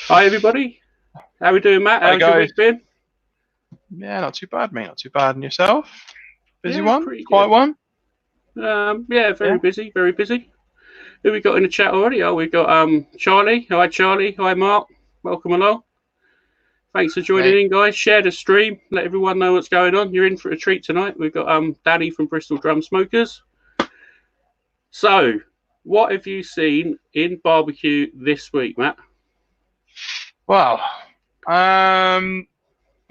Hi, everybody. How we doing, Matt? Hi How's your guys. week been? Yeah, not too bad, mate. Not too bad. And yourself? Busy Yeah, one? pretty Quiet good. one? Yeah, very Yeah. busy, very busy. Who we got in the chat already? Oh, we got Charlie. Hi, Charlie. Hi, Mark. Welcome along. Thanks for joining in, guys. Share the stream. Let everyone know what's going on. You're in for a treat tonight. We've got Danny from Bristol Drum Smokers. So, what have you seen in barbecue this week, Matt? Well,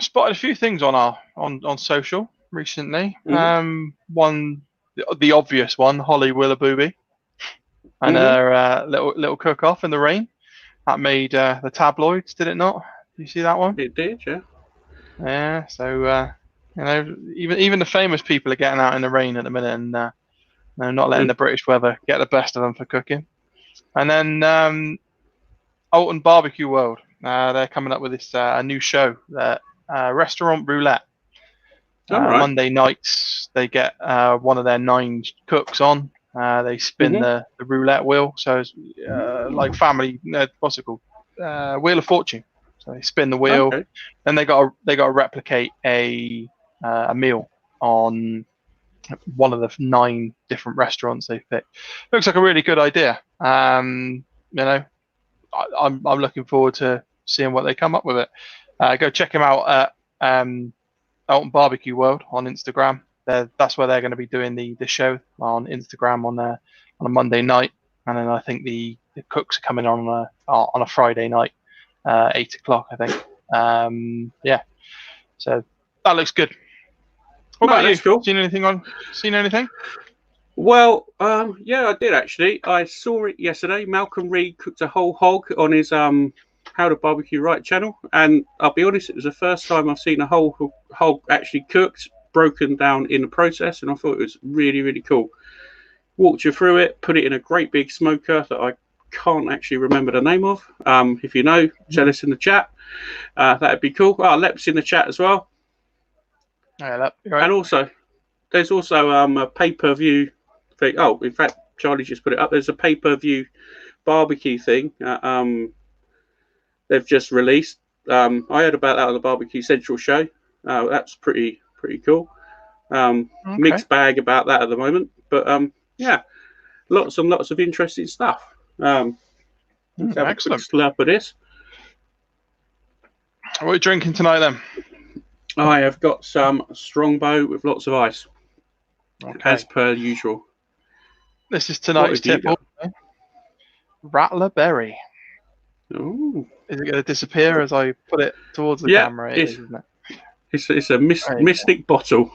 spotted a few things on social recently. One, the obvious one, Holly Willoughby, and her little cook off in the rain that made the tabloids. Did it not? Did you see that one? It did, yeah. Yeah. So even the famous people are getting out in the rain at the minute and not letting the British weather get the best of them for cooking. And then Alton Barbecue World, they're coming up with this new show, Restaurant Roulette. Right. Monday nights, they get one of their 9 cooks on. They spin the roulette wheel, so it's like family. What's it called? Wheel of Fortune. So they spin the wheel, and they got to replicate a meal on one of the 9 different restaurants they picked. Looks like a really good idea. I'm looking forward to seeing what they come up with it. Go check them out at Alton Barbecue World on Instagram. That's where they're going to be doing the show on Instagram on a Monday night, and then I think the cooks are coming on a Friday night, 8 o'clock, I think. So that looks good. What about you? Cool. Seen anything? Well, yeah, I did actually. I saw it yesterday. Malcolm Reed cooked a whole hog on his How to Barbecue Right channel, and I'll be honest, it was the first time I've seen a whole hog actually cooked, broken down in the process, and I thought it was really, really cool. Walked you through it, put it in a great big smoker that I can't actually remember the name of. If you know, tell us in the chat. That'd be cool. Lep's in the chat as well. Yeah, Lep, right. And also, there's also a pay-per-view thing. Oh, in fact, Charlie just put it up. There's a pay-per-view barbecue thing they've just released. I heard about that on the Barbecue Central show. That's pretty cool. Mixed bag about that at the moment, but yeah, lots and lots of interesting stuff. Let's have a quick slurp of this. What are you drinking tonight then? I have got some Strongbow with lots of ice, as per usual. This is tonight's tip. Rattler Berry. Ooh. Is it going to disappear as I put it towards the camera? Isn't it? It's a mystic bottle.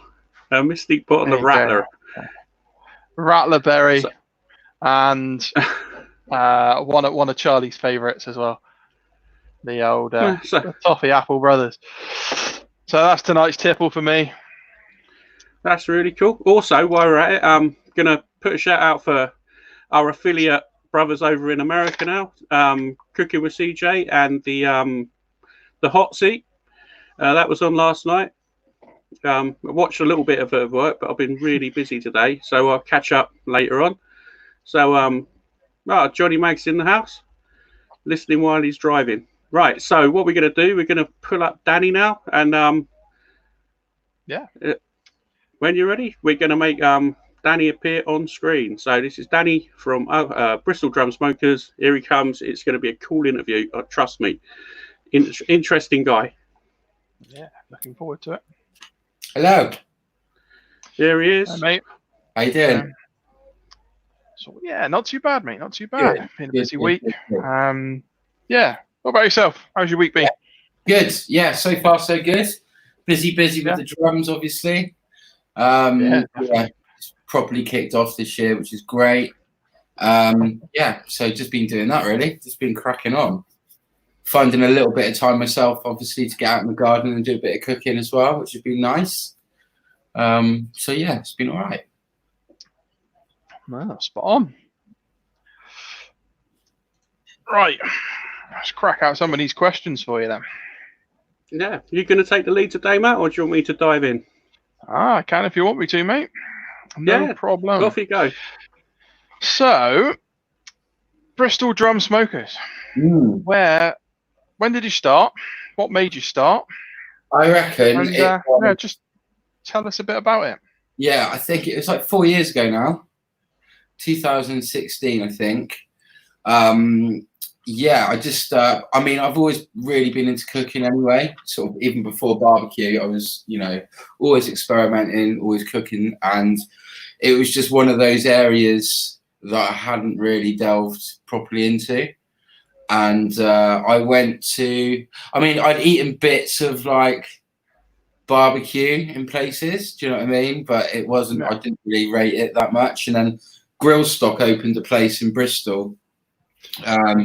A mystic bottle of Rattler. Rattler Berry, and one of Charlie's favourites as well. The old Toffee Apple Brothers. So that's tonight's tipple for me. That's really cool. Also, while we're at it, I'm going to put a shout out for our affiliate brothers over in America now, Cooking with CJ and the Hot Seat. That was on last night. I watched a little bit of it work, but I've been really busy today, so I'll catch up later on. So, Johnny Mag's in the house, listening while he's driving. Right, so what we're going to do, we're going to pull up Danny now, and when you're ready, we're going to make Danny appear on screen. So this is Danny from Bristol Drum Smokers. Here he comes. It's going to be a cool interview. Trust me. Interesting guy. Yeah, looking forward to it. Hello. Here he is. Hi, mate. How you doing? So yeah, not too bad, mate. Not too bad. Good. Been a busy week. Yeah. What about yourself? How's your week been? Good. Yeah, so far so good. Busy with the drums, obviously. It's properly kicked off this year, which is great. So just been doing that really. Just been cracking on. Finding a little bit of time myself, obviously, to get out in the garden and do a bit of cooking as well, which has been nice. So yeah, it's been all right. Well, spot on. Right. Let's crack out some of these questions for you then. Yeah. You going to take the lead today, Matt, or do you want me to dive in? I can if you want me to, mate. No problem. Off you go. So, Bristol Drum Smokers. Mm. When did you start? What made you start? I reckon. And just tell us a bit about it. Yeah, I think it was like 4 years ago now, 2016, I think. Yeah, I just, I mean, I've always really been into cooking anyway. Sort of even before barbecue, I was, you know, always experimenting, always cooking, and it was just one of those areas that I hadn't really delved properly into. And I went to, I mean, I'd eaten bits of like barbecue in places, do you know what I mean? But it wasn't, I didn't really rate it that much. And then Grill Stock opened a place in Bristol.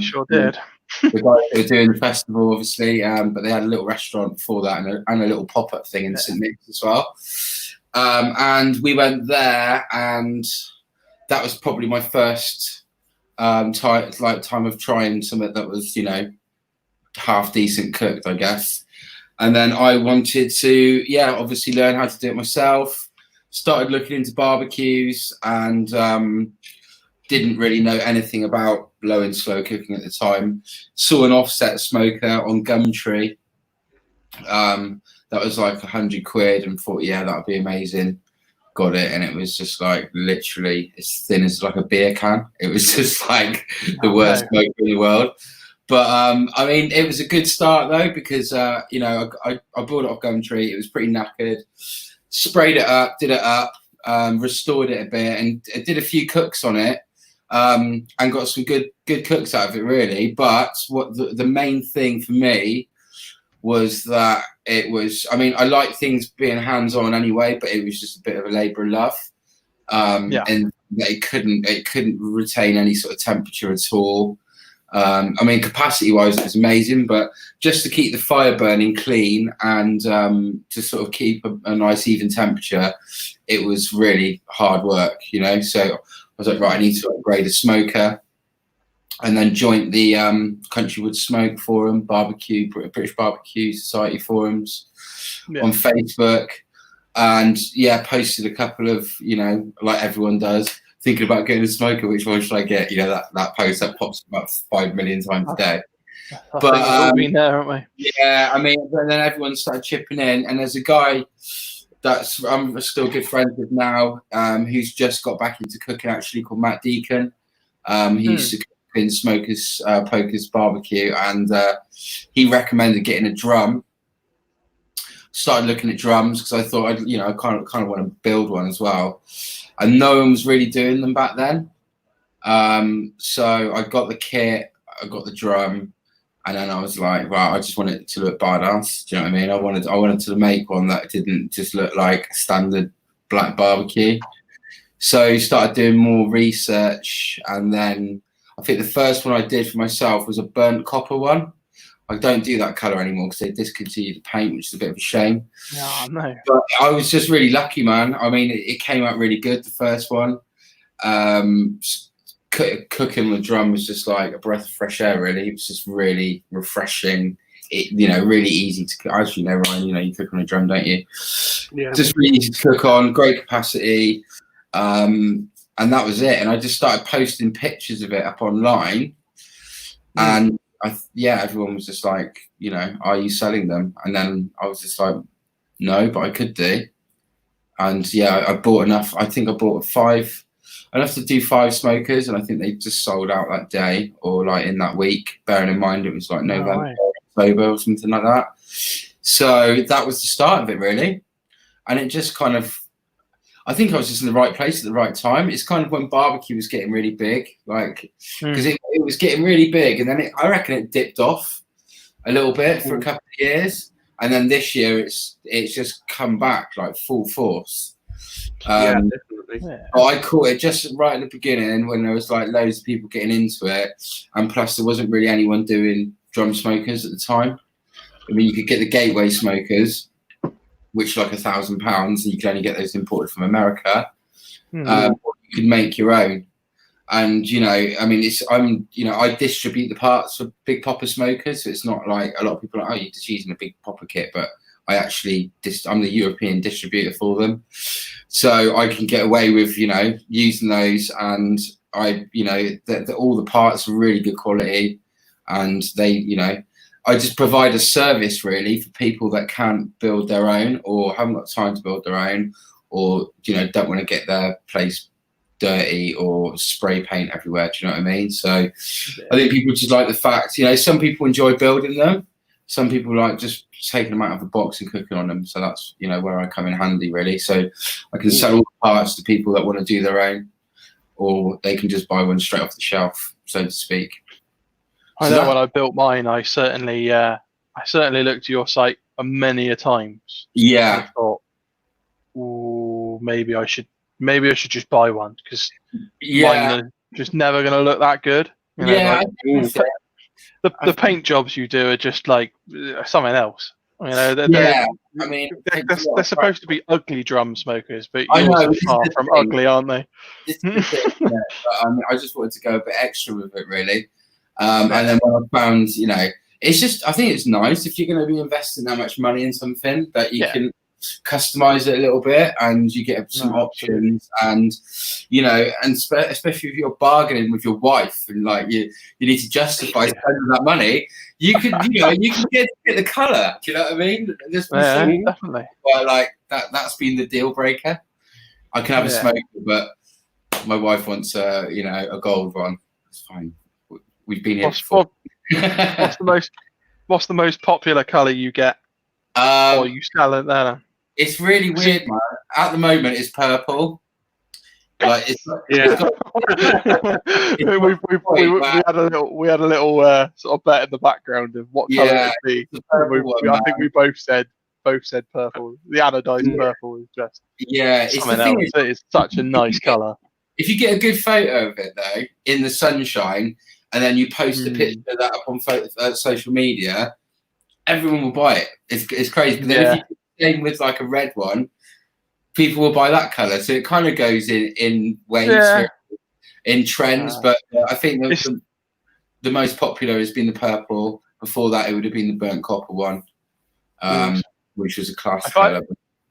Sure did. The guys that were doing the festival, obviously, but they had a little restaurant before that and a little pop-up thing in St. Nick's as well. And we went there, and that was probably my first time of trying something that was, you know, half decent cooked, I guess. And then I wanted to, obviously learn how to do it myself. Started looking into barbecues, and didn't really know anything about low and slow cooking at the time. Saw an offset smoker on Gumtree. That was like £100 and thought, yeah, that would be amazing. Got it, and it was just like literally as thin as like a beer can. It was just like the worst smoker in the world. But I mean, it was a good start though, because you know, I bought it off Gumtree. It was pretty knackered. Sprayed it up, did it up, restored it a bit, and I did a few cooks on it, and got some good cooks out of it, really. But what the main thing for me was that it was, I mean, I like things being hands-on anyway, but it was just a bit of a labour of love. And it couldn't retain any sort of temperature at all. I mean, capacity-wise, it was amazing, but just to keep the fire burning clean and to sort of keep a nice even temperature, it was really hard work, you know. So I was like, right, I need to upgrade a smoker, and then joined the Countrywood Smoke Forum, British Barbecue Society forums on Facebook, and posted a couple of, you know, like everyone does, thinking about getting a smoker. Which one should I get? You know, that post that pops about 5 million times a day. But we've all been there, haven't we? Yeah, I mean, and then everyone started chipping in, and there's a guy that's I'm still good friends with now, who's just got back into cooking, actually, called Matt Deacon. He used to cook in Smokers Pokers Barbecue, and he recommended getting a drum. Started looking at drums because I thought I kind of want to build one as well, and no one was really doing them back then. So I got the kit, I got the drum, and then I was like, right, I just want it to look badass. Do you know what I mean? I wanted to make one that didn't just look like a standard black barbecue. So started doing more research, and then I think the first one I did for myself was a burnt copper one. I don't do that colour anymore because they discontinued the paint, which is a bit of a shame. Yeah, no. But I was just really lucky, man. I mean, it came out really good, the first one. Cooking the drum was just like a breath of fresh air, really. It was just really refreshing. Really easy to cook. As you know, Ryan, you cook on a drum, don't you? Yeah. Just really easy to cook on, great capacity. And that was it. And I just started posting pictures of it up online. And everyone was just like, are you selling them? And then I was just like, no, but I could do. And I bought enough. I think I bought enough to do 5 smokers, and I think they just sold out that day or like in that week, bearing in mind it was like November, October or something like that. So that was the start of it, really. And it just kind of, I think I was just in the right place at the right time. It's kind of when barbecue was getting really big, like, because it was getting really big, and then I reckon it dipped off a little bit for a couple of years, and then this year it's just come back like full force. Definitely. But I caught it just right at the beginning when there was like loads of people getting into it, and plus there wasn't really anyone doing drum smokers at the time. I mean, you could get the gateway smokers, which are like £1,000, and you can only get those imported from America. Or you could make your own. And I mean, I distribute the parts for Big Popper smokers, so it's not like a lot of people are like, oh, you're just using a Big Popper kit, but I actually I'm the European distributor for them, so I can get away with using those, and that all the parts are really good quality, and I just provide a service really for people that can't build their own or haven't got time to build their own, or don't want to get their place dirty or spray paint everywhere. Do you know what I mean? So I think people just like the fact, some people enjoy building them, some people like just taking them out of the box and cooking on them. So that's where I come in handy really. So I can sell all the parts to people that want to do their own, or they can just buy one straight off the shelf, so to speak. I know when I built mine, I certainly looked at your site many a times. Yeah. I thought, ooh, maybe I should just buy one, because mine are just never going to look that good. The paint jobs you do are just like something else. They're supposed to be ugly drum smokers, but yours are far from ugly, aren't they? This is the thing, but I just wanted to go a bit extra with it, really. And then when I found, it's just, I think it's nice if you're going to be investing that much money in something that you can customize it a little bit, and you get some options, and especially if you're bargaining with your wife and like you need to justify spending that money, you can get the color. Do you know what I mean? Definitely. Well, like that's been the deal breaker. I can have a smoker, but my wife wants a gold one. It's fine. We've been here before. What's the most popular color you get? Or you sell it there? It's really weird, man. At the moment, it's purple. Like we had a little sort of bet in the background of what color it would be. I think we both said purple. The anodized purple is just something else. It is such a nice color. If you get a good photo of it though, in the sunshine, and then you post a picture of that up on social media, everyone will buy it. It's crazy. But then if you game with like a red one, people will buy that color. So it kind of goes in waves, in trends. But I think the most popular has been the purple. Before that, it would have been the burnt copper one, which was a classic color.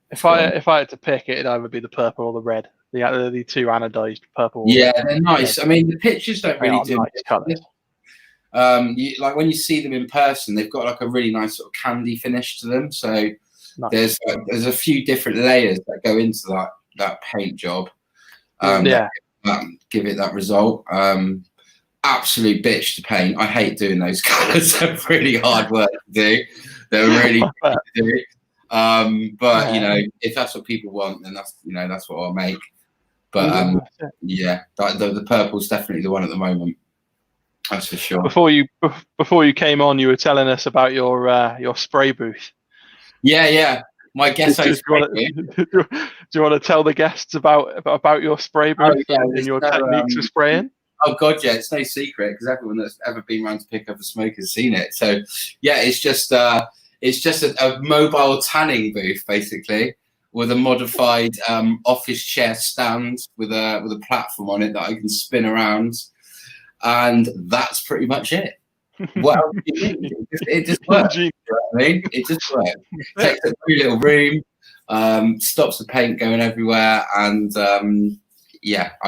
If I had to pick it, it'd either be the purple or the red. The two anodized purple. Yeah, they're nice. I mean, the pictures don't really do nice colors. Like when you see them in person, they've got like a really nice sort of candy finish to them. So there's a few different layers that go into that paint job. Give it that result. Absolute bitch to paint. I hate doing those colours. They're really hard work to do. They're really good to do. But if that's what people want, then that's what I'll make. But the purple's definitely the one at the moment. That's for sure. Before you came on, you were telling us about your spray booth. Yeah. My guest do you want to tell the guests about your spray booth and your techniques for spraying? Oh god, yeah, it's no secret because everyone that's ever been around to pick up a smoke has seen it. So it's just a mobile tanning booth basically, with a modified office chair stand with a platform on it that I can spin around, and that's pretty much it. What else do you need? It just works. You know what I mean? It just works. Takes a pretty little room, stops the paint going everywhere, and I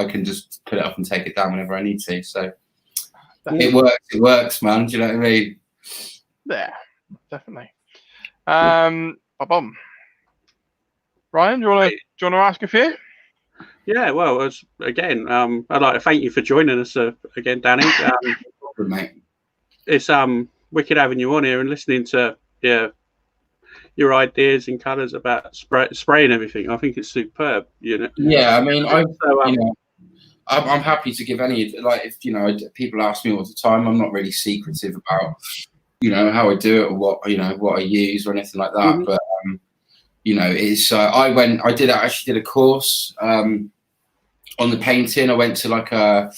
can just put it up and take it down whenever I need to. So it works, man. Do you know what I mean? Yeah, definitely. Ryan, do you want to ask a few? Yeah, well, again, I'd like to thank you for joining us again, Danny. Good, mate. It's wicked having you on here and listening to your ideas and colours about spray and everything. I think it's superb. Yeah, I mean, I'm happy to give any, like, if people ask me all the time, I'm not really secretive about how I do it or what I use or anything like that. But it's I actually did a course on the painting. I went to like a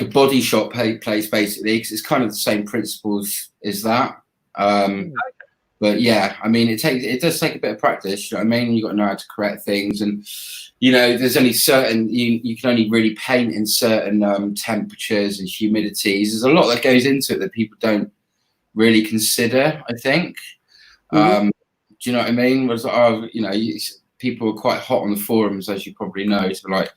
body shop place basically, because it's kind of the same principles as that. But yeah, I mean, it does take a bit of practice. You know what I mean? You've got to know how to correct things, and there's only certain you can only really paint in certain temperatures and humidities. There's a lot that goes into it that people don't really consider, I think. Do you know what I mean? people are quite hot on the forums, as you probably know. So like,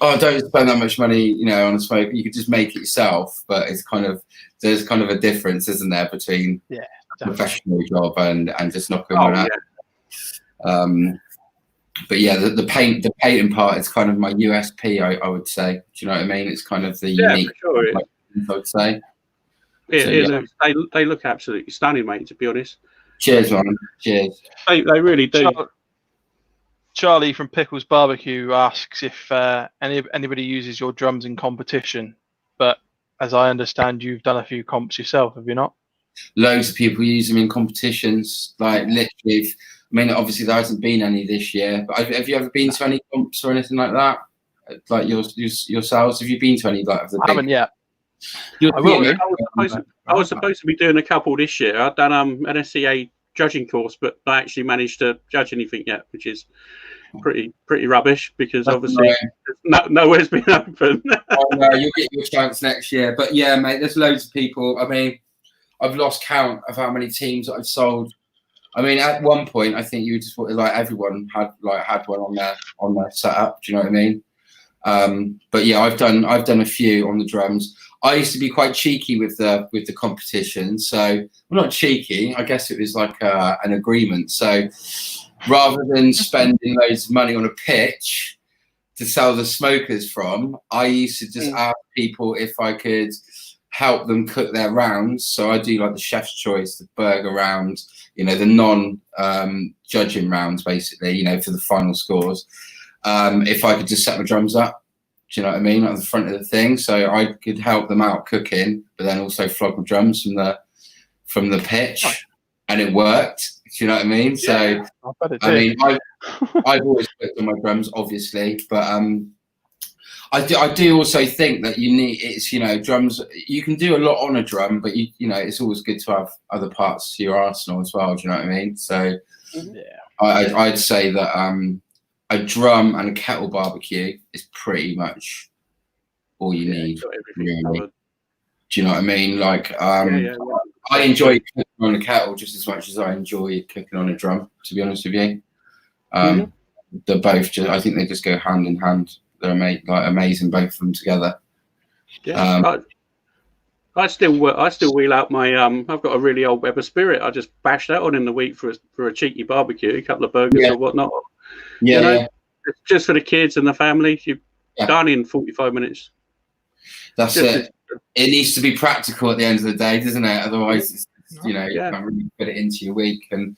oh, don't spend that much money, you know, on a smoker. You could just make it yourself. But it's kind of, there's kind of a difference, isn't there, between a professional job and just knocking one out. But yeah, the painting part is kind of my USP, I would say. Do you know what I mean? It's kind of the unique, for sure, I would say. They look absolutely stunning, mate, to be honest. Cheers, man. Cheers. They really do. Charlie from Pickles Barbecue asks if anybody uses your drums in competition. But as I understand, you've done a few comps yourself, have you not? Loads of people use them in competitions. Like literally, I mean, obviously there hasn't been any this year. But have you ever been to any comps or anything like that? Like yourselves? Have you been to any like of the I haven't yet. I was supposed to be doing a couple this year. I've done an SCA judging course, but I actually managed to judge anything yet, which is pretty rubbish because obviously nowhere's been open. Oh no, you'll get your chance next year. But yeah, mate, there's loads of people. I mean, I've lost count of how many teams I've sold. I mean, at one point, I think you just like everyone had one on their setup. Do you know what I mean? But yeah, I've done a few on the drums. I used to be quite cheeky with the competition. So, well, not cheeky. I guess it was like an agreement. So, rather than spending loads of money on a pitch to sell the smokers from, I used to just ask people if I could help them cook their rounds. So I do like the chef's choice, the burger round, you know, the non-judging rounds, basically, you know, for the final scores. If I could just set my drums up. Do you know what I mean? At the front of the thing, so I could help them out cooking, but then also flog my drums from the pitch, and it worked. Do you know what I mean? Yeah, so I mean, I've always cooked on my drums, obviously, but I do also think that you know, drums. You can do a lot on a drum, but you know, it's always good to have other parts to your arsenal as well. Do you know what I mean? So I'd say that a drum and a kettle barbecue is pretty much all you need. Really. Do you know what I mean? Like, I enjoy cooking on a kettle just as much as I enjoy cooking on a drum, to be honest with you. They're both I think they just go hand in hand. They're amazing, both of them together. Yeah. I still wheel out my I've got a really old Weber Spirit. I just bash that on in the week for a cheeky barbecue, a couple of burgers or whatnot. Yeah, you know, it's just for the kids and the family. You're done in 45 minutes. That's it. It needs to be practical at the end of the day, doesn't it? Otherwise, it's, you know, you can't really fit it into your week. And,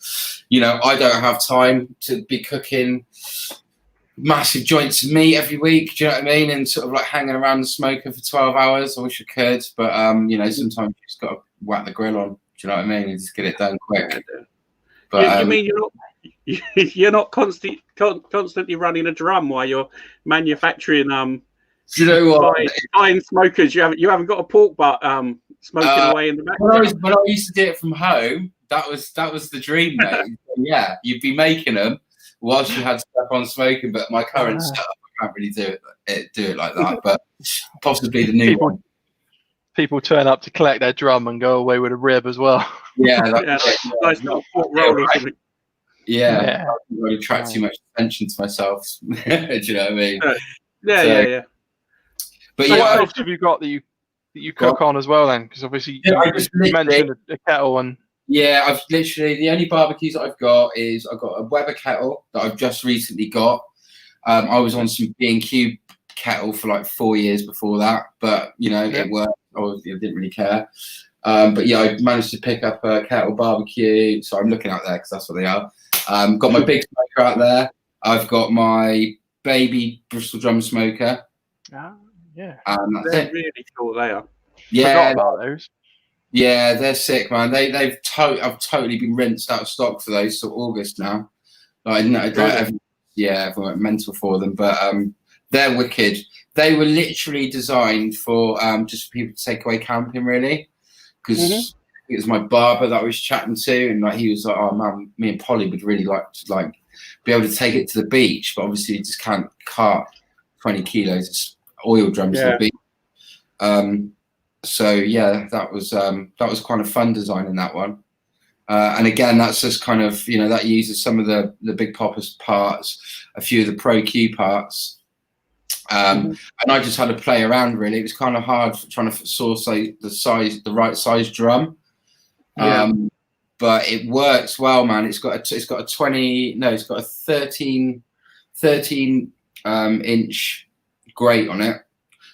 you know, I don't have time to be cooking massive joints of meat every week. Do you know what I mean? And sort of like hanging around the smoker for 12 hours. I wish I could. But, you know, sometimes you just got to whack the grill on. Do you know what I mean? And just get it done quick. But, you mean you're not constantly running a drum while you're manufacturing do you know what? Buying smokers? You haven't got a pork butt smoking away in the background. When I used to do it from home, that was the dream, mate. Yeah, you'd be making them whilst you had stuff on smoking. But my current setup, I can't really do it like that. But possibly the new one. People turn up to collect their drum and go away with a rib as well. Yeah, nice little pork roll or something. Yeah, I don't really attract too much attention to myself. Do you know what I mean? Yeah. But so what else have you got that you cook on as well then? Because obviously you mentioned a kettle and I've literally the only barbecues that I've got a Weber kettle that I've just recently got. I was on some B&Q kettle for like 4 years before that, but you know it worked. I didn't really care. But yeah, I managed to pick up a kettle barbecue, so I'm looking out there because that's what they are. Got my big smoker out there. I've got my baby Bristol drum smoker. Yeah, they're really cool. They are. Yeah, about those. Yeah, they're sick, man. I've totally been rinsed out of stock for those till August now. Everyone went mental for them, but they're wicked. They were literally designed for just for people to take away camping, really, because it was my barber that I was chatting to, and like he was like, "Oh man, me and Polly would really like to be able to take it to the beach, but obviously you just can't cart 20 kilos oil drums to the beach." So yeah, that was kind of fun designing that one. And again, that's just kind of, you know, that uses some of the big poppers parts, a few of the Pro Q parts. And I just had to play around really. It was kind of hard trying to source the right size drum. But it works well, man. It's got a 13 inch grate on it.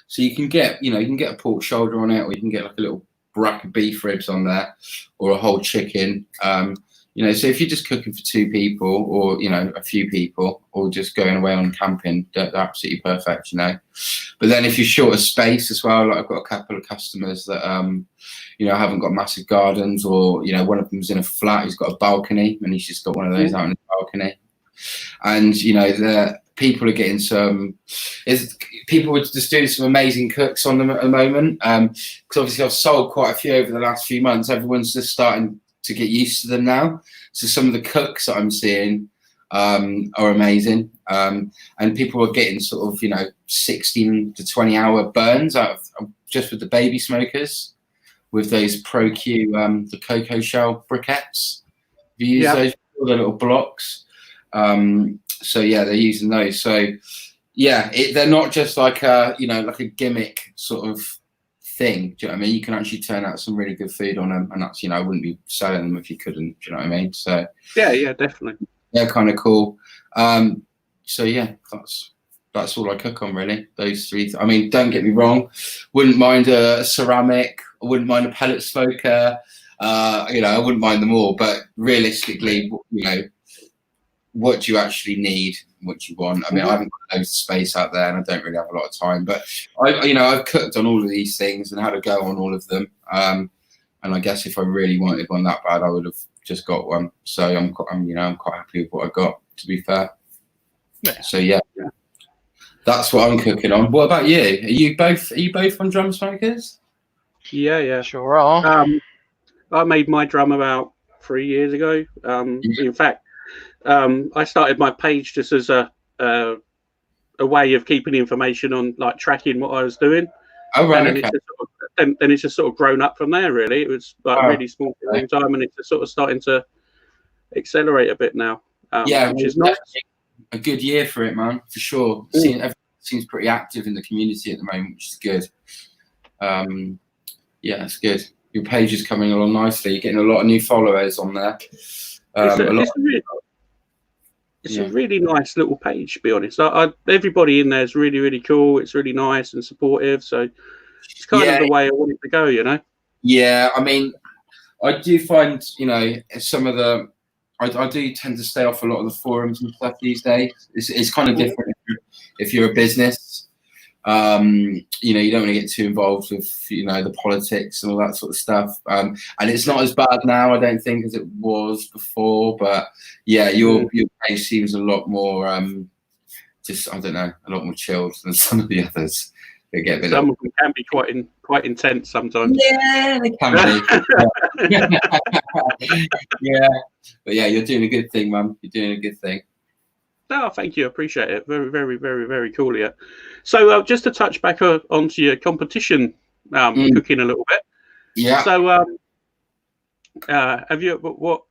So you can get, you can get a pork shoulder on it, or you can get like a little rack of beef ribs on there, or a whole chicken. So if you're just cooking for 2 people, or a few people, or just going away on camping, they're absolutely perfect. But then if you're short of space as well, like I've got a couple of customers that haven't got massive gardens, or one of them's in a flat, he's got a balcony, and he's just got one of those out in the balcony. And the people are getting people are just doing some amazing cooks on them at the moment. Because obviously I've sold quite a few over the last few months. Everyone's just starting to get used to them now. So some of the cooks that I'm seeing are amazing. And people are getting sort of 16 to 20 hour burns out of just with the baby smokers, with those Pro Q the cocoa shell briquettes. Have you used those, the little blocks? So yeah, they're using those. So yeah, they're not just like a like a gimmick sort of thing. Do you know what I mean? You can actually turn out some really good food on them, and that's I wouldn't be selling them if you couldn't. Do you know what I mean? So yeah, definitely. They're kind of cool. So yeah, that's all I cook on really. Those 3. I mean, don't get me wrong, wouldn't mind a ceramic. I wouldn't mind a pellet smoker. I wouldn't mind them all, but realistically, what do you actually need, what do you want? I mean, I haven't got loads of space out there, and I don't really have a lot of time, but I've cooked on all of these things and had a go on all of them. And I guess if I really wanted one that bad, I would have just got one. So I'm quite happy with what I got, to be fair. Yeah. So yeah, that's what I'm cooking on. What about you? Are you both on drum smokers? Yeah. Sure are. I made my drum about 3 years ago. In fact, I started my page just as a way of keeping information on, like tracking what I was doing. Oh right. And then it's just sort of grown up from there. Really, it was like really small for a long time, and it's just sort of starting to accelerate a bit now. Which is nice. A good year for it, man, for sure. Everyone seems pretty active in the community at the moment, which is good. Yeah, it's good. Your page is coming along nicely. You're getting a lot of new followers on there. It's a really nice little page, to be honest. Everybody in there is really, really cool. It's really nice and supportive. So it's kind of the way I want it to go, Yeah, I mean, I do find, some of the... I do tend to stay off a lot of the forums and stuff these days. It's kind of different if you're a business. You don't want to get too involved with the politics and all that sort of stuff, and it's not as bad now, I don't think, as it was before, but yeah, your page seems a lot more just, I don't know, a lot more chilled than some of the others. They get some of them can be quite intense sometimes. Yeah, they can be. Yeah, but yeah, you're doing a good thing, man. You're doing a good thing. No, thank you. I appreciate it. Very, very, very, very cool. Yeah. So just to touch back onto your competition cooking a little bit. Yeah. So have you what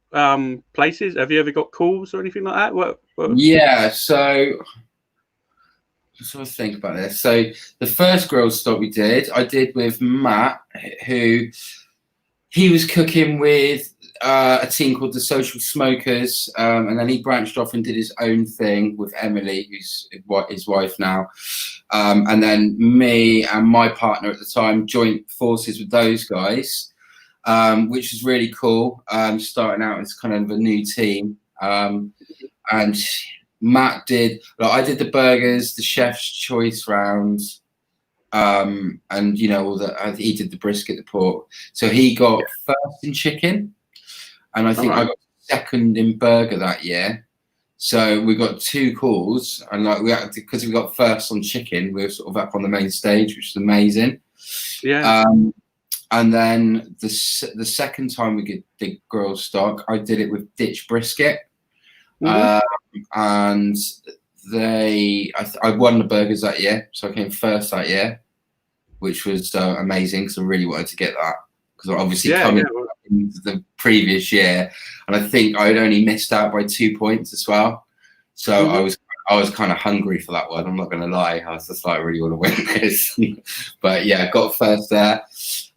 places have you ever got calls or anything like that? What? Yeah. So let's sort of think about this. So the first grill stop I did with Matt, who he was cooking with a team called the Social Smokers, and then he branched off and did his own thing with Emily, who's his wife now, and then me and my partner at the time joined forces with those guys, which was really cool, starting out as kind of a new team. And Matt I did the burgers, the chef's choice rounds, and he did the brisket, the pork, so he got first in chicken. And I think I got second in burger that year. So we got 2 calls, and because we got first on chicken, we were sort of up on the main stage, which is amazing. Yeah. And then the second time we did grill stock, I did it with ditch brisket. And I won the burgers that year, so I came first that year, which was amazing because I really wanted to get that because I obviously coming into the previous year, and I think I'd only missed out by 2 points as well. So I was kind of hungry for that one. I'm not going to lie. I was just like, I really want to win this. But yeah, got first there.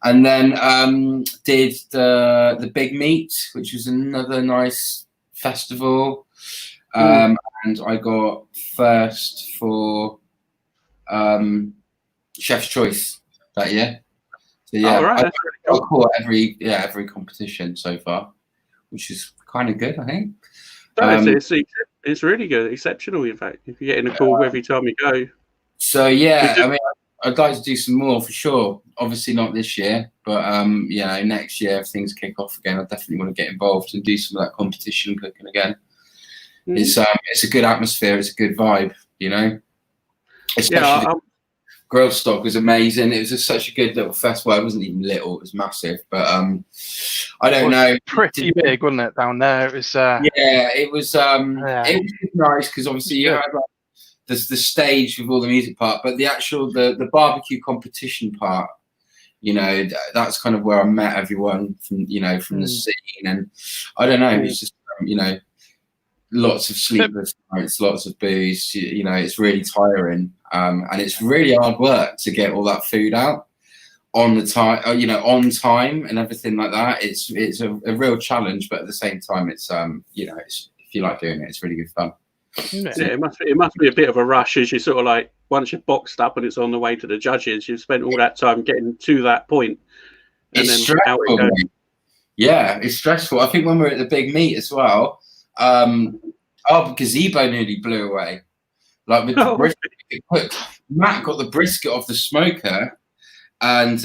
And then did the Big Meat, which was another nice festival. And I got first for Chef's Choice that year. So yeah, I caught every competition so far, which is kind of good, I think. It's really good, exceptional. In fact, if you're getting a call every time you go. So yeah, I mean, I'd like to do some more for sure. Obviously not this year, but you know, next year if things kick off again, I definitely want to get involved and do some of that competition cooking again. It's a good atmosphere. It's a good vibe, you know. Especially Grill Stock was amazing. It was just such a good little festival. It wasn't even little; it was massive. But I don't know. Pretty big, wasn't it, down there? It was. Yeah, it was. It was nice because obviously you had like the stage with all the music part, but the actual the barbecue competition part. You know, that's kind of where I met everyone from. You know, from the scene, and I don't know. It was just you know. Lots of sleepless nights, lots of booze. You know, it's really tiring, and it's really hard work to get all that food out on the time. You know, on time and everything like that. It's a real challenge, but at the same time, it's you know, if you like doing it, it's really good fun. Yeah, it must be a bit of a rush as you sort of like once you're boxed up and it's on the way to the judges. You've spent all that time getting to that point, and it's then out we go. Yeah, it's stressful. I think when we were at the Big Meat as well. Our gazebo nearly blew away. Like with the brisket, Matt got the brisket off the smoker, and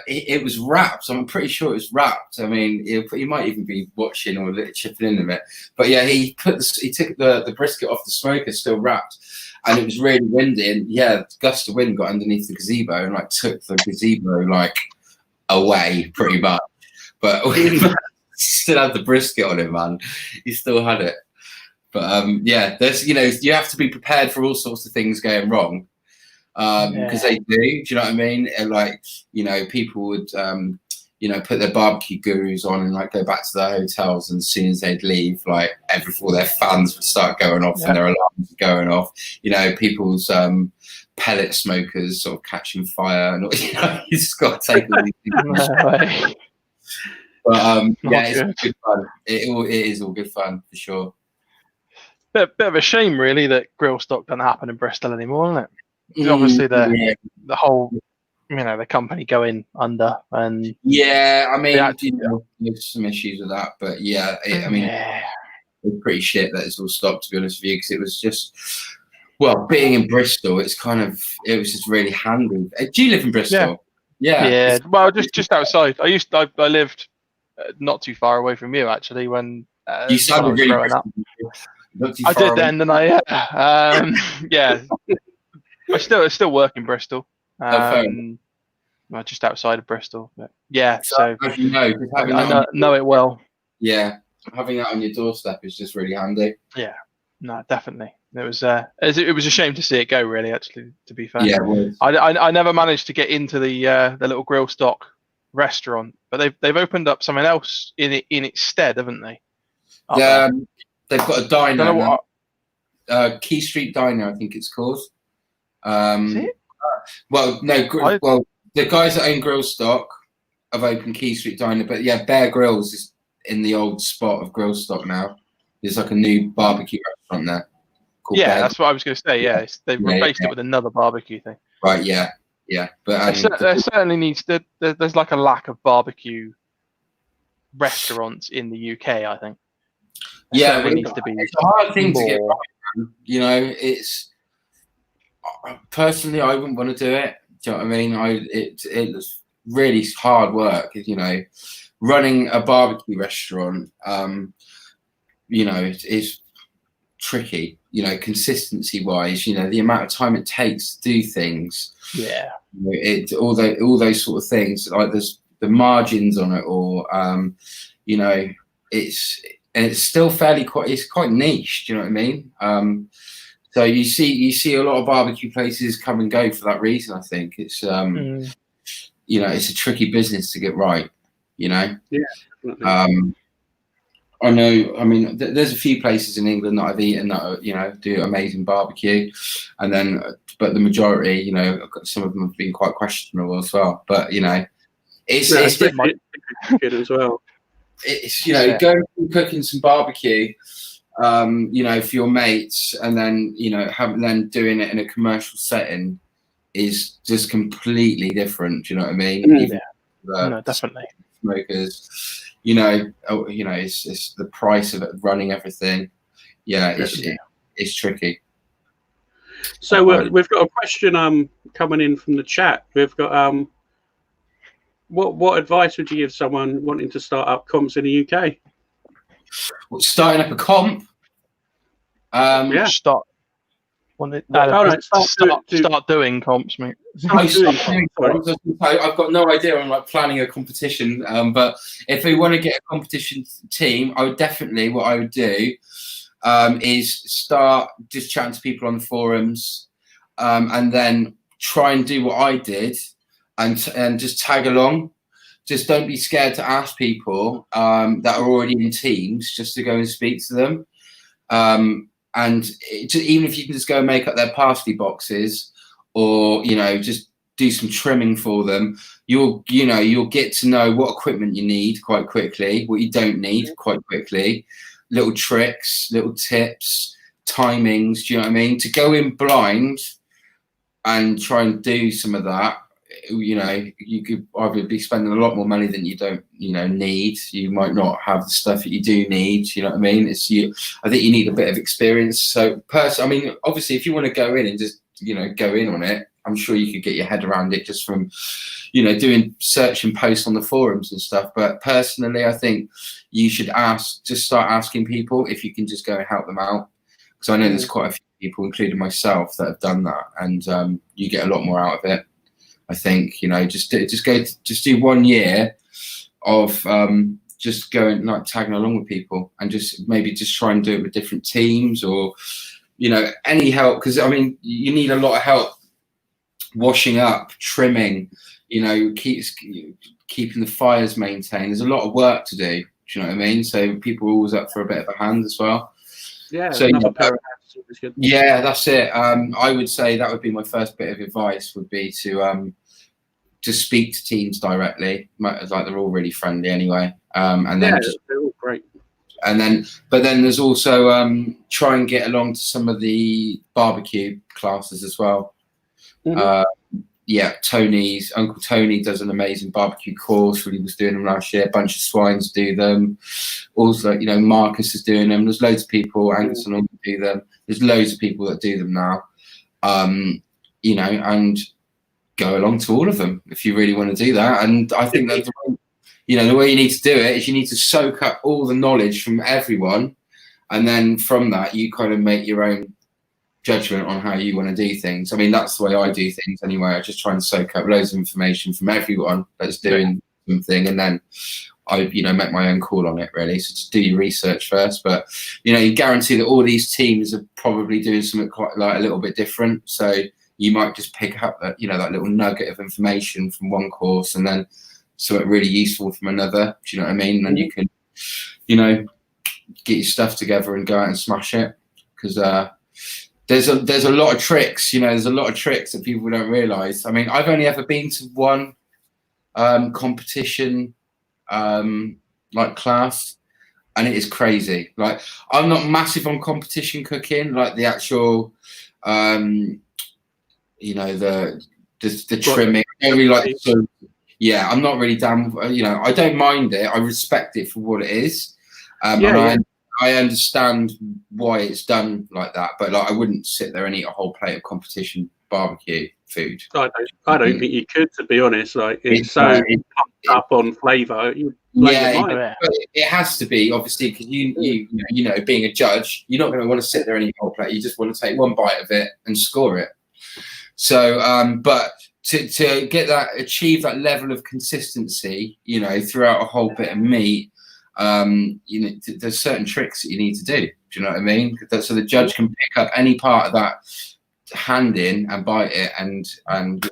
it was wrapped. I'm pretty sure it was wrapped. I mean, he might even be watching or chipping in a bit. But yeah, he took the brisket off the smoker, still wrapped, and it was really windy. And yeah, gust of wind got underneath the gazebo and like took the gazebo like away pretty much. But still had the brisket on it, man. He still had it. But yeah, there's you know you have to be prepared for all sorts of things going wrong because they do. Do you know what I mean? And like you know, people would you know put their barbecue gurus on and like go back to their hotels, and as soon as they'd leave, like all their fans would start going off and their alarms going off. You know, people's pellet smokers sort of catching fire, and you know, you just got to take all these things. But yeah, it's good fun. It is all good fun for sure. Bit of a shame, really, that Grill Stock doesn't happen in Bristol anymore, isn't it? Obviously, the whole, you know, the company going under, and yeah, I mean, you know, there's some issues with that, but yeah, I mean, it's pretty shit that it's all stopped. To be honest with you, because it was just, well, being in Bristol, it was just really handy. Do you live in Bristol? Yeah. Well, just outside. I lived not too far away from you actually when you sounded really growing up. I did then, didn't I? Yeah. I still work in Bristol. Just outside of Bristol. But yeah, so as you know, I know it well. Yeah, having that on your doorstep is just really handy. Yeah, no, definitely. It was a shame to see it go. Really, actually, to be fair. Yeah, it was. I never managed to get into the little Grill Stock restaurant, but they've opened up something else in its stead, haven't they? They've got a diner. Key Street Diner, I think it's called. Is it? Well, no. Well, the guys that own Grill Stock have opened Key Street Diner, but yeah, Bear Grylls is in the old spot of Grill Stock now. There's like a new barbecue restaurant there. Yeah, Bear. That's what I was going to say. Yeah, they've replaced it with another barbecue thing. Right. Yeah. But there certainly needs to. There's like a lack of barbecue restaurants in the UK, I think. It needs to be. It's a hard thing to get right. You know, it's personally I wouldn't want to do it. Do you know what I mean? It's really hard work. You know, running a barbecue restaurant. You know, it's tricky. You know, consistency wise. You know, the amount of time it takes to do things. Yeah. You know, all those sort of things. Like there's the margins on it, or you know, it's still it's quite niche. Do you know what I mean? So you see a lot of barbecue places come and go for that reason. I think it's you know, it's a tricky business to get right. you know. Yeah, definitely. I know. I mean, there's a few places in England that I've eaten that you know do amazing barbecue, and then but the majority, you know, some of them have been quite questionable as well. But you know, it's good as well. It's you know going and cooking some barbecue, you know, for your mates, and then you know then doing it in a commercial setting is just completely different. Do you know what I mean? Yeah. No, definitely. Smokers, you know, it's the price of it running everything. Yeah, it's tricky. So we've got a question coming in from the chat. We've got what advice would you give someone wanting to start up comps in the UK? Starting up a comp. Yeah. Start doing comps, mate. I've got no idea on like planning a competition, but if we want to get a competition team, I would definitely what I would do is start just chatting to people on the forums, and then try and do what I did, and just tag along. Just don't be scared to ask people that are already in teams just to go and speak to them. And even if you can just go and make up their parsley boxes, or you know, just do some trimming for them, you'll get to know what equipment you need quite quickly, what you don't need quite quickly, little tricks, little tips, timings. Do you know what I mean? To go in blind and try and do some of that, you know, you could either be spending a lot more money than you don't, you know, need. You might not have the stuff that you do need. You know what I mean? I think you need a bit of experience. So, I mean, obviously, if you want to go in and just, you know, go in on it, I'm sure you could get your head around it just from, you know, doing search and posts on the forums and stuff. But personally, I think you should just start asking people if you can just go and help them out. Because I know there's quite a few people, including myself, that have done that, and you get a lot more out of it. I think, you know, just do 1 year of just going like tagging along with people, and just maybe just try and do it with different teams, or you know, any help, because I mean you need a lot of help washing up, trimming, you know, keeping the fires maintained. There's a lot of work to do. Do you know what I mean? So people are always up for a bit of a hand as well. Yeah. So good. yeah, that's it. I would say that would be my first bit of advice, would be to speak to teams directly. Like they're all really friendly anyway. And then they're all great. And then, but then there's also try and get along to some of the barbecue classes as well. Yeah, Uncle Tony does an amazing barbecue course. He was doing them last year. A bunch of swines do them. Also, you know, Marcus is doing them. There's loads of people. Angus and all do them. There's loads of people that do them now. You know, and go along to all of them if you really want to do that. And I think that the way you need to do it is you need to soak up all the knowledge from everyone, and then from that you kind of make your own judgment on how you want to do things. I mean, that's the way I do things anyway. I just try and soak up loads of information from everyone that's doing something, and then I, make my own call on it, really. So just do your research first. But, you guarantee that all these teams are probably doing something quite like a little bit different. So you might just pick up that, that little nugget of information from one course and then something really useful from another. Do you know what I mean? And you can, get your stuff together and go out and smash it. Because there's a lot of tricks, there's a lot of tricks that people don't realise. I mean, I've only ever been to one competition like class, and it is crazy. Like, I'm not massive on competition cooking, like the actual the trimming. I don't really like I'm not really down. I don't mind it. I respect it for what it is. I understand why it's done like that, but I wouldn't sit there and eat a whole plate of competition barbecue food. I don't think you could, to be honest. Like, it's so pumped up on flavour. It has to be, obviously, because you being a judge, you're not going to want to sit there and eat a whole plate. You just want to take one bite of it and score it. So, but to achieve that level of consistency, throughout a whole bit of meat, there's certain tricks that you need to do. Do you know what I mean? So the judge can pick up any part of that hand in and bite it, and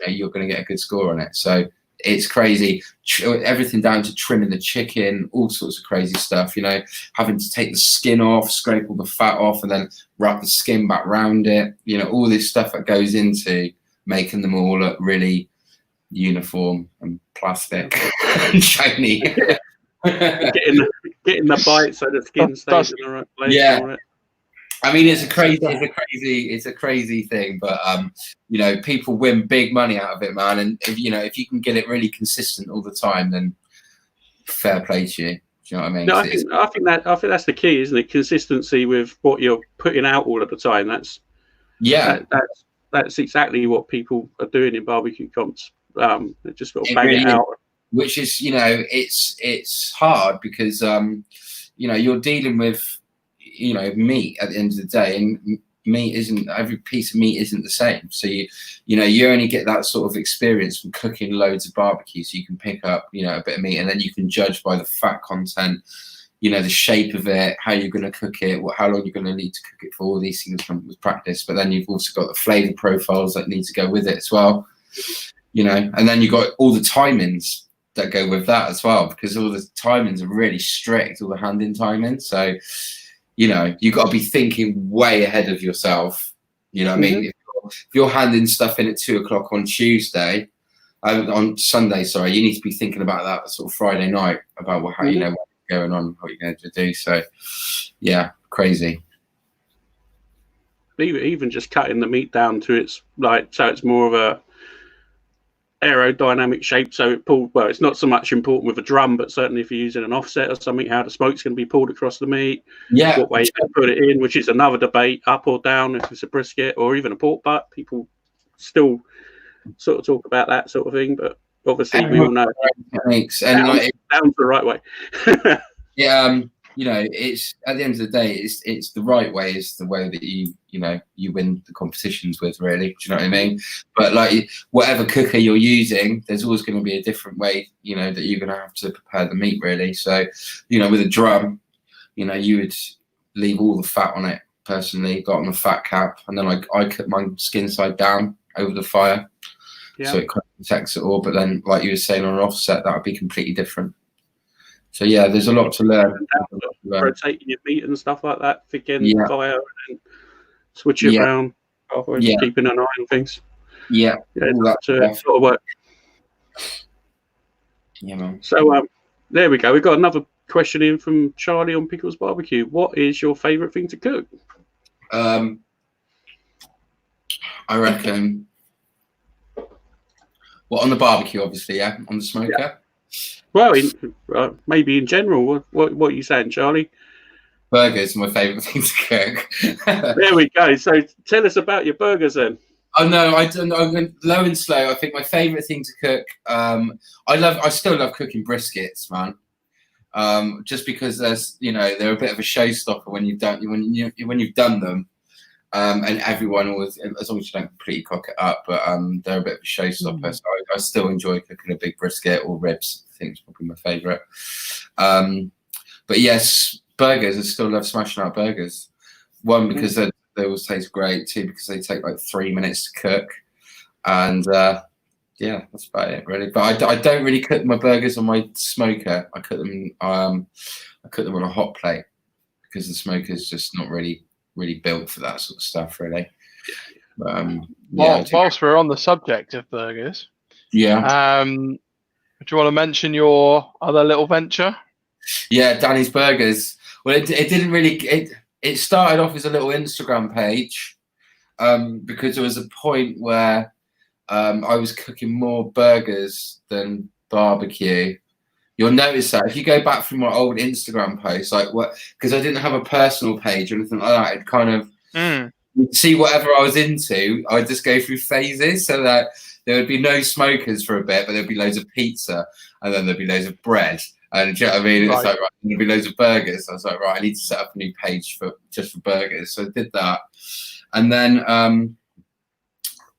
you're going to get a good score on it. So it's crazy. Everything down to trimming the chicken, all sorts of crazy stuff, you know, having to take the skin off, scrape all the fat off, and then wrap the skin back round it. You know, all this stuff that goes into making them all look really uniform and plastic and shiny. getting the bite so the skin stays in the right place. Yeah. I mean, it's a crazy thing, but you know, people win big money out of it, man. And if you can get it really consistent all the time, then fair play to you. Do you know what I mean? No, I think that's the key, isn't it? Consistency with what you're putting out all of the time. That's exactly what people are doing in barbecue comps. They just got to bang it out. Which is, you know, it's hard because you know, you're dealing with, you know, meat at the end of the day, and every piece of meat isn't the same. So you only get that sort of experience from cooking loads of barbecue. So you can pick up, you know, a bit of meat, and then you can judge by the fat content, you know, the shape of it, how you're going to cook it, how long you're going to need to cook it for. All these things come with practice. But then you've also got the flavor profiles that need to go with it as well, you know, and then you've got all the timings that go with that as well, because all the timings are really strict, all the hand-in timings. So, you know, you've got to be thinking way ahead of yourself. You know what I mean? If you're handing stuff in at 2 o'clock on on Sunday, sorry, you need to be thinking about that sort of Friday night about how you know what's going on, what you're going to do. So, yeah, crazy. Even just cutting the meat down to its so it's more of a aerodynamic shape, so it pulled well. It's not so much important with a drum, but certainly if you're using an offset or something, how the smoke's going to be pulled across the meat, what way you put it in, which is another debate, up or down, if it's a brisket or even a pork butt. People still sort of talk about that sort of thing, but obviously we all know techniques and down the right way. Yeah, you know, it's at the end of the day, it's the right way is the way that you win the competitions with, really. Do you know what I mean? But like whatever cooker you're using, there's always going to be a different way, you know, that you're going to have to prepare the meat, really. So, you know, with a drum, you know, you would leave all the fat on it. Personally, got on a fat cap, and then I cut my skin side down over the fire, so it kind of protects it all. But then, like you were saying, on an offset, that would be completely different. So yeah, there's a lot to learn. Rotating your meat and stuff like that, again, fire and switch it around, keeping an eye on things. Yeah, all that sort of work. Yeah, man. So there we go. We've got another question in from Charlie on Pickles Barbecue. What is your favourite thing to cook? I reckon. Well, on the barbecue, obviously, on the smoker. Yeah. Well, maybe in general. What are you saying, Charlie? Burgers are my favourite thing to cook. There we go. So tell us about your burgers then. Oh no, I don't know. I went low and slow. I think my favourite thing to cook. I still love cooking briskets, man. Just because they're a bit of a showstopper when you've done them. And everyone always, as long as you don't completely cock it up, but they're a bit of a showstopper. So I still enjoy cooking a big brisket or ribs. I think it's probably my favourite. But yes, burgers. I still love smashing out burgers. One, because they always taste great. Two, because they take like 3 minutes to cook. And that's about it really. But I don't really cook my burgers on my smoker. I cook them on a hot plate because the smoker's just not really built for that sort of stuff, really. Whilst we're on the subject of burgers, do you want to mention your other little venture? Yeah, Danny's Burgers. Well, it didn't really. It started off as a little Instagram page because there was a point where I was cooking more burgers than barbecue. You'll notice that if you go back from my old Instagram posts, because I didn't have a personal page or anything like that, I'd kind of see whatever I was into. I'd just go through phases, so that there would be no smokers for a bit, but there'd be loads of pizza, and then there'd be loads of bread, and do you know what I mean? It's like, right, there'd be loads of burgers. I was like, right, I need to set up a new page just for burgers. So I did that, and then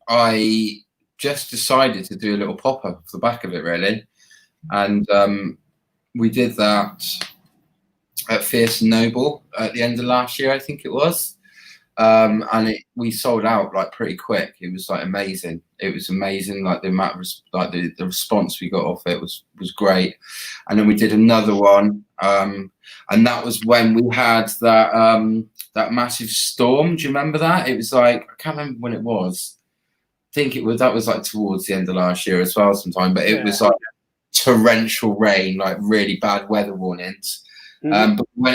I just decided to do a little pop-up off the back of it, really. And we did that at Fierce and Noble at the end of last year, I think it was. and we sold out like pretty quick. It was like amazing. It was amazing. Like the amount of the response we got off it was great. And then we did another one, and that was when we had that massive storm. Do you remember that? It was like, I can't remember when it was. I think that was like towards the end of last year as well sometime, but it was like torrential rain, like really bad weather warnings. But we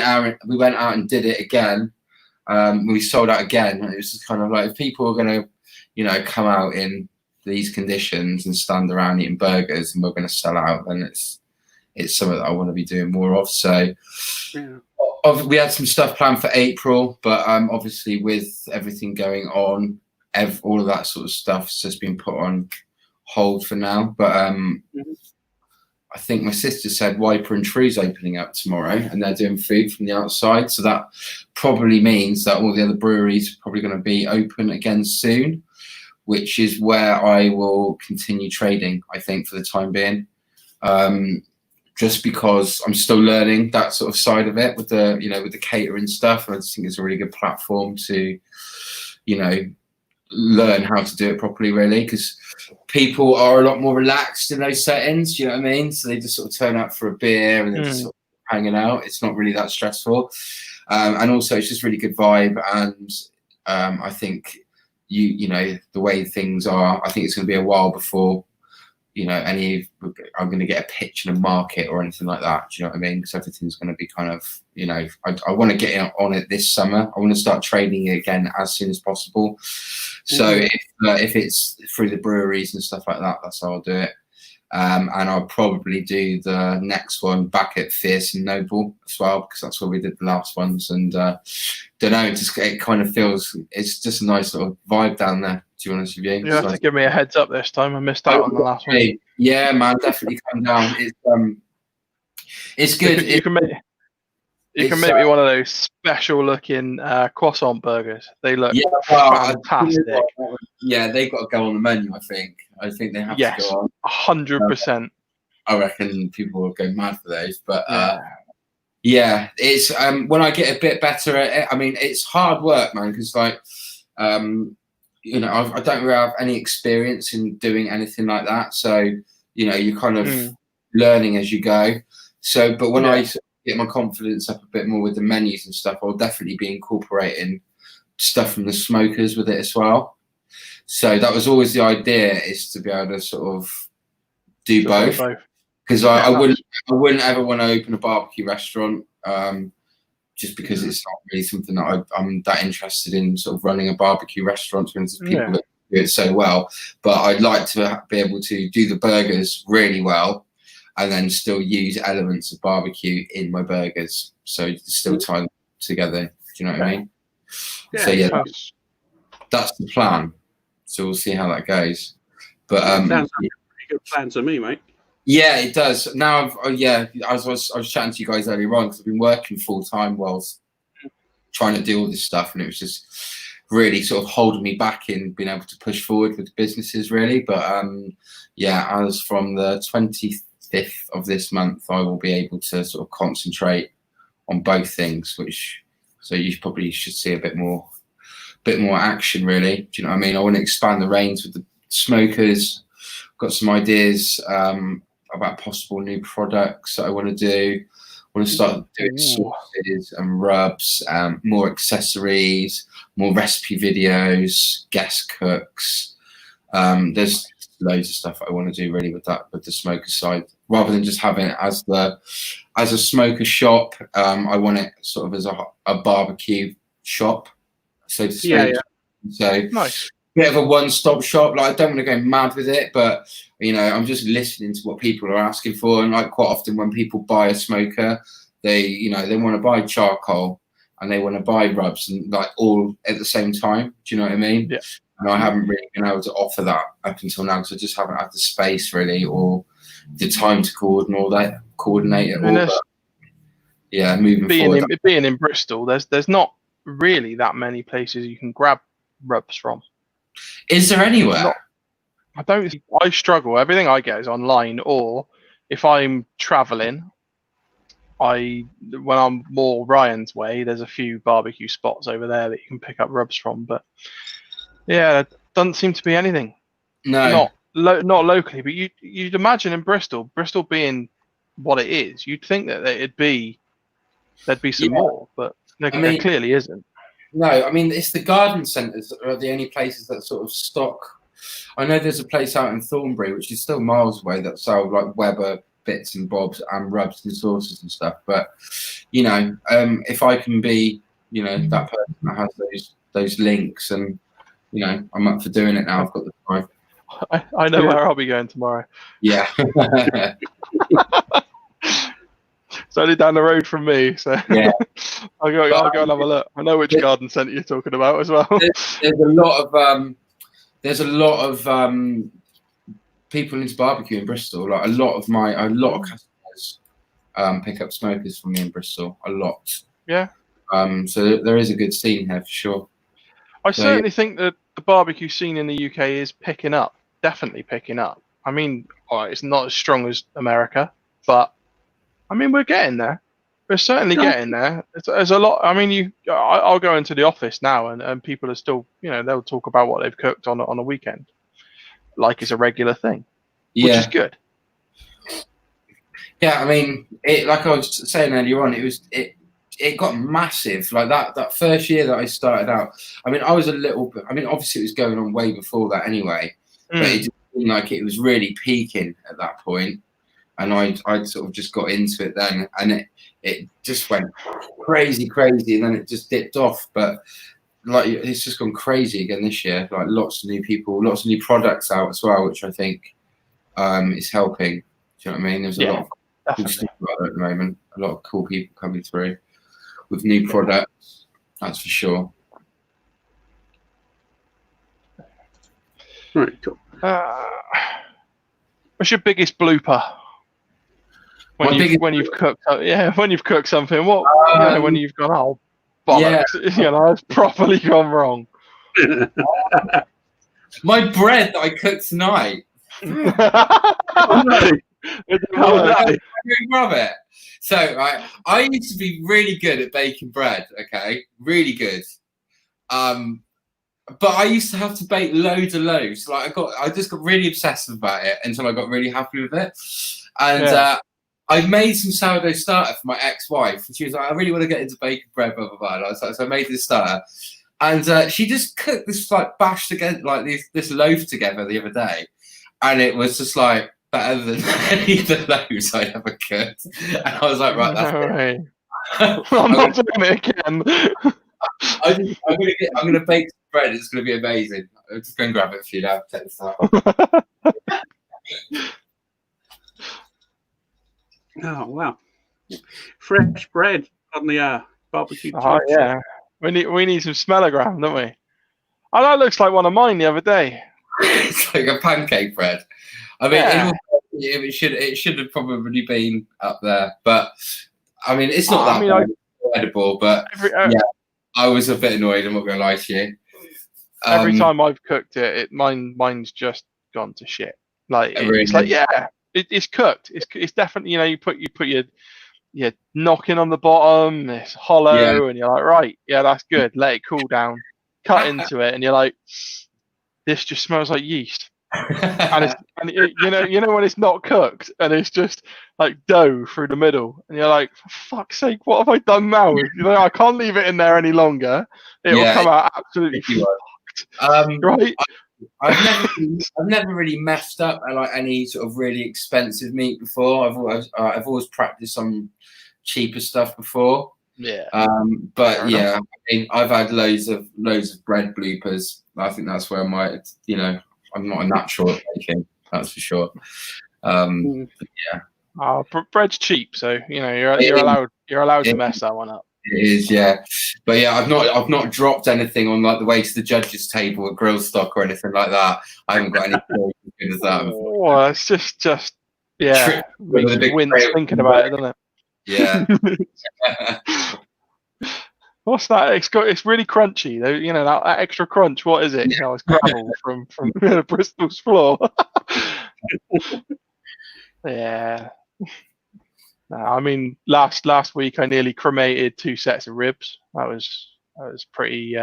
went out and did it again. We sold out again, and it was just kind of like, if people are going to, come out in these conditions and stand around eating burgers and we're going to sell out, then it's something that I want to be doing more of. So we had some stuff planned for April, but obviously with everything going on, all of that sort of stuff's just been put on hold for now. But I think my sister said Wiper and True's opening up tomorrow, and they're doing food from the outside. So that probably means that all the other breweries are probably going to be open again soon, which is where I will continue trading, I think, for the time being. Just because I'm still learning that sort of side of it with the catering stuff. And I just think it's a really good platform to, learn how to do it properly, really, because people are a lot more relaxed in those settings. You know what I mean? So they just sort of turn up for a beer and they're just sort of hanging out. It's not really that stressful, and also it's just really good vibe. And I think the way things are, I think it's going to be a while before I'm going to get a pitch in a market or anything like that. Do you know what I mean? Because everything's going to be kind of, I want to get on it this summer. I want to start trading again as soon as possible. So if it's through the breweries and stuff like that, that's how I'll do it. And I'll probably do the next one back at Fierce and Noble as well, because that's where we did the last ones. And don't know, it kind of feels, it's just a nice little vibe down there, to be honest with you. You have to give me a heads up this time. I missed out on the last one. Yeah, man, definitely come down. It's good. You can make me one of those special looking croissant burgers. They look fantastic. Yeah, they've got to go on the menu, I think. I think they have to go on. 100%. I reckon people will go mad for those. But it's when I get a bit better at it, I mean, it's hard work, man, because I don't really have any experience in doing anything like that. So, you're kind of learning as you go. So, but when I get my confidence up a bit more with the menus and stuff, I'll definitely be incorporating stuff from the smokers with it as well. So that was always the idea, is to be able to sort of do both. Because I wouldn't ever want to open a barbecue restaurant, just because it's not really something that I'm that interested in, sort of running a barbecue restaurant, because people that do it so well. But I'd like to be able to do the burgers really well, and then still use elements of barbecue in my burgers, so still tie them together. Do you know what I mean? So that's the plan. So we'll see how that goes. But sounds like a pretty good plan to me, mate. Yeah, it does. Now, I was chatting to you guys earlier on, because I've been working full time whilst trying to do all this stuff, and it was just really sort of holding me back in being able to push forward with businesses, really. But as from the 25th of this month, I will be able to sort of concentrate on both things, so you probably should see a bit more action, really. Do you know what I mean? I want to expand the range with the smokers. Got some ideas about possible new products that I want to do. I want to start doing sauces and rubs, more accessories, more recipe videos, guest cooks. There's loads of stuff I want to do, really, with the smoker side, rather than just having it as a smoker shop. I want it sort of as a barbecue shop, so to speak. Yeah. So nice. Bit of a one-stop shop. Like, I don't want to go mad with it, but I'm just listening to what people are asking for. And like, quite often when people buy a smoker, they want to buy charcoal and they want to buy rubs, and like all at the same time. Do you know what I mean? Yeah. And I haven't really been able to offer that up until now, because I just haven't had the space, really, or the time to coordinate it all. But, yeah, moving forward. Being in Bristol, there's not really that many places you can grab rubs from. Is there anywhere? I struggle. Everything I get is online, or if I'm traveling, when I'm more Ryan's way, there's a few barbecue spots over there that you can pick up rubs from, but yeah, there doesn't seem to be anything. No. Not locally, but you'd imagine in Bristol being what it is, you'd think that there'd be some more, but there clearly isn't. No, I mean, it's the garden centres that are the only places that sort of stock. I know there's a place out in Thornbury, which is still miles away, that sell like Weber bits and bobs and rubs and sauces and stuff. But, you know, if I can be, you know, that person that has those links, and, you know, I'm up for doing it now. I've got the time. I know where I'll be going tomorrow. Yeah. It's only down the road from me, so yeah. I'll go and have a look. I know which garden centre you're talking about as well. There's a lot of people into barbecue in Bristol. Like a lot of customers pick up smokers from me in Bristol. A lot. Yeah. So there is a good scene here for sure. I certainly think that the barbecue scene in the UK is picking up. Definitely picking up. I mean, it's not as strong as America, but I mean, we're getting there. We're certainly getting there. There's a lot. I mean, I'll go into the office now, and people are still, you know, they'll talk about what they've cooked on a weekend, like it's a regular thing, which is good. Yeah, I mean, like I was saying earlier on, it got massive. Like that first year that I started out. I mean, I was a little bit. I mean, obviously it was going on way before that anyway, but it didn't seem like it was really peaking at that point. And I'd sort of just got into it then, and it just went crazy, and then it just dipped off. But like, it's just gone crazy again this year. Like lots of new people, lots of new products out as well, which I think is helping. Do you know what I mean? There's a lot of cool stuff out there at the moment. A lot of cool people coming through with new products. That's for sure. Right, cool. What's your biggest blooper? When you've cooked something, when you've gone, oh bollocks, you know, it's properly gone wrong. My bread that I cooked tonight. It. So I used to be really good at baking bread. Okay, really good. But I used to have to bake loads of loaves. Like I just got really obsessive about it until I got really happy with it, and. I made some sourdough starter for my ex-wife, and she was like, "I really want to get into baking bread, blah blah blah." And I was like, so I made this starter, and she just cooked this like bashed together like this loaf together the other day, and it was just like better than any of the loaves I'd ever cooked. And I was like, right, that's right. I'm not doing it again. I'm gonna bake some bread. It's gonna be amazing. I'm just gonna grab it for you now. Take this out. Oh wow! Fresh bread on the barbecue. Oh yeah, we need some smellogram, don't we? Oh, that looks like one of mine the other day. It's like a pancake bread. I mean, it should have probably been up there, but I mean, it's not that edible. But I was a bit annoyed. I'm not going to lie to you. Every time I've cooked it, mine's just gone to shit. Like it's like it's cooked. It's definitely, you know, you put your knocking on the bottom. It's hollow, and you're like, right, that's good. Let it cool down. Cut into it, and you're like, this just smells like yeast. you know when it's not cooked and it's just like dough through the middle, and you're like, for fuck's sake, what have I done now? You know, I can't leave it in there any longer. It will come out absolutely fucked. Right? I've never really messed up at like any sort of really expensive meat before. I've always practiced on cheaper stuff before. Yeah. But I mean, I've had loads of bread bloopers. I think that's where I'm not a natural at baking, that's for sure. Bread's cheap, so you know you're allowed to mess that one up. It is, but I've not dropped anything on like the way to the judges' table at grill stock or anything like that. I haven't got anything as good as that. Well, it's just makes you wince thinking about it, doesn't it? Yeah. What's that? It's really crunchy. You know, that extra crunch. What is it? You know, it's gravel from Bristol's floor. Yeah. I mean, last week I nearly cremated 2 sets of ribs. That was pretty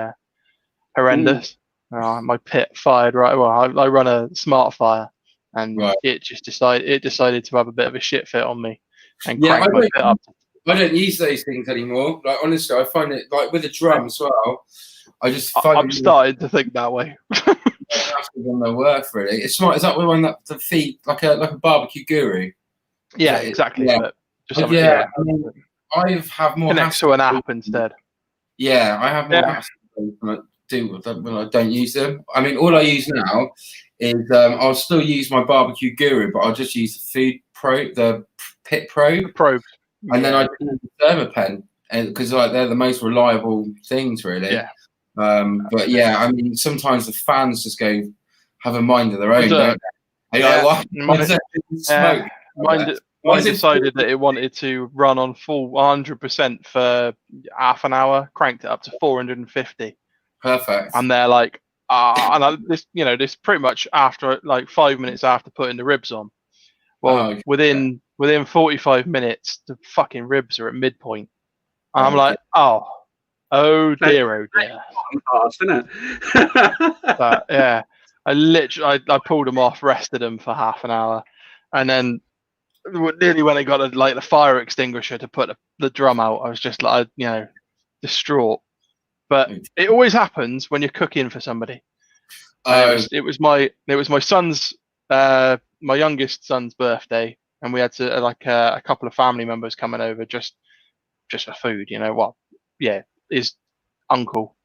horrendous. My pit fired right. Well, I run a smart fire, and Right. it decided to have a bit of a shit fit on me, and Yeah, cranked my pit up. I don't use those things anymore. Like honestly, I find it like with a drum as well. I just find I'm starting to think that way. on their worth really. It's smart. Is that the one that the feet like a barbecue guru? Yeah, exactly. Yeah. But just I mean, I have more connects to an app instead. Yeah, I have more hassle when I don't use them. I mean, all I use now is I'll still use my barbecue guru, but I'll just use the pit probe, and then I use the thermopen, because like they're the most reliable things, really. Yeah. But yeah, I mean, sometimes the fans just have a mind of their own, don't they? Mine decided that it wanted to run on full 100% for half an hour, cranked it up to 450. Perfect. And they're like, this pretty much after like 5 minutes after putting the ribs on. Well, within 45 minutes, the fucking ribs are at midpoint. And I'm like, oh dear. Fast, isn't it? But yeah, I pulled them off, rested them for half an hour, and then nearly when I got the fire extinguisher to put the drum out, I was just like, distraught. But it always happens when you're cooking for somebody. It was my son's, my youngest son's birthday, and we had to a couple of family members coming over just for food. His uncle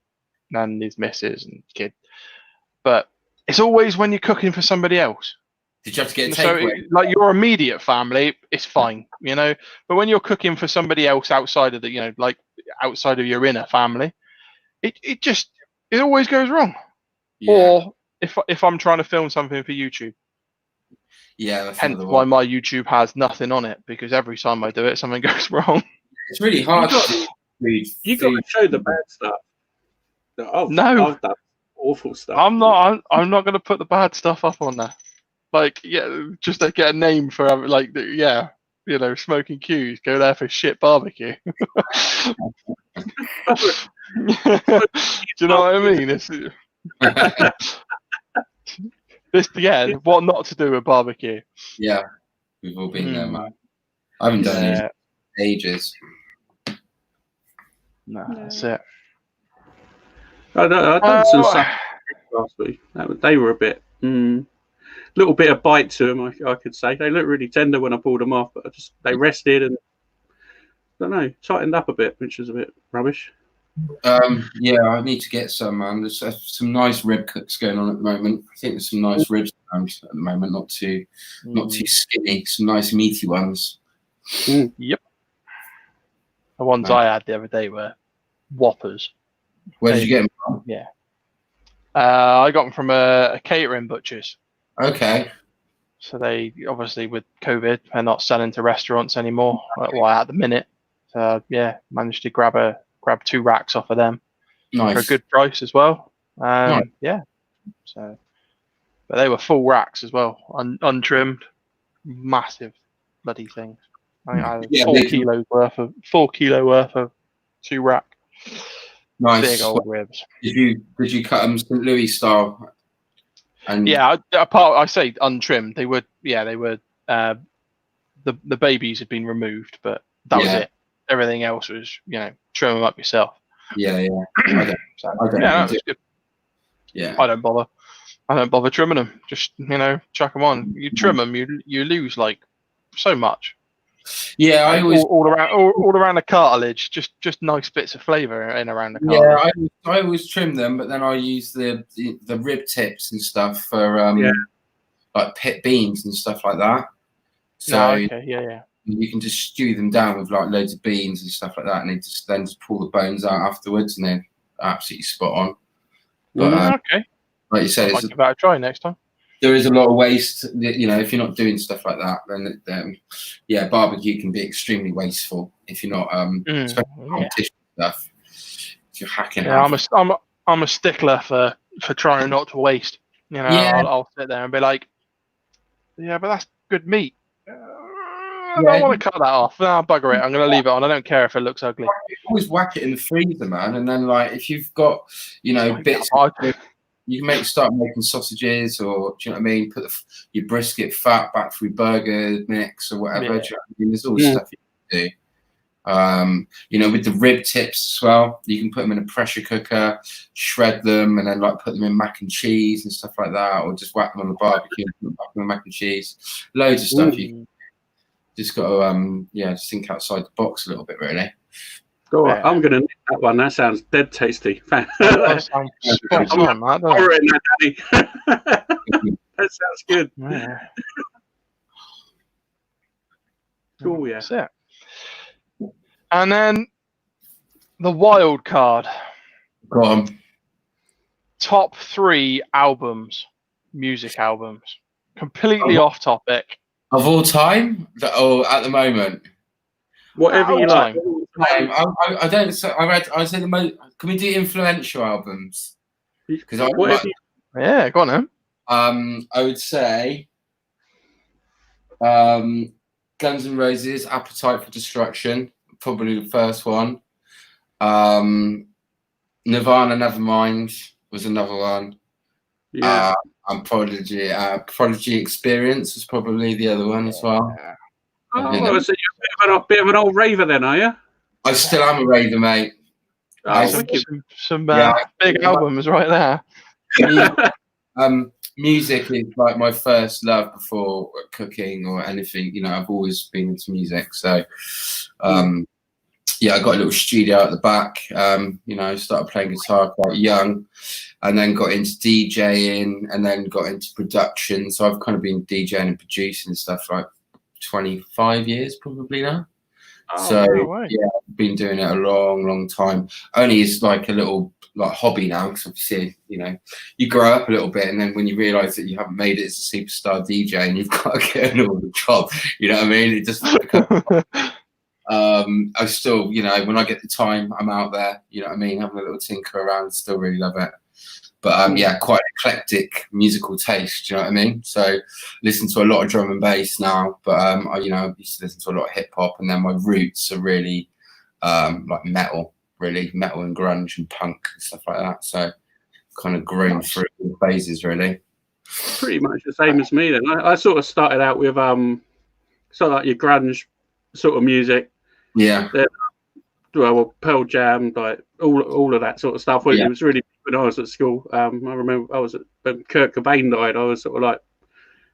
and his missus and kid. But it's always when you're cooking for somebody else. Did you have to get a takeaway? So, like your immediate family, it's fine, But when you're cooking for somebody else outside of outside of your inner family, it always goes wrong. Yeah. Or if I'm trying to film something for YouTube. Yeah, that's hence why my YouTube has nothing on it, because every time I do it, something goes wrong. It's really hard. You got to show the bad stuff. No, that awful stuff. I'm not going to put the bad stuff up on there. Just to get a name for smoking cues. Go there for shit barbecue. Do you know what I mean? What not to do with barbecue. Yeah, we've all been there, man. I haven't done it in ages. No, that's it. I done some stuff last week. They were a bit, little bit of bite to them. I could say they looked really tender when I pulled them off, but they rested and I don't know, tightened up a bit, which is a bit rubbish. Yeah, I need to get some, man. There's some nice rib cooks going on at the moment. I think there's some nice ribs at the moment, not too skinny, some nice meaty ones. Yep. The ones I had the other day were Whoppers. Where did you get them from? Yeah. I got them from a catering butcher's. Okay. So they obviously with COVID, they're not selling to restaurants anymore. At the minute. So yeah, managed to grab 2 racks off of them. Nice. For a good price as well. Nice. Yeah. So, but they were full racks as well, untrimmed, massive bloody things. I had 4 kilo worth of 2 rack. Nice. Big old ribs. Did you cut them St. Louis style? And yeah, I say untrimmed. They were. The babies had been removed, but that was it. Everything else was, trim them up yourself. Yeah. I was good. Yeah. I don't bother trimming them. Just chuck them on. You trim them, you lose so much. Yeah, I always all around the cartilage, just nice bits of flavour in around the cartilage. Yeah, I always trim them, but then I use the rib tips and stuff for like pit beans and stuff like that. So you can just stew them down with loads of beans and stuff like that, and then just pull the bones out afterwards, and they're absolutely spot on. But like you said, I'll give that a try next time. There is a lot of waste, if you're not doing stuff like that, then barbecue can be extremely wasteful if you're not especially competition stuff. If you're hacking. Yeah, I'm a stickler for trying not to waste. I'll sit there and be like, yeah, but that's good meat. I want to cut that off. No, bugger it. I'm going to leave it on. I don't care if it looks ugly. Always whack it in the freezer, man. And then, like, if you've got, bits, you can start making sausages, or do you know what I mean? Put your brisket fat back through burger mix or whatever. Yeah. Do you know what I mean? There's all stuff you can do. With the rib tips as well, you can put them in a pressure cooker, shred them, and then like put them in mac and cheese and stuff like that, or just whack them on the barbecue and put them back in mac and cheese. Loads of stuff. You just got to just think outside the box a little bit, really. Oh, I'm gonna nick that one. That sounds dead tasty. That sounds spot on, that sounds good. Yeah. Cool, yeah. That's it. And then the wild card. Go on. Top 3 albums, music albums. Completely off topic. Of all time? At the moment? Whatever you like. I don't. I say the most. Can we do influential albums? Because yeah, go on then. I would say Guns N' Roses, Appetite for Destruction, probably the first one. Nirvana, Nevermind was another one. Yeah. And Prodigy Experience was probably the other one as well. Oh, so you're a bit of an old raver then, are you? I still am a raver, mate. Some big albums right there. Music is like my first love before cooking or anything. I've always been into music. So, I got a little studio at the back. Started playing guitar quite young, and then got into DJing, and then got into production. So I've kind of been DJing and producing stuff like 25 years probably now. I've been doing it a long time. Only as like a little hobby now, because obviously you grow up a little bit, and then when you realise that you haven't made it as a superstar DJ and you've got to get an all the job, you know what I mean? It just I still, when I get the time, I'm out there, you know what I mean, having a little tinker around. Still really love it. But quite eclectic musical taste, do you know what I mean? So listen to a lot of drum and bass now, but I used to listen to a lot of hip hop, and then my roots are really like metal and grunge and punk and stuff like that. So kind of grown through the phases, really. Pretty much the same as me then. I sort of started out with sort of like your grunge sort of music. Yeah. Pearl Jam, like all of that sort of stuff. It was really when I was at school. I remember I was when Kurt Cobain died. I was sort of like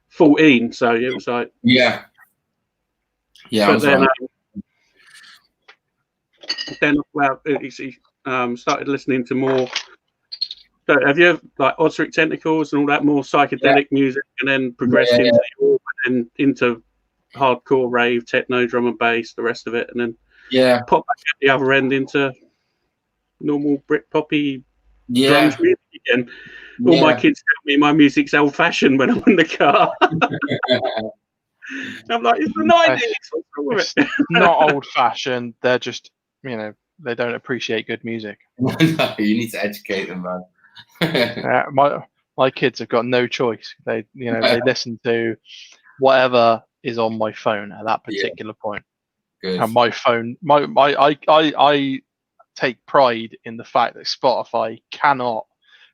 14, so it was like But then started listening to more. So have you like Ozric Tentacles and all that more psychedelic music, and then progressed into hardcore rave, techno, drum and bass, the rest of it, and then pop back at the other end into normal Britpoppy grunge music again. All my kids tell me my music's old fashioned when I'm in the car. I'm like, it's the 90s. What's wrong with it? Not old fashioned. They're just, they don't appreciate good music. No, you need to educate them, man. My kids have got no choice. They listen to whatever is on my phone at that particular point. Good. And my phone, I take pride in the fact that Spotify cannot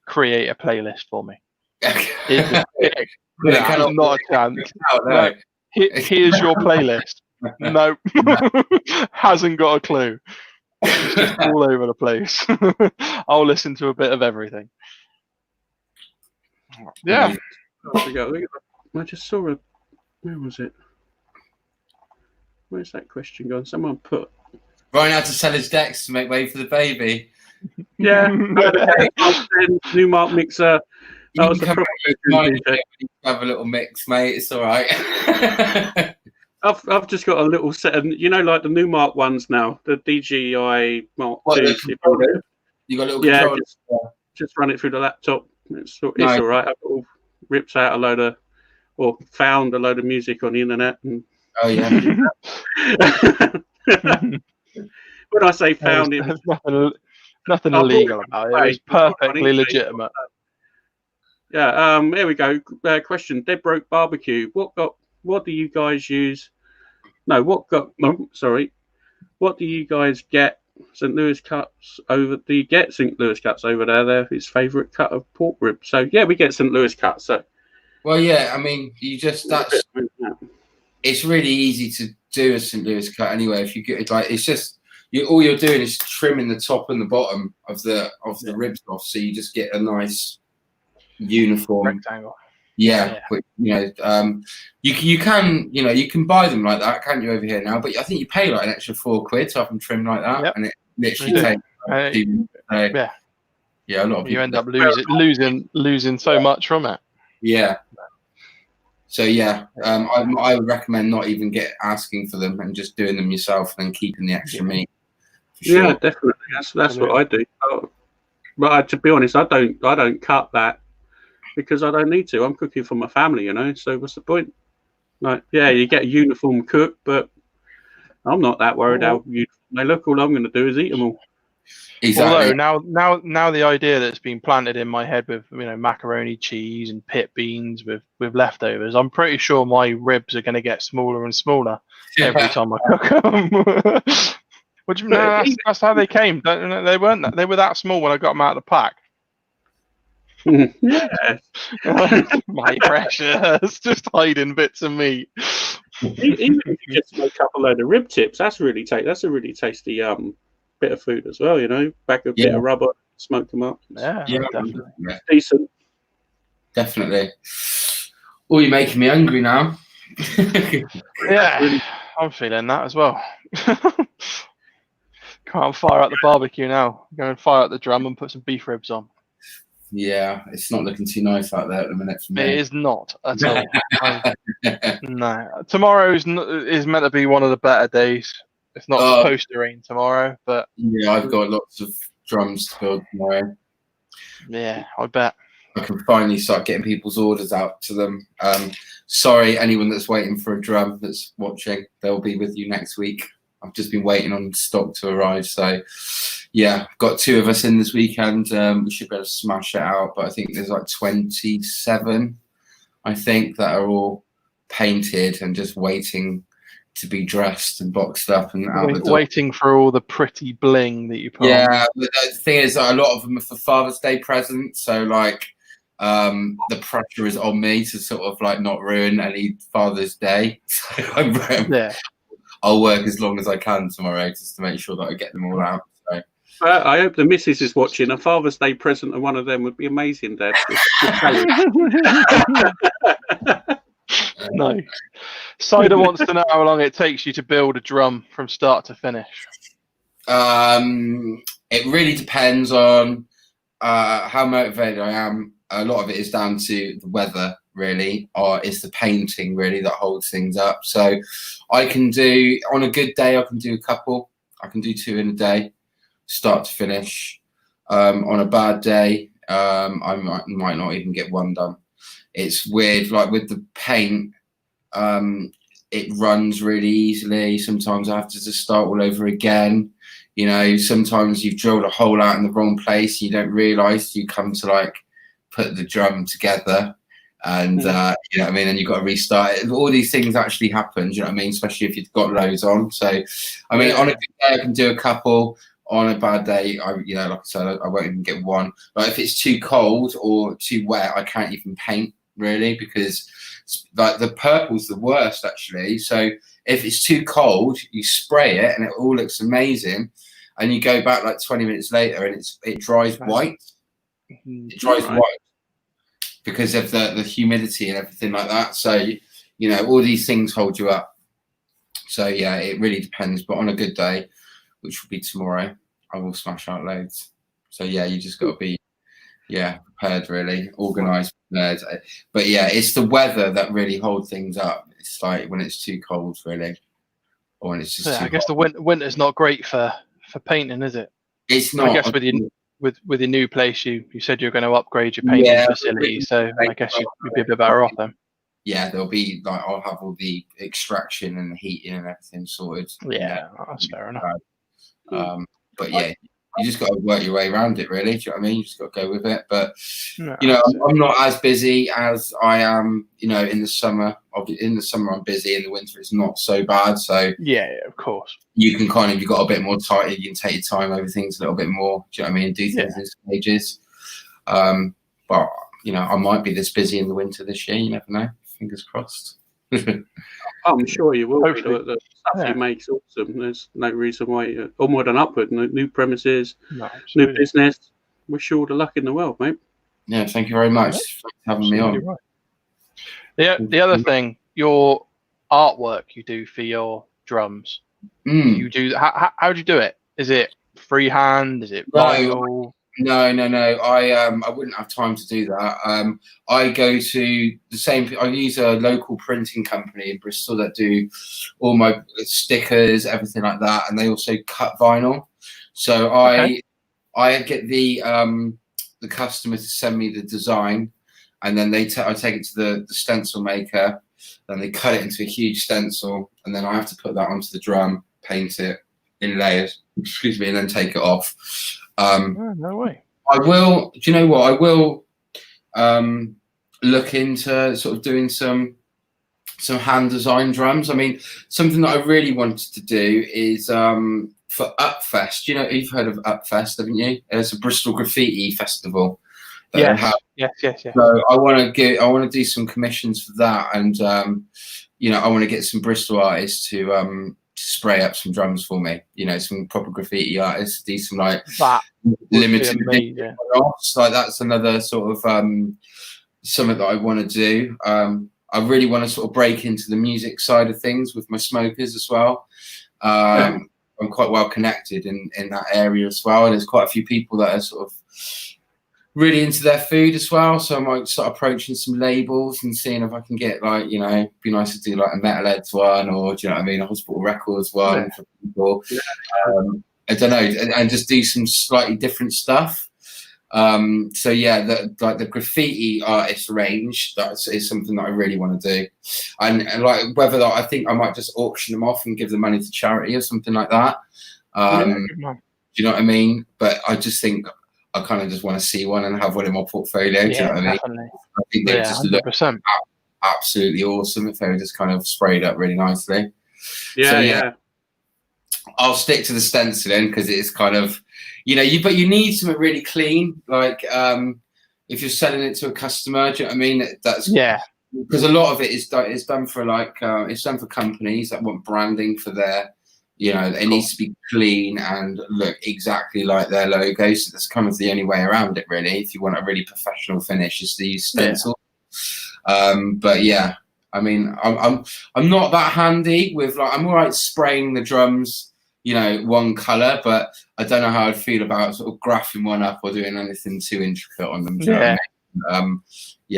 create a playlist for me. Not a chance. No. Here's your playlist. No, hasn't got a clue. It's just all over the place. I'll listen to a bit of everything. Yeah. I just saw a. Where was it? Where's that question gone? Someone put. Ryan had to sell his decks to make way for the baby. Yeah. Newmark mixer. That was have a little mix, mate. It's all right. I've just got a little set of, like the Newmark ones now, the DJI Mark II. You got a little controller? Just run it through the laptop. It's all right. I've ripped out found a load of music on the internet. And when I say found it, nothing illegal about it. It's perfectly legitimate. Yeah. Here we go. Question: Dead Broke Barbecue. What do you guys use No, sorry. What do you guys get? St. Louis cuts over. Do you get St. Louis cuts over there? They're his favourite cut of pork rib. So yeah, we get St. Louis cuts. So Well, yeah, I mean, it's really easy to do a St. Louis cut anyway. If you get it, like, it's just all you're doing is trimming the top and the bottom of the ribs off, so you just get a nice uniform rectangle. Yeah. But, you can you can buy them like that, can't you, over here now? But I think you pay like an extra £4 to have them trimmed like that, and it literally takes. A lot of people. You end up losing so much from it. Yeah. So I would recommend not even asking for them and just doing them yourself and then keeping the extra meat. Sure. Yeah, definitely. That's what I do. But to be honest, I don't cut that because I don't need to. I'm cooking for my family, So what's the point? Like, yeah, you get a uniform cook, but I'm not that worried how uniform they look. All I'm going to do is eat them all. Exactly. Although now the idea that's been planted in my head with macaroni cheese and pit beans with leftovers, I'm pretty sure my ribs are going to get smaller and smaller every time I cook them. What do you mean? That's how they came. They weren't that. They were that small when I got them out of the pack. Yeah. My precious, just hiding bits of meat. Even if you just make up a load of rib tips, that's a really tasty bit of food as well, Back a bit of rubber, smoke them up. Yeah, definitely. Decent. Definitely. Oh, you're making me hungry now. Yeah, I'm feeling that as well. Can't fire up the barbecue now. Go and fire up the drum and put some beef ribs on. Yeah, it's not looking too nice out there at the minute for me. It is not at all. No. Tomorrow is meant to be one of the better days. It's not supposed to rain tomorrow, but yeah, I've got lots of drums to build tomorrow. Yeah, I bet. I can finally start getting people's orders out to them. Sorry, anyone that's waiting for a drum that's watching, they'll be with you next week. I've just been waiting on stock to arrive. So, yeah, got 2 of us in this weekend. We should be able to smash it out. But I think there's like 27, I think, that are all painted and just waiting to be dressed and boxed up and out the door. Waiting for all the pretty bling that you put on. Yeah, but the thing is, a lot of them are for Father's Day presents. So, like, the pressure is on me to sort of like not ruin any Father's Day. So I'll work as long as I can tomorrow just to make sure that I get them all out. So. I hope the missus is watching. A Father's Day present and one of them would be amazing, Dad. No. Cider wants to know how long it takes you to build a drum from start to finish. It really depends on how motivated I am. A lot of it is down to the weather, really, or it's the painting, really, that holds things up. So I can do, on a good day, I can do a couple. I can do 2 in a day, start to finish. On a bad day, I might not even get 1 done. It's weird, like with the paint, it runs really easily. Sometimes I have to just start all over again. Sometimes you've drilled a hole out in the wrong place. You don't realise you come to like put the drum together and, you know what I mean? And you've got to restart it. All these things actually happen, you know what I mean? Especially if you've got loads on. So, I mean, on a good day, I can do a couple. On a bad day, like I said, I won't even get 1. But if it's too cold or too wet, I can't even paint, really, because like the purple's the worst, actually. So if it's too cold, you spray it and it all looks amazing, and you go back like 20 minutes later and it dries white. It dries white because of the humidity and everything like that. So all these things hold you up. So yeah, it really depends. But on a good day, which will be tomorrow, I will smash out loads. So yeah, you just got to be prepared, really, organised, prepared. But yeah, it's the weather that really holds things up. It's like when it's too cold, really, or when it's just. I guess hot. the winter's not great for painting, is it? It's not. I guess with your new place, you said you're going to upgrade your painting facility, so I guess you'd be a bit better off then. Yeah, there'll be like I'll have all the extraction and the heating and everything sorted. Yeah, that's fair enough. But yeah, you just got to work your way around it, really. Do you know what I mean? You just got to go with it. But No, you know, I'm not as busy as I am. You know, in the summer. In the summer, I'm busy. In the winter, it's not so bad. So yeah, of course. you can kind of, you've got a bit more time. You can take your time over things a little bit more. Do you know what I mean? Do things in stages. But you know, I might be this busy in the winter this year. You never know. Fingers crossed. I'm sure you will. Hopefully. The stuff you make's awesome. There's no reason why. Onward and upward. New premises, new business. Wish you all the luck in the world, mate. Yeah, thank you very much for having me on. Right. The other thing, your artwork you do for your drums. You do. How do you do it? Is it freehand? Is it vinyl? No. I wouldn't have time to do that. I go to the same. I use a local printing company in Bristol that do all my stickers, everything like that, and they also cut vinyl. So I get the customer to send me the design, and then I take it to the stencil maker. Then they cut it into a huge stencil, and then I have to put that onto the drum, paint it in layers. Excuse me, and then take it off. No way. I will. Do you know what? I will look into sort of doing some hand design drums. I mean, something that I really wanted to do is for Upfest. You know, you've heard of Upfest, haven't you? It's a Bristol graffiti festival. Yes. So I want to do some commissions for that, and you know, I want to get some Bristol artists to spray up some drums for me. You know, some proper graffiti artists to do some like limited edition one-offs. Like that's another sort of something that I want to do. I really want to sort of break into the music side of things with my smokers as well. I'm quite well connected in that area as well, and there's quite a few people that are sort of really into their food as well, so I might start approaching some labels and seeing if I can get, like, you know, it'd be nice to do like a Metalheads one, or do you know what I mean, a Hospital Records one for people. I don't know, and just do some slightly different stuff. So yeah, the graffiti artist range, is something that I really want to do, and like whether I think I might just auction them off and give the money to charity or something like that. Do you know what I mean? But I just think I kind of just want to see one and have one in my portfolio. Do you know what I mean? Definitely. I think they just look absolutely awesome if they were just kind of sprayed up really nicely. Yeah. I'll stick to the stenciling because it's kind of, you know, but you need something really clean. Like if you're selling it to a customer, do you know what I mean? That's because a lot of it is done for like it's done for companies that want branding for their. You know, it needs to be clean and look exactly like their logo. So that's kind of the only way around it, really. If you want a really professional finish, is to use stencil. But yeah, I mean, I'm not that handy with, like, I'm all right spraying the drums, you know, one color, but I don't know how I'd feel about sort of graphing one up or doing anything too intricate on them. Do you know what I mean?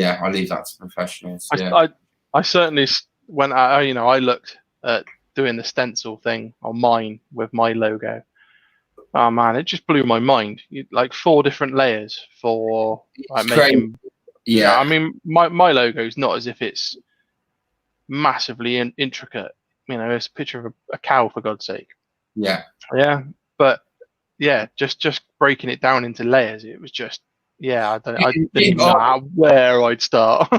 I'll leave that to professionals. I certainly went out. You know, I looked at doing the stencil thing on mine with my logo. Oh man, it just blew my mind. Like 4 different layers for like making. Yeah, I mean, my logo is not as if it's massively intricate. You know, it's a picture of a cow, for God's sake. Yeah, but yeah, just breaking it down into layers. It was just. I didn't even know where I'd start.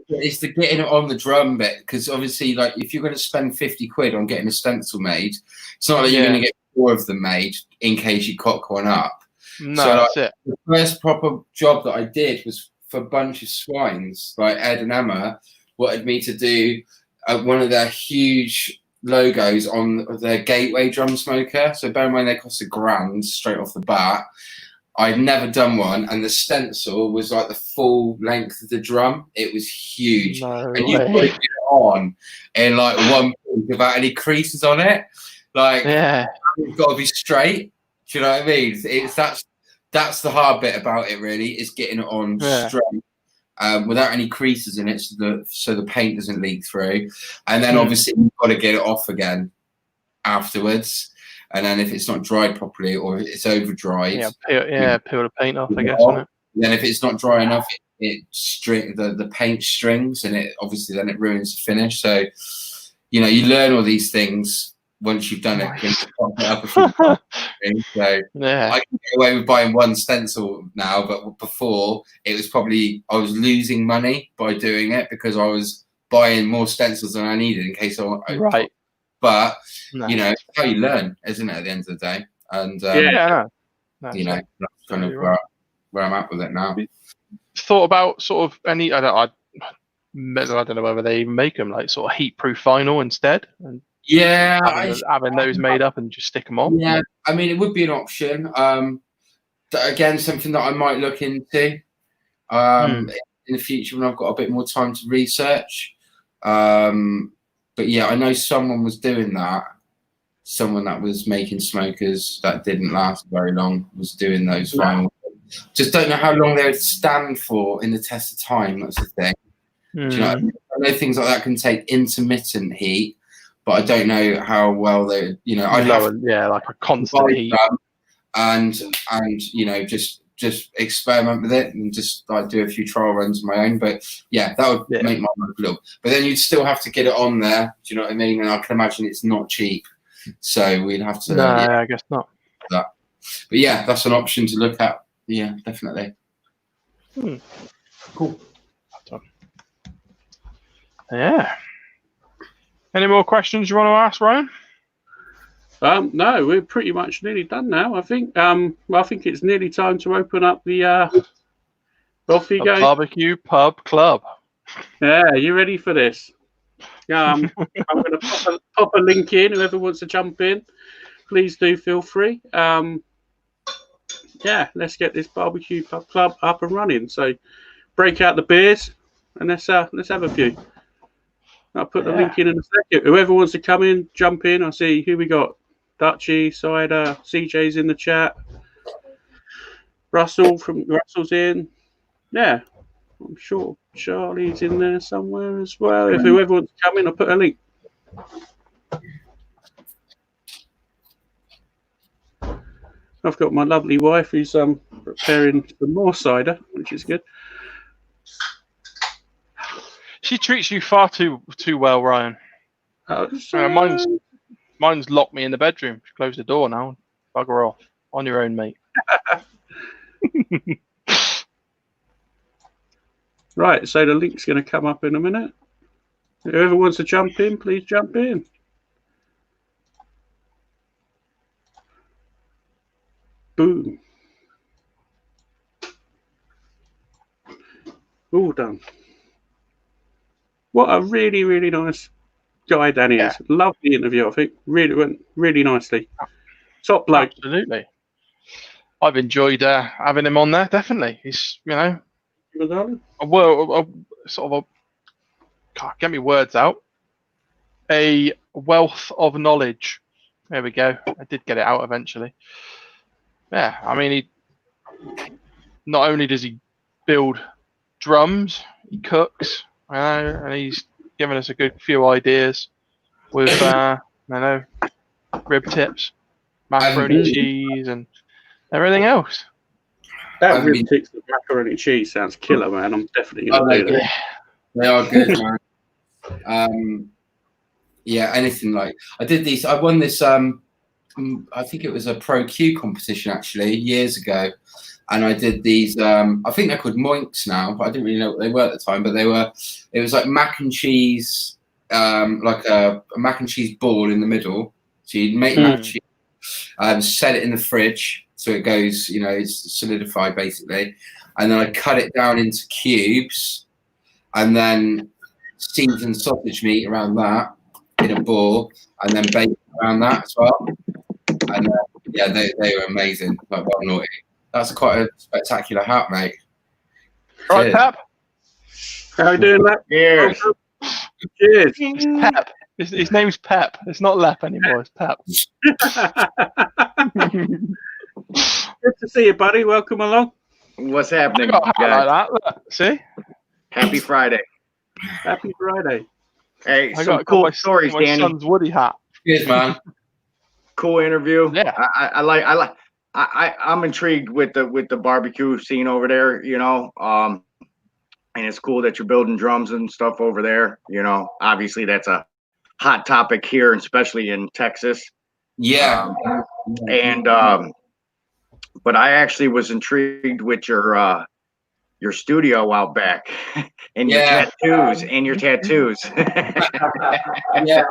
It's the getting it on the drum bit, because obviously, like, if you're going to spend 50 quid on getting a stencil made, it's not like you're going to get 4 of them made in case you cock one up. No, so, that's it. The first proper job that I did was for a bunch of swines. Like Ed and Emma wanted me to do one of their huge logos on their Gateway drum smoker. So bear in mind they cost £1,000 straight off the bat. I'd never done one, and the stencil was like the full length of the drum. It was huge, and you put it on in like one piece without any creases on it. Like, it's got to be straight. Do you know what I mean? That's the hard bit about it, really, is getting it on straight without any creases in it, so the paint doesn't leak through. And then obviously you've got to get it off again afterwards. And then if it's not dried properly or it's over dried, peel the paint off, I guess. Isn't it? Then if it's not dry enough, the paint strings, and it obviously then it ruins the finish. So, you know, you learn all these things once you've done it. Up a few times. So Yeah. I can get away with buying one stencil now, but before it was probably I was losing money by doing it because I was buying more stencils than I needed in case I Right. But No. you know, it's how you learn, isn't it? At the end of the day, and Yeah. No. you know, that's kind of right. where I'm at with it now. Thought about sort of any. I don't know whether they even make them like sort of heat-proof vinyl instead, and Yeah, having those made up and just stick them on. Yeah, I mean, it would be an option. Again, something that I might look into in the future when I've got a bit more time to research. But yeah, I know someone was doing that. Someone that was making smokers that didn't last very long was doing those vinyl. Just don't know how long they would stand for in the test of time. That's the thing. Do you know what I mean? I know things like that can take intermittent heat, but I don't know how well they. You know, I'd have like a constant heat, and you know just experiment with it and just like do a few trial runs of my own. But yeah, that would make my life a little. But then you'd still have to get it on there. Do you know what I mean? And I can imagine it's not cheap, so we'd have to. No, I guess not. That. But yeah, that's an option to look at. Yeah, definitely. Cool. Yeah. Any more questions you want to ask, Ryan? No, we're pretty much nearly done now. I think. I think it's nearly time to open up the. Off you go. Barbecue Pub Club. Yeah, you ready for this? I'm going to pop a link in. Whoever wants to jump in, please do feel free. Yeah, let's get this Barbecue Pub Club up and running. So, break out the beers and let's have a few. I'll put the link in a second. Whoever wants to come in, jump in. I'll see who we got. Dutchy, Cider, CJ's in the chat. Russell's in. Yeah, I'm sure Charlie's in there somewhere as well. If whoever wants to come in, I'll put a link. I've got my lovely wife who's preparing some more cider, which is good. She treats you far too well, Ryan. Mine's locked me in the bedroom. She closed the door now. Bugger off. On your own, mate. Right, so the link's going to come up in a minute. Whoever wants to jump in, please jump in. Boom. All done. What a really, really nice guy Danny is. Loved the interview, I think. Really went really nicely. Top bloke. Absolutely. I've enjoyed having him on there, definitely. He's, you know, can't get me words out. A wealth of knowledge. There we go. I did get it out eventually. Yeah, I mean, he not only does he build drums, he cooks, and he's given us a good few ideas with, rib tips, macaroni cheese, and everything else. That rib tips with macaroni cheese sounds killer, man. I'm definitely going to do that. They are good, man. Yeah, anything like I did these. I won this. I think it was a Pro Q competition actually years ago, and I did these. I think they're called moinks now, but I didn't really know what they were at the time. But they were. It was like mac and cheese, like a mac and cheese ball in the middle. So you make mac and cheese, set it in the fridge so it goes. You know, it's solidified basically, and then I cut it down into cubes, and then seasoned sausage meat around that in a ball, and then bacon around that as well. And yeah, they were amazing. Like, well, naughty. That's quite a spectacular hat, mate. Right, Pep. How are you doing, Lep? Cheers. Cheers. It's Pep. His name's Pep. It's not Lep anymore. It's Pep. Good to see you, buddy. Welcome along. What's happening, I got a hat guys? like that. Look, see? Happy Friday. Happy Friday. Hey, I some got cool my stories, Danny. son's Woody hat. Cheers, man. Cool interview. Yeah. I'm intrigued with the barbecue scene over there, you know. And it's cool that you're building drums and stuff over there. You know, obviously that's a hot topic here, especially in Texas. Yeah. But I actually was intrigued with your studio out back and your tattoos Yeah,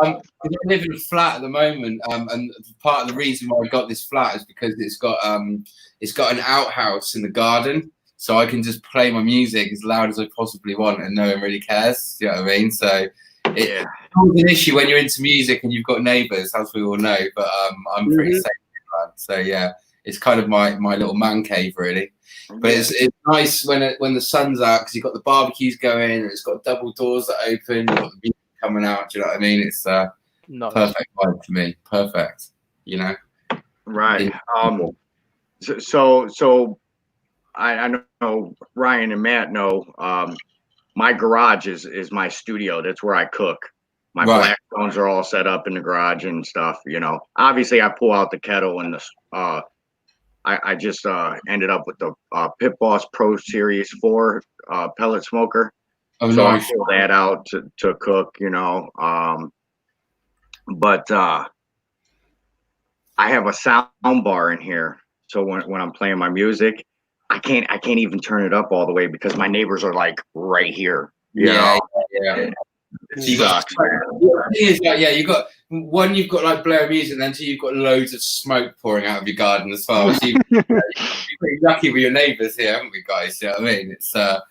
I'm living flat at the moment, and part of the reason why I got this flat is because it's got an outhouse in the garden, so I can just play my music as loud as I possibly want, and no one really cares. You know what I mean? So it's an issue when you're into music and you've got neighbours, as we all know. But I'm pretty safe, man. So yeah, it's kind of my little man cave, really. But it's nice when the sun's out because you've got the barbecues going, and it's got double doors that open, you've got the music coming out. Do you know what I mean? It's perfect vibe for me. Perfect. You know. Right. So I know Ryan and Matt know my garage is my studio. That's where I cook. My black stones are all set up in the garage and stuff. You know, obviously I pull out the kettle and the I just ended up with the Pit Boss Pro Series 4 pellet smoker. Oh, so nice. I pull that out to cook, you know. But I have a sound bar in here. So when I'm playing my music, I can't even turn it up all the way because my neighbors are like right here. You know? It sucks, man. You've got like blare music, and then you've got loads of smoke pouring out of your garden as well. So you're pretty lucky with your neighbours here, haven't we, guys? You know what I mean? It's I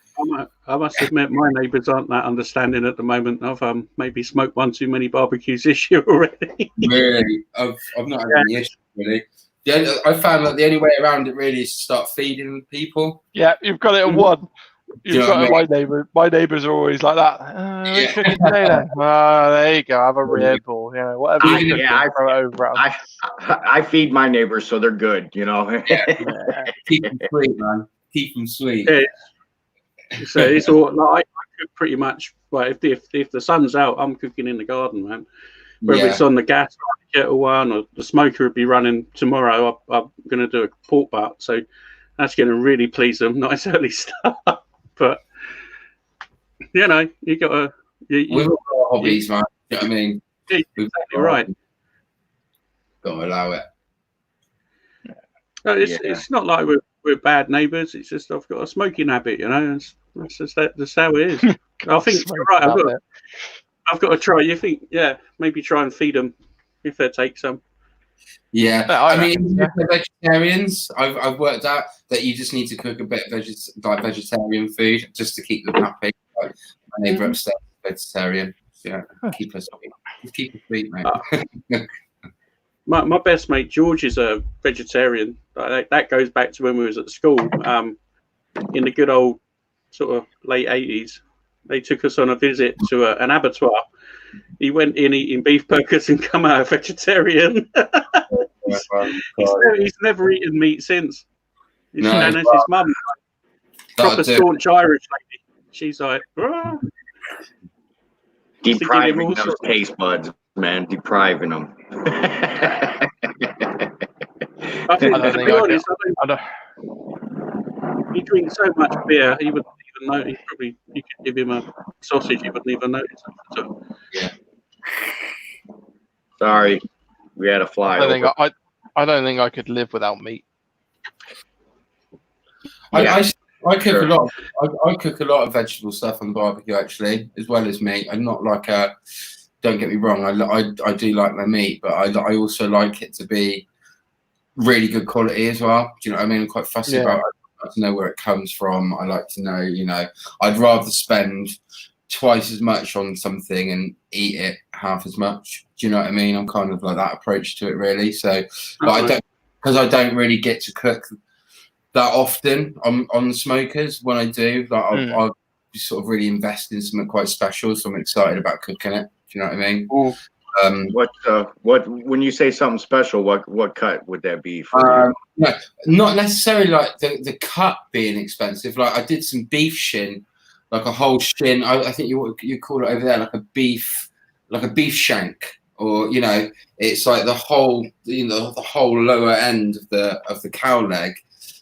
must admit, my neighbours aren't that understanding at the moment. I've maybe smoked one too many barbecues this year already. Really, I've not had any issues really. I found that the only way around it really is to start feeding people. Yeah, you've got it at one. You've got my neighbour. My neighbours are always like that. What's cooking today then? There you go. Have a rib or whatever. I feed my neighbors, so they're good. You know. Keep them sweet, man. Keep them sweet. So it's all like I cook pretty much. Well, if the sun's out, I'm cooking in the garden, man. Whether it's on the gas or the kettle one, or the smoker would be running tomorrow. I'm going to do a pork butt, so that's going to really please them. Nice early start. But you know, you got to. We've all got hobbies, man. You know what I mean? Exactly right. Got to allow it. No, it's not like we're bad neighbours. It's just I've got a smoking habit, you know. That's just that's how it is. I think you're right. I've got to try. You think, maybe try and feed them if they take some. Yeah, I mean, for vegetarians, I've worked out that you just need to cook a bit of vegetarian food just to keep them happy. Like my neighbour upstairs is vegetarian. Yeah, keep us sweet, mate. My best mate George is a vegetarian. That goes back to when we was at school. In the good old sort of late 80s, they took us on a visit to an abattoir. He went in eating beef burgers and come out a vegetarian. He's never eaten meat since. And his mum, proper staunch Irish lady. She's like, depriving those taste buds, man. Depriving them. I think, to be honest, he drinks so much beer, he wouldn't even notice. Probably you could give him a sausage, he wouldn't even notice. So. Yeah. Sorry, we had a fly. I don't think I could live without meat. I cook a lot. I cook a lot of vegetable stuff on the barbecue, actually, as well as meat. I'm not like a. Don't get me wrong. I do like my meat, but I also like it to be really good quality as well. Do you know what I mean? I'm quite fussy about it. I like to know where it comes from. I like to know, I'd rather spend twice as much on something and eat it half as much. Do you know what I mean? I'm kind of like that approach to it, really. So, but I don't really get to cook that often on the smokers. When I do, I'll sort of really invest in something quite special. So I'm excited about cooking it. Do you know what I mean? What when you say something special, what cut would that be for you? No, not necessarily like the cut being expensive. Like I did some beef shin, like a whole shin. I think you call it over there like a beef shank, or it's like the whole the whole lower end of the cow leg,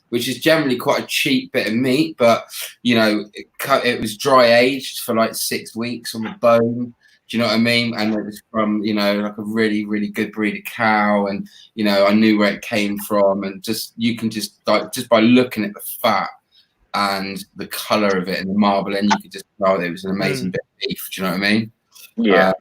which is generally quite a cheap bit of meat, but it was dry aged for like 6 weeks on the bone. Do you know what I mean? And it was from, you know, like a really, really good breed of cow, and you know, I knew where it came from, and just you can just like just by looking at the fat and the color of it and the marble, and you could just tell it was an amazing bit of beef. Do you know what I mean? Yeah.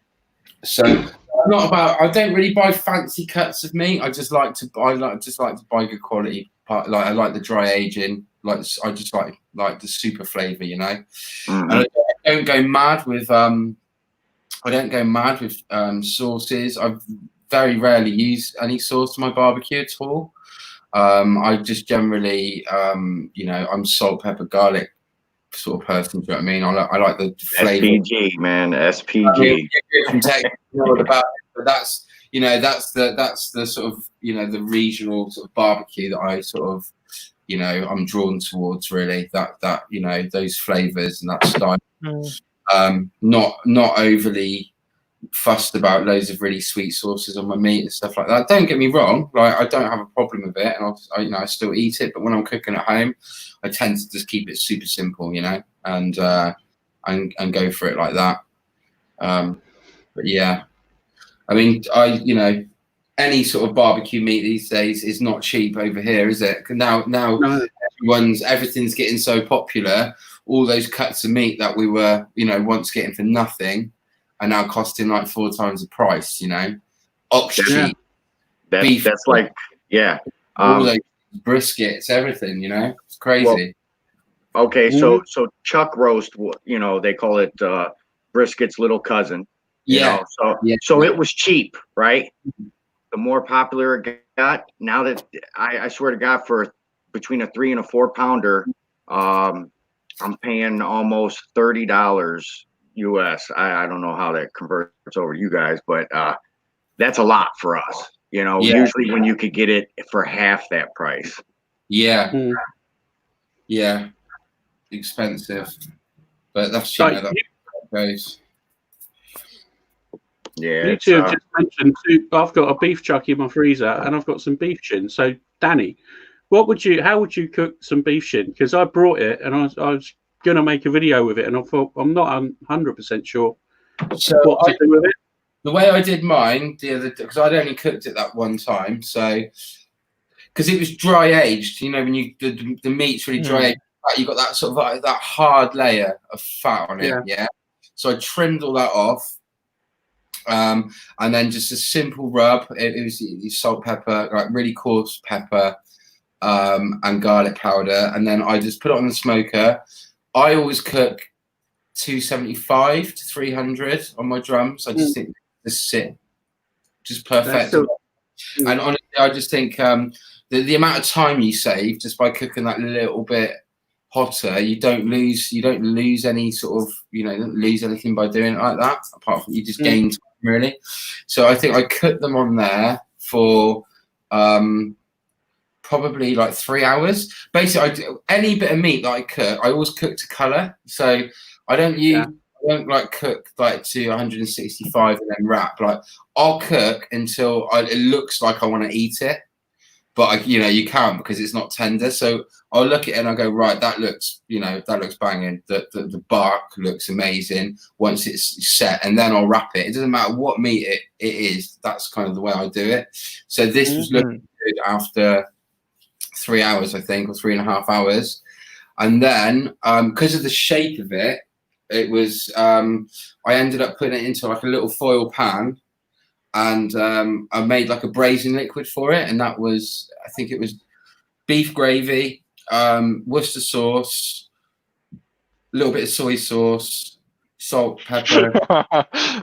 So I'm not about. I don't really buy fancy cuts of meat. I just like to buy good quality. Like I like the dry aging. Like I just like the super flavor, you know. Mm-hmm. And I don't go mad with sauces. I very rarely use any sauce to my barbecue at all. I just generally, you know, I'm salt, pepper, garlic sort of person. Do you know what I mean? I like the flavor. SPG, man, SPG. I mean, you can take all about it, but that's, you know, that's the sort of, you know, the regional sort of barbecue that I sort of, you know, I'm drawn towards really. That you know, those flavors and that style. Not overly fussed about loads of really sweet sauces on my meat and stuff like that. Don't get me wrong, like I don't have a problem with it, and you know, I still eat it. But when I'm cooking at home, I tend to just keep it super simple, you know, and go for it like that. But yeah, I mean, you know, any sort of barbecue meat these days is not cheap over here, is it? Now No. everything's getting so popular. All those cuts of meat that we were, you know, once getting for nothing are now costing like 4 times the price, you know. Ox cheek, beef. That's like, yeah. All those briskets, everything, you know. It's crazy. Well, okay, so chuck roast, you know, they call it brisket's little cousin. You know? So it was cheap, right? The more popular it got, now that I swear to God, for between a 3 and a 4 pounder, I'm paying almost $30 US. I don't know how that converts over to you guys, but that's a lot for us. You know, usually when you could get it for half that price. Yeah. Yeah. Expensive. But that's, you know, that goes. Yeah. You two have just mentioned I've got a beef chuck in my freezer and I've got some beef shin. So Danny, how would you cook some beef shin? Because I brought it and I was gonna make a video with it, and I thought I'm not 100% sure what to do with it. The way I did mine the other day, because I'd only cooked it that one time, so because it was dry aged, you know, when the meat's really dry aged, you got that sort of like that hard layer of fat on it. Yeah. So I trimmed all that off. And then just a simple rub. It was salt, pepper, like really coarse pepper, and garlic powder, and then I just put it on the smoker. I always cook 275 to 300 on my drums. I just think just perfect. And honestly, I just think the amount of time you save just by cooking that little bit hotter, you don't lose any sort of, you know, you don't lose anything by doing it like that, apart from you just gain time, really. So I think I cooked them on there for probably like 3 hours. Basically, any bit of meat that I cook, I always cook to color. So I don't like cook like to 165 and then wrap. Like I'll cook until it looks like I want to eat it, but you know, you can't because it's not tender. So I'll look at it and I'll go, right, that looks banging. The bark looks amazing once it's set, and then I'll wrap it. It doesn't matter what meat it is. That's kind of the way I do it. So this was looking good after 3 hours, I think, or 3.5 hours. And then because of the shape of it, it was I ended up putting it into like a little foil pan, and I made like a braising liquid for it, and that was, I think it was beef gravy, Worcester sauce, a little bit of soy sauce, salt, pepper.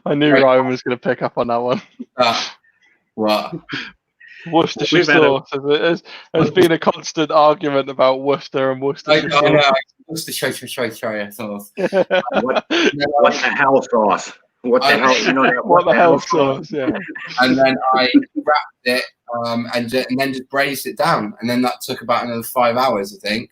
I knew Ryan was going to pick up on that one. What? Worcestershire sauce. There's been a constant argument about Worcester and Worcestershire sauce. I know. Worcestershire sauce. What the hell sauce? What the hell? You know that, what the hell sauce? Yeah. And then I wrapped it and then just braised it down, and then that took about another 5 hours, I think.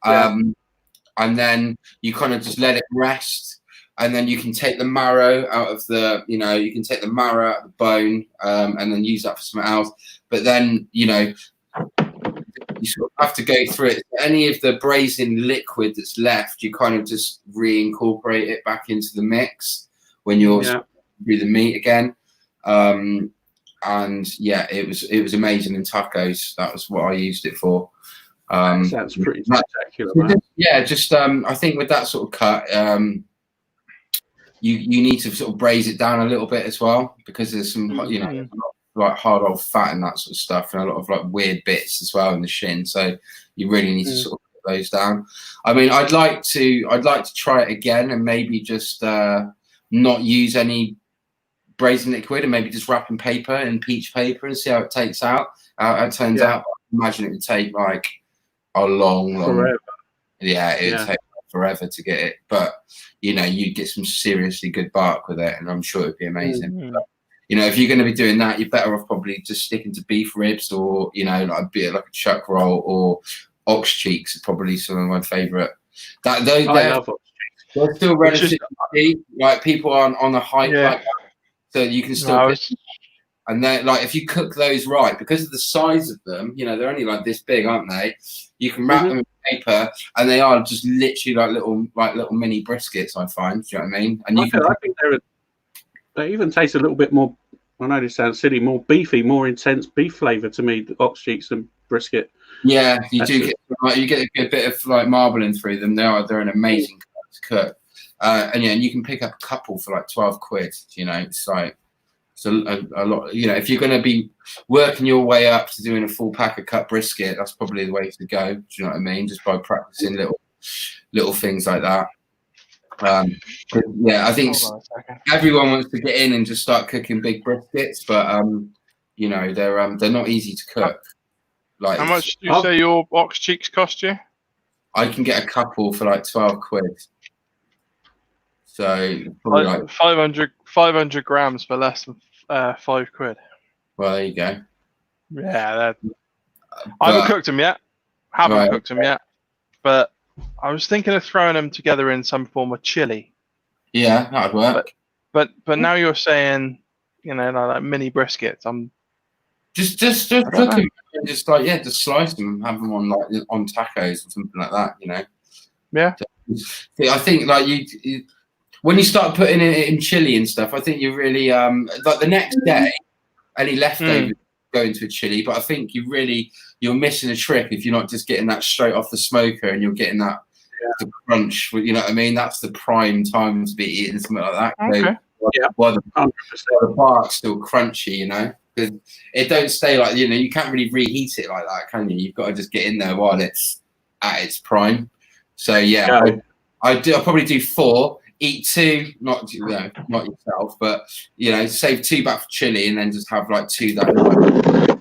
And then you kind of just let it rest, and then you can take the marrow out of the, you know, you can take the marrow out of the bone, and then use that for something else. But then, you know, you sort of have to go through it. Any of the braising liquid that's left, you kind of just reincorporate it back into the mix when you're do the meat again. And yeah, it was amazing in tacos. That was what I used it for. Sounds pretty spectacular, man. Yeah, just I think with that sort of cut, you need to sort of braise it down a little bit as well, because there's some a lot of, like hard old fat and that sort of stuff, and a lot of like weird bits as well in the shin. So you really need to sort of put those down. I mean, I'd like to try it again and maybe just not use any braising liquid and maybe just wrap in paper and peach paper and see how it takes out. It turns out. Imagine it would take like a long Forever. It would take forever to get it, but you'd get some seriously good bark with it, and I'm sure it'd be amazing. But, if you're going to be doing that, you're better off probably just sticking to beef ribs, or like a bit like a chuck roll, or ox cheeks are probably some of my favorite. I love ox cheeks. They're still relatively cheap, like people aren't on the hype like that, so you can still and they're like, if you cook those right, because of the size of them, they're only like this big, aren't they? You can wrap them in paper, and they are just literally like little mini briskets, I find. Do you know what I mean? And I think they even taste a little bit more. I know this sounds silly, more beefy, more intense beef flavour to me. The ox cheeks and brisket. Yeah, you get a bit of like marbling through them. They're an amazing to cook, and you can pick up a couple for like 12 quid. It's like. So a lot, if you're going to be working your way up to doing a full pack of cut brisket, that's probably the way to go. Do you know what I mean? Just by practicing little things like that. I think everyone wants to get in and just start cooking big briskets, but they're not easy to cook. Like, how much do you say your ox cheeks cost you? I can get a couple for like 12 quid. So probably like 500 grams for less than 5 quid. Well, there you go. Yeah, I haven't cooked them yet. Cooked them yet. But I was thinking of throwing them together in some form of chili. Yeah, that'd work. But now you're saying, like mini briskets. I'm just cook them. Just slice them, have them on tacos or something like that. Yeah. I think like you when you start putting it in chili and stuff, I think you really like the next day, any leftovers go into a chili. But I think you're missing a trick if you're not just getting that straight off the smoker and you're getting that the crunch. You know what I mean? That's the prime time to be eating something like that. Okay. So, while the bark's still crunchy, because it don't stay like you can't really reheat it like that, can you? You've got to just get in there while it's at its prime. So I'll probably do 4. Eat 2, not yourself, but save 2 back for chili, and then just have like 2 that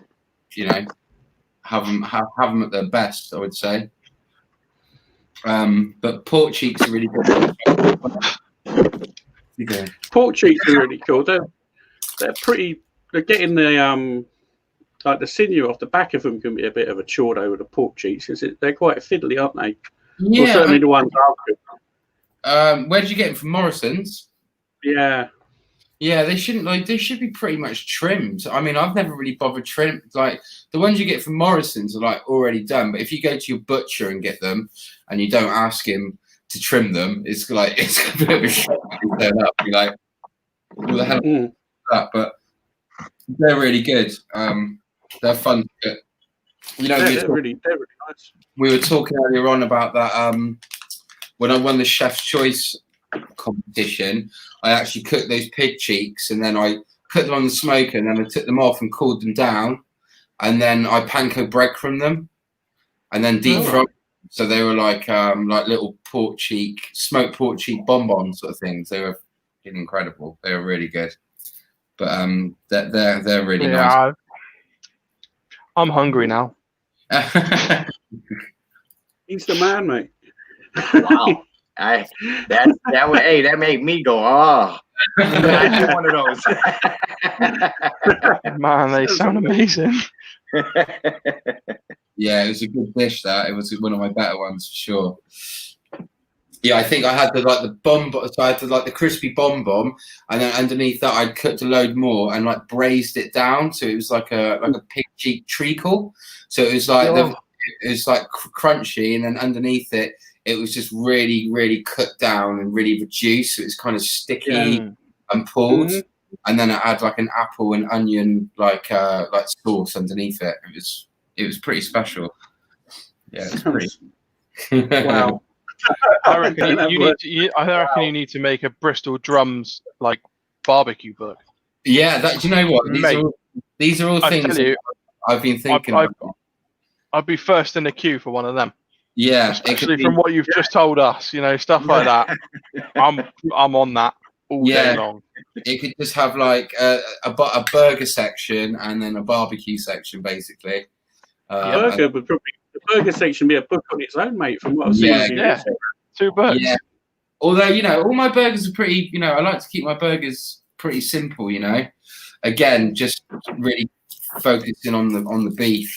have them at their best, I would say. But pork cheeks are really good. Pork cheeks are really cool. They're pretty. They're getting the like the sinew off the back of them can be a bit of a chore over the pork cheeks. They're quite fiddly, aren't they? Yeah, well, certainly the ones I've cooked. Where did you get them from? Morrison's? Yeah, they shouldn't they should be pretty much trimmed. I mean, I've never really bothered trimmed. Like the ones you get from Morrison's are like already done. But if you go to your butcher and get them, and you don't ask him to trim them, it's a bit of a shock to turn up. You're like, what the hell is that? But they're really good. They're fun to cook. They're really nice. We were talking earlier on about that. When I won the Chef's Choice competition, I actually cooked those pig cheeks, and then I put them on the smoker, and then I took them off and cooled them down, and then I panko breadcrumbed them, and then deep fried. So they were like little smoked pork cheek bonbons sort of things. They were incredible. They were really good. But they're really nice. I'm hungry now. He's the man, mate. Wow. That made me go, oh. I need one of those. Man, they sound amazing. Yeah, it was a good dish. That it was one of my better ones for sure. Yeah, I think I had the bomb. So I had the crispy bomb, and then underneath that I'd cooked a load more and braised it down, so it was like a pig cheek treacle. So it was like it was like crunchy, and then underneath it was just really, really cooked down and really reduced. So it's kind of sticky. and pulled, and then it had like an apple and onion like sauce underneath it. It was pretty special. Yeah, it's pretty. Wow. I reckon you need to make a Bristol drums like barbecue book. Yeah, do you know what? These are all things I've been thinking. I'd be first in the queue for one of them. Yeah, especially from what you've just told us, stuff like that. I'm on that all day long. It could just have like a burger section and then a barbecue section, basically. The burger section be a book on its own, mate. From what I've seen, yeah, 2 books. Yeah. Although all my burgers are pretty. I like to keep my burgers pretty simple. Again, just really focusing on the beef.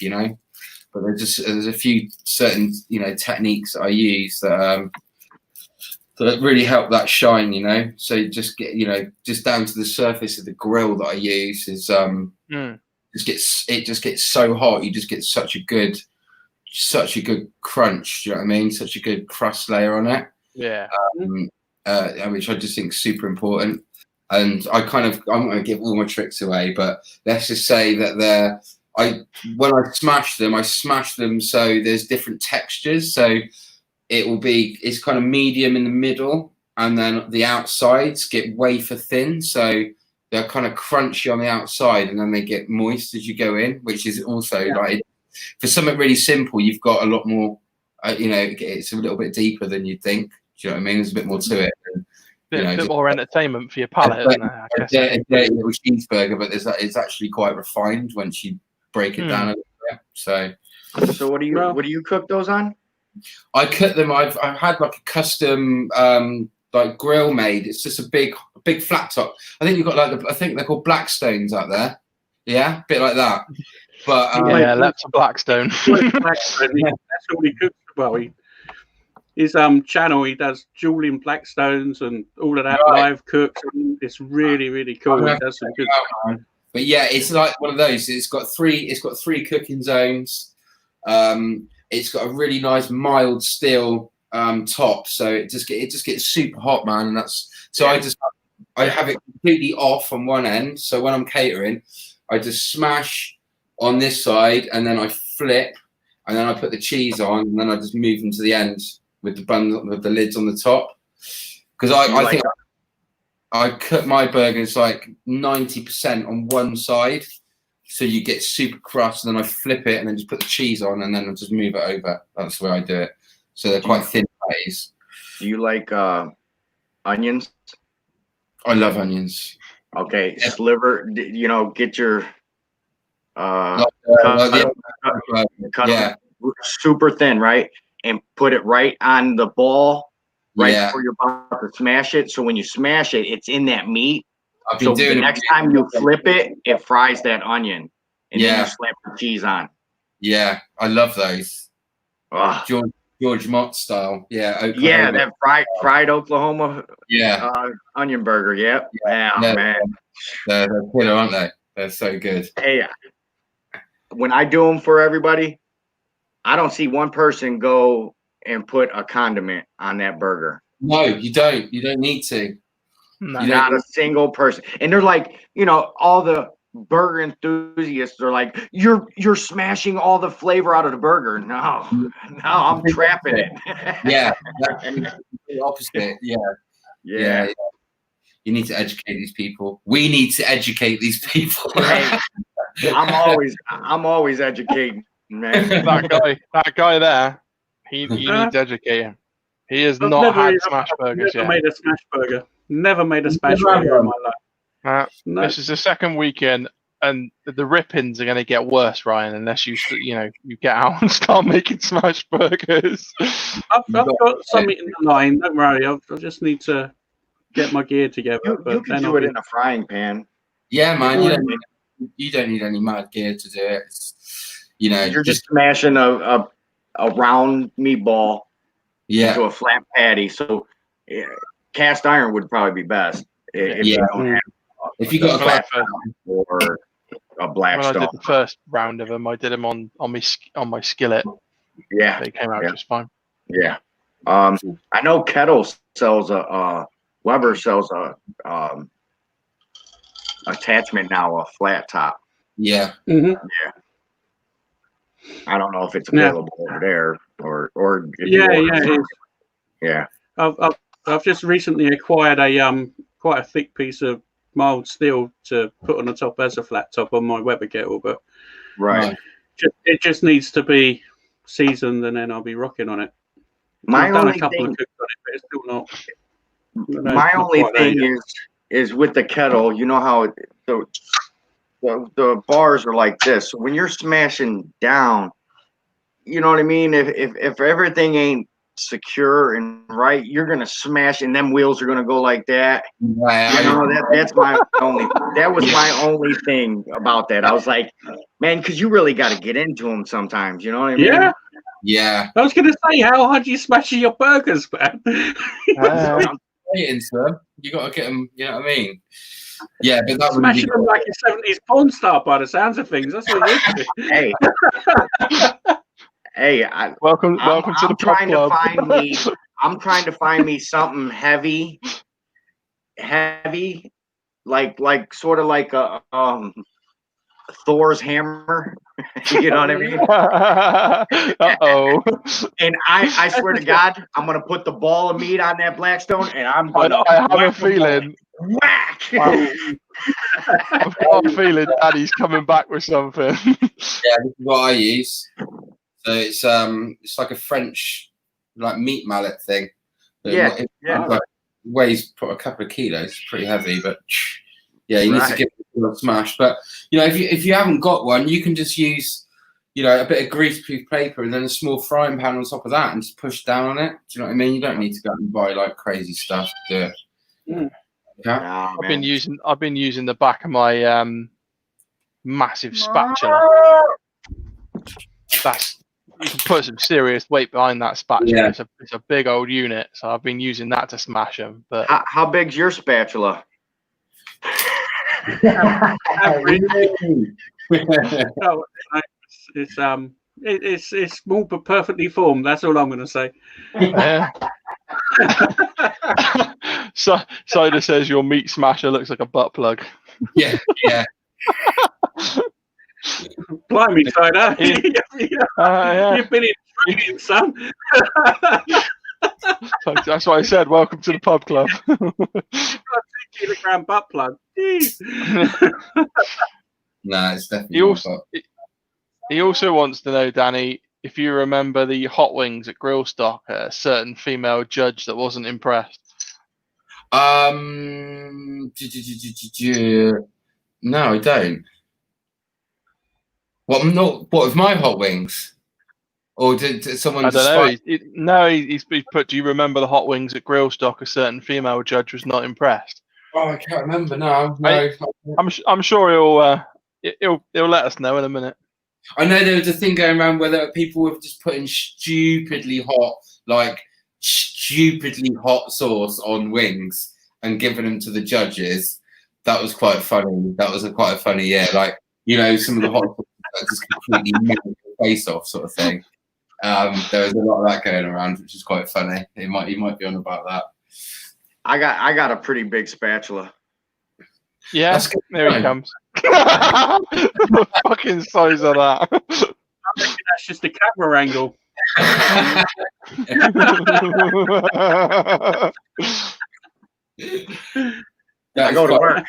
But there's a few certain techniques that I use that really help that shine. So just get just down to the surface of the grill that I use is it just gets so hot. You just get such a good crunch. Do you know what I mean? Such a good crust layer on it. Yeah. Which I just think is super important. And I'm not going to give all my tricks away, but let's just say that when I smash them so there's different textures. So it's kind of medium in the middle, and then the outsides get wafer thin. So they're kind of crunchy on the outside, and then they get moist as you go in, which is also like, for something really simple, you've got a lot more, it's a little bit deeper than you'd think. Do you know what I mean? There's a bit more to it. A bit more entertainment for your palate, isn't there? I guess. A dirty little cheeseburger, but it's actually quite refined once you break it down a little bit. So what do you cook those on? I cook them. I've had like a custom like grill made. It's just a big flat top. I think you've got I think they're called Blackstones out there. Yeah, a bit like that. But that's a Blackstone. That's all he cooks. Well, his channel, he does dueling Blackstones and all of that live cooks. It's really, really cool. He does some good stuff. But yeah, it's like one of those. It's got three cooking zones. It's got a really nice mild steel top, so it just gets super hot, man. And I have it completely off on one end. So when I'm catering, I just smash on this side, and then I flip, and then I put the cheese on, and then I just move them to the end with the lids on the top. Because I think I cut my burgers like 90% on one side, so you get super crust, and then I flip it and then just put the cheese on, and then I just move it over. That's the way I do it. So they're quite thin patties. Do you like onions? I love onions. Okay, sliver. Get your cut super thin, right? And put it right on the ball, before you're about to smash it. So when you smash it, it's in that meat. So the next time you flip it, it fries that onion, and then you slap the cheese on. Yeah, I love those. George Mott style. Yeah, Oklahoma. Yeah, that fried Oklahoma. Onion burger. Yep. Yeah, man. They're killer, aren't they? They're so good. Hey, when I do them for everybody, I don't see one person go and put a condiment on that burger. No, you don't. You don't need to. Not a single person. And they're like, all the burger enthusiasts are like, you're smashing all the flavor out of the burger. No, I'm trapping it. Yeah, that's the opposite. Yeah. You need to educate these people. We need to educate these people. Hey, I'm always educating, man. That guy there, you need to educate him. He has not had smash burgers yet. Never made a smash burger. Never made a smash burger in my life. No. This is the second weekend, and the rippings are going to get worse, Ryan, unless you get out and start making smash burgers. I've got something in the line. Don't worry. I just need to get my gear together. You can do it in a frying pan. Yeah, man. You don't need any mad gear to do it. You're just smashing a round meatball into a flat patty. So cast iron would probably be best if you don't have. If you got a flat or a Blackstone. When I did the first round of them, I did them on my skillet. Yeah, they came out just fine. Yeah, I know Kettle sells Weber sells attachment now, a flat top. Yeah. Mm-hmm. Yeah. I don't know if it's available over there or if Yeah, you yeah, it is. yeah. I've just recently acquired a quite a thick piece of mild steel to put on the top as a flat top on my Weber kettle, but Right. it just needs to be seasoned, and then I'll be rocking on it. My I've done a only couple thing, of cooks on it, but it's still not. my not only quite there thing yet. is with the kettle. You know how the bars are like this. So when you're smashing down, you know what I mean. If everything ain't secure and right, you're gonna smash, and them wheels are gonna go like that. Yeah, You know, that was my only thing about that. I was like, man, because you really got to get into them sometimes. You know what I mean? Yeah, yeah. I was going to say, how hard do you smash your burgers, man? Into them. You got to get them. You know what I mean? Yeah, but that Smashing them like a 70s porn star by the sounds of things. That's what you're into. Hey, hey, welcome to the pub club. I'm trying to find me something heavy, like sort of like a Thor's hammer. You know what I mean? Uh-oh. And I swear to God, I'm gonna put the ball of meat on that Blackstone, and I'm gonna. I have a feeling. Whack! I've got a feeling Daddy's coming back with something. Yeah, this is what I use. So it's like a French like meat mallet thing. Yeah, It weighs a couple of kilos. It's pretty heavy, but yeah, you need to give it a smash. But you know, if you haven't got one, you can just use a bit of greaseproof paper and then a small frying pan on top of that and just push down on it. Do you know what I mean? You don't need to go out and buy like crazy stuff to do it. Mm. Yeah. I've been using the back of my massive spatula. You can put some serious weight behind that spatula. Yeah. It's a big old unit, so I've been using that to smash them. But how big's your spatula? It's small but perfectly formed. That's all I'm going to say. Yeah. Cider says your meat smasher looks like a butt plug. Yeah. Blimey, Cider. Yeah. You've been in training, son. That's why I said, welcome to the pub club. You've got a 2-kilogram butt plug. Jeez. No, it's definitely He also wants to know, Danny, if you remember the hot wings at Grillstock, a certain female judge that wasn't impressed. No, I don't. What with my hot wings? Or did someone? I don't know. He's put. Do you remember the hot wings at Grillstock? A certain female judge was not impressed. Oh, I can't remember now. I'm sure he'll let us know in a minute. I know there was a thing going around where people were just putting stupidly hot sauce on wings and giving them to the judges. That was quite funny. That was quite a funny, some of the hot sauce just completely melt your face off, sort of thing. There was a lot of that going around, which is quite funny. He might be on about that. I got a pretty big spatula. Yeah, there he comes. The fucking size of that. I reckon that's just a camera angle. I go to work.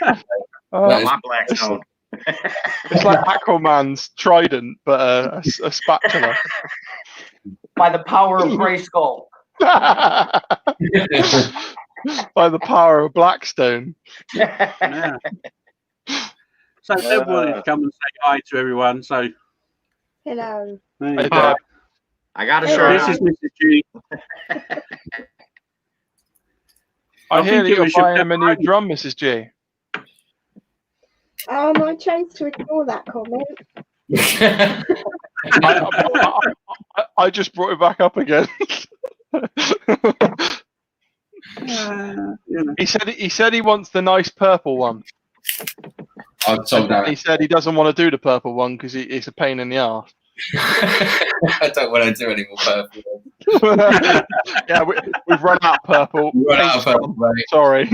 My Blackstone. It's like Aquaman's trident, but a spatula. By the power of Grayskull. By the power of Blackstone. Yeah. So Deb wanted to come and say hi to everyone. So hello. Hey, I got a shirt. This is Mrs. G. I hear that you're buying him a new drum, Mrs. G. I chose to ignore that comment. I just brought it back up again. He said he wants the nice purple one. I've told that. He said he doesn't want to do the purple one because it's a pain in the arse. I don't want to do any more purple. Yeah, we've run out of purple. We run out of purple, mate. Sorry.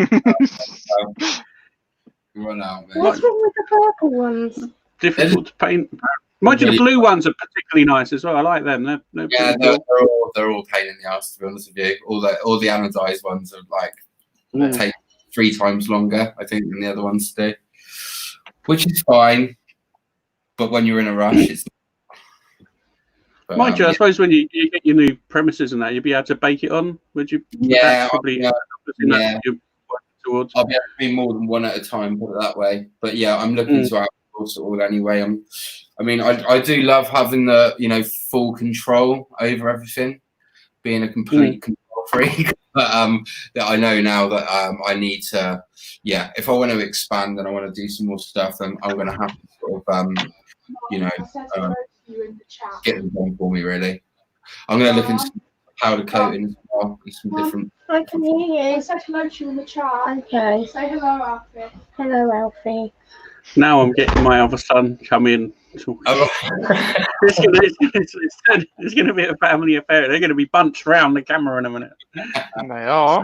Run out, man. What's wrong with the purple ones? Difficult to paint. Mind you, the blue ones are particularly nice as well. I like them. They're Yeah, pretty cool. they're all pain in the ass, to be honest with you. All the anodized ones are like take 3 times longer, I think, than the other ones do, which is fine. But when you're in a rush, it's. But, Mind you, I suppose when you get your new premises and that, you'll be able to bake it on. Would you? Yeah, probably. yeah. That you're working towards. I'll be able to be more than one at a time, put it that way. But yeah, I'm looking to outsource it all anyway. I do love having the full control over everything, being a complete control freak. But that I know now that I need to, if I want to expand and I want to do some more stuff, then I'm going to have to sort of get them done for me. Really, I'm going to look into powder coating as well and some different. I can hear you. I said hello to you in the chat. Okay. Say hello, Alfie. Hello, Alfie. Now I'm getting my other son come in. It's going to be a family affair. They're going to be bunched round the camera in a minute. And they are.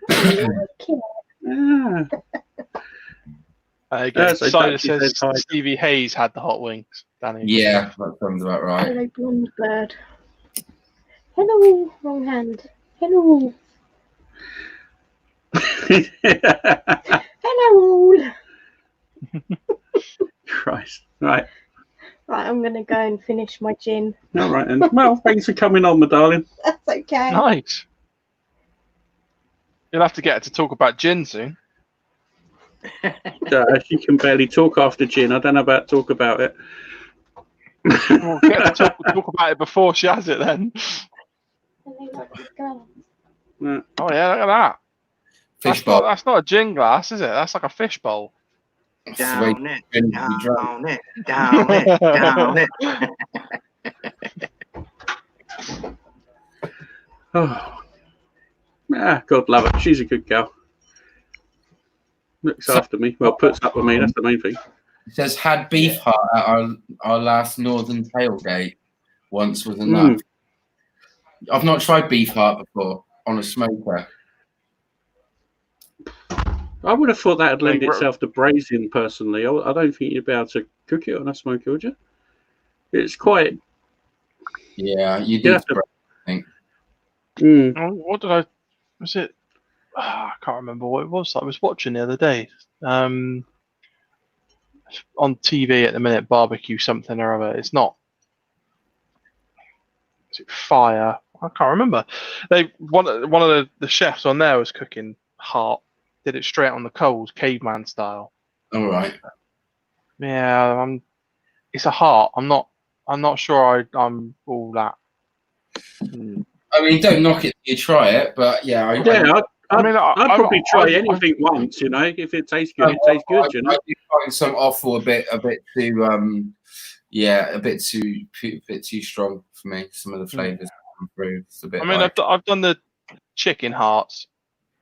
Yeah. Simon says Stevie Hayes had the hot wings. Danny. Yeah, that sounds about right. Hello, blonde bird. Hello, wrong hand. Hello. Hello. Christ. Right. Right, I'm going to go and finish my gin. All right, then. Well, thanks for coming on, my darling. That's okay. Nice. You'll have to get her to talk about gin soon. She can barely talk after gin. I don't know about talk about it. We'll get to talk about it before she has it then. Yeah. Oh yeah, look at that. That's not a gin glass, is it? That's like a fish bowl. Down it, down it, down it, down it. Oh. Ah, God love her. She's a good girl. Looks after me. Well, puts up with me. That's the main thing. It says had beef heart at our last northern tailgate. Once was enough. I've not tried beef heart before on a smoker. I would have thought that would lend itself to braising. Personally, I don't think you'd be able to cook it on a smoker, would you? It's quite. Yeah, you do. I think. What did I? Was it? I can't remember what it was. I was watching the other day. On TV at the minute, barbecue something or other. It's not. Is it fire? I can't remember. One of the chefs on there was cooking heart. Did it straight on the coals, caveman style. All right. Yeah, it's a heart. I'm not sure I'm all that. I mean, don't knock it till you try it, but yeah. I'd probably try anything once, if it tastes good, it tastes good, I do find some offal a bit too, a bit too strong for me. Some of the flavors come through. It's a bit. I've done the chicken hearts,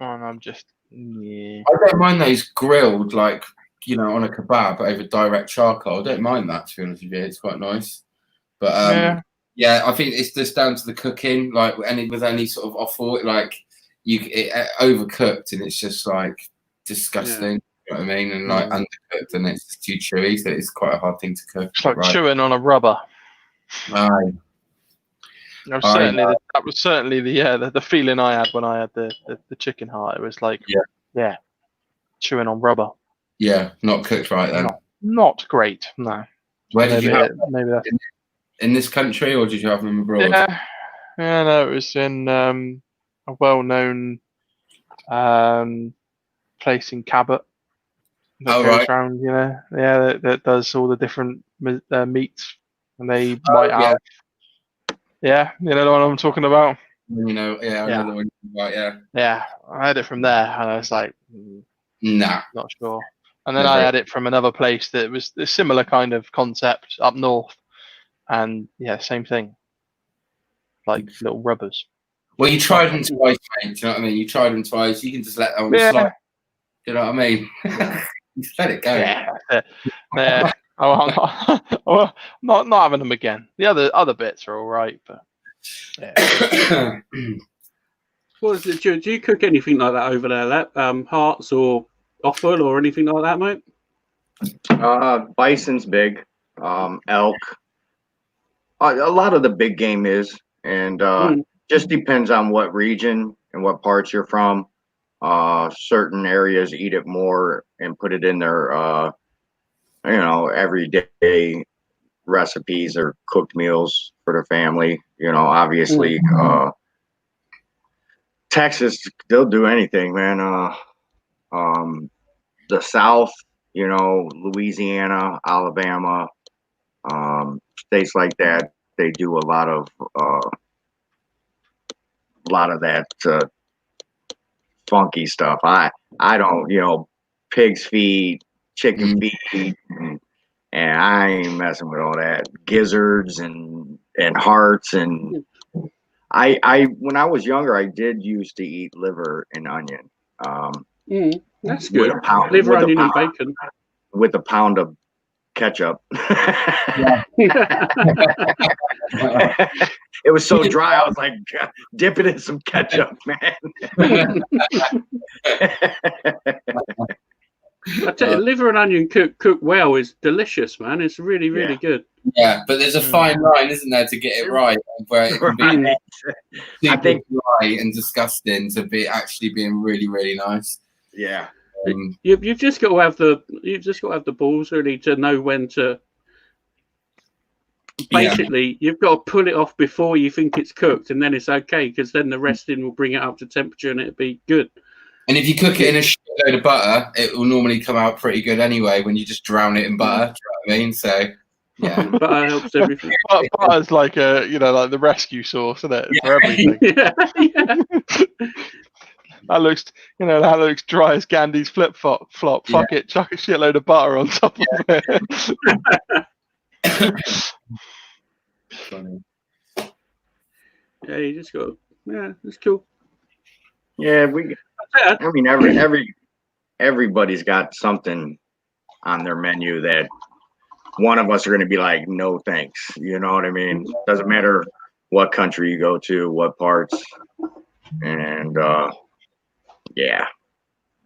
and I'm just. Yeah. I don't mind those grilled, on a kebab over direct charcoal. I don't mind that, to be honest with you. It's quite nice. But I think it's just down to the cooking. With any sort of offal, it overcooked and it's just disgusting. You know what I mean? And undercooked and it's just too chewy, so it's quite a hard thing to cook. It's like chewing on a rubber. Aye. That was certainly the feeling I had when I had the chicken heart. It was like chewing on rubber. Yeah, not cooked right then. Not great. No. Where did you have maybe that's in this country, or did you have them abroad? No, it was in a well-known place in Cabot. That goes around, that does all the different meats, and they might have. Yeah, you know the one I'm talking about. I know the one you're about. Yeah, I had it from there, and I was like, nah, not sure. And then I had it from another place that was a similar kind of concept up north, and same thing, like little rubbers. Well, you tried them twice, mate. Do you know what I mean? You tried them twice. You can just let them slide. Do you know what I mean? Just let it go. Yeah. I'm not having them again. The other bits are all right, but What is it? Do you cook anything like that over there, Lep? Hearts or offal or anything like that, mate? Bison's big. Elk. A lot of the big game is, and just depends on what region and what parts you're from. Certain areas eat it more and put it in their, everyday recipes or cooked meals for their family. Obviously, Texas, they'll do anything, man. The South, Louisiana, Alabama, states like that, they do a lot of that funky stuff. I don't, pig's feet, chicken feet, and I ain't messing with all that. Gizzards and hearts, and I when I was younger, I did used to eat liver and onion. That's good. Liver, onion, and bacon with a pound of ketchup. It was so dry. I was like, dip it in some ketchup, man. I tell you, liver and onion cooked well is delicious, man. It's really, really good. Yeah, but there's a fine line, isn't there, to get it right, where it can be super dry and disgusting to be actually being really, really nice. Yeah. You've just got to have the balls really to know when to. Basically, you've got to pull it off before you think it's cooked, and then it's okay, because then the resting will bring it up to temperature and it'll be good. And if you cook it in a shitload of butter, it will normally come out pretty good anyway when you just drown it in butter. Do you know what I mean? So, yeah. Butter helps everything. Butter's like like the rescue sauce, isn't it? For everything. Yeah. That looks dry as Gandhi's flip flop. Fuck it, chuck a shitload of butter on top of it. Funny. Yeah, you just got. Yeah, it's cool. Yeah, everybody's got something on their menu that one of us are going to be like, no thanks. You know what I mean? Doesn't matter what country you go to, what parts, and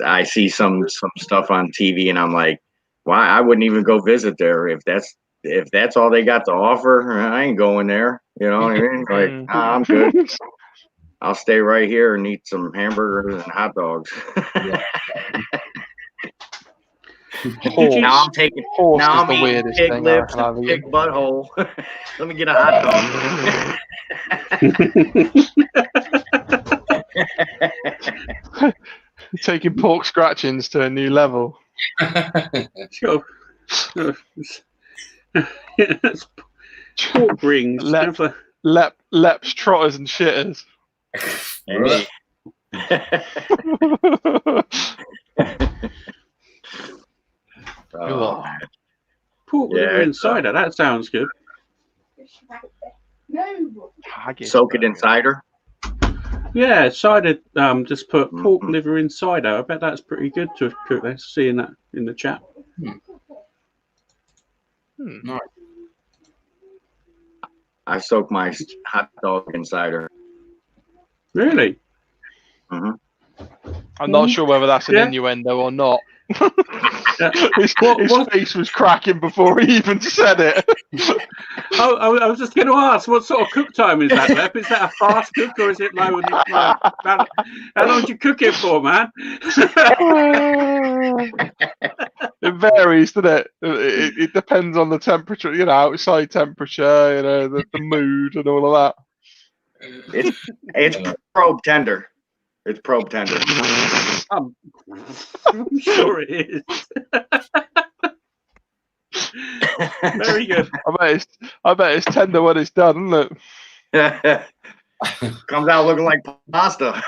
I see some stuff on TV, and I'm like, why? I wouldn't even go visit there if that's all they got to offer. I ain't going there. You know what I mean? Like, I'm good. I'll stay right here and eat some hamburgers and hot dogs. Now I'm eating pig lips and pig butthole. Let me get a hot dog. Taking pork scratchings to a new level. Sure. Pork rings. Leps, trotters, and shitters. Hey. Pork liver insider. That sounds good. Soak it in cider. Yeah, cider. Just put pork liver in cider. I bet that's pretty good to cook. Let's seeing that in the chat. Nice. I soak my hot dog in cider. Really? I'm not sure whether that's an innuendo or not. His face was cracking before he even said it. I was just going to ask, what sort of cook time is that, Lep? Is that a fast cook or is it low? How long do you cook it for, man? It varies, doesn't it? It depends on the temperature, outside temperature, the mood and all of that. It's probe tender. It's probe tender. I'm sure it is. Very good. I bet it's tender when it's done, isn't it? Comes out looking like pasta.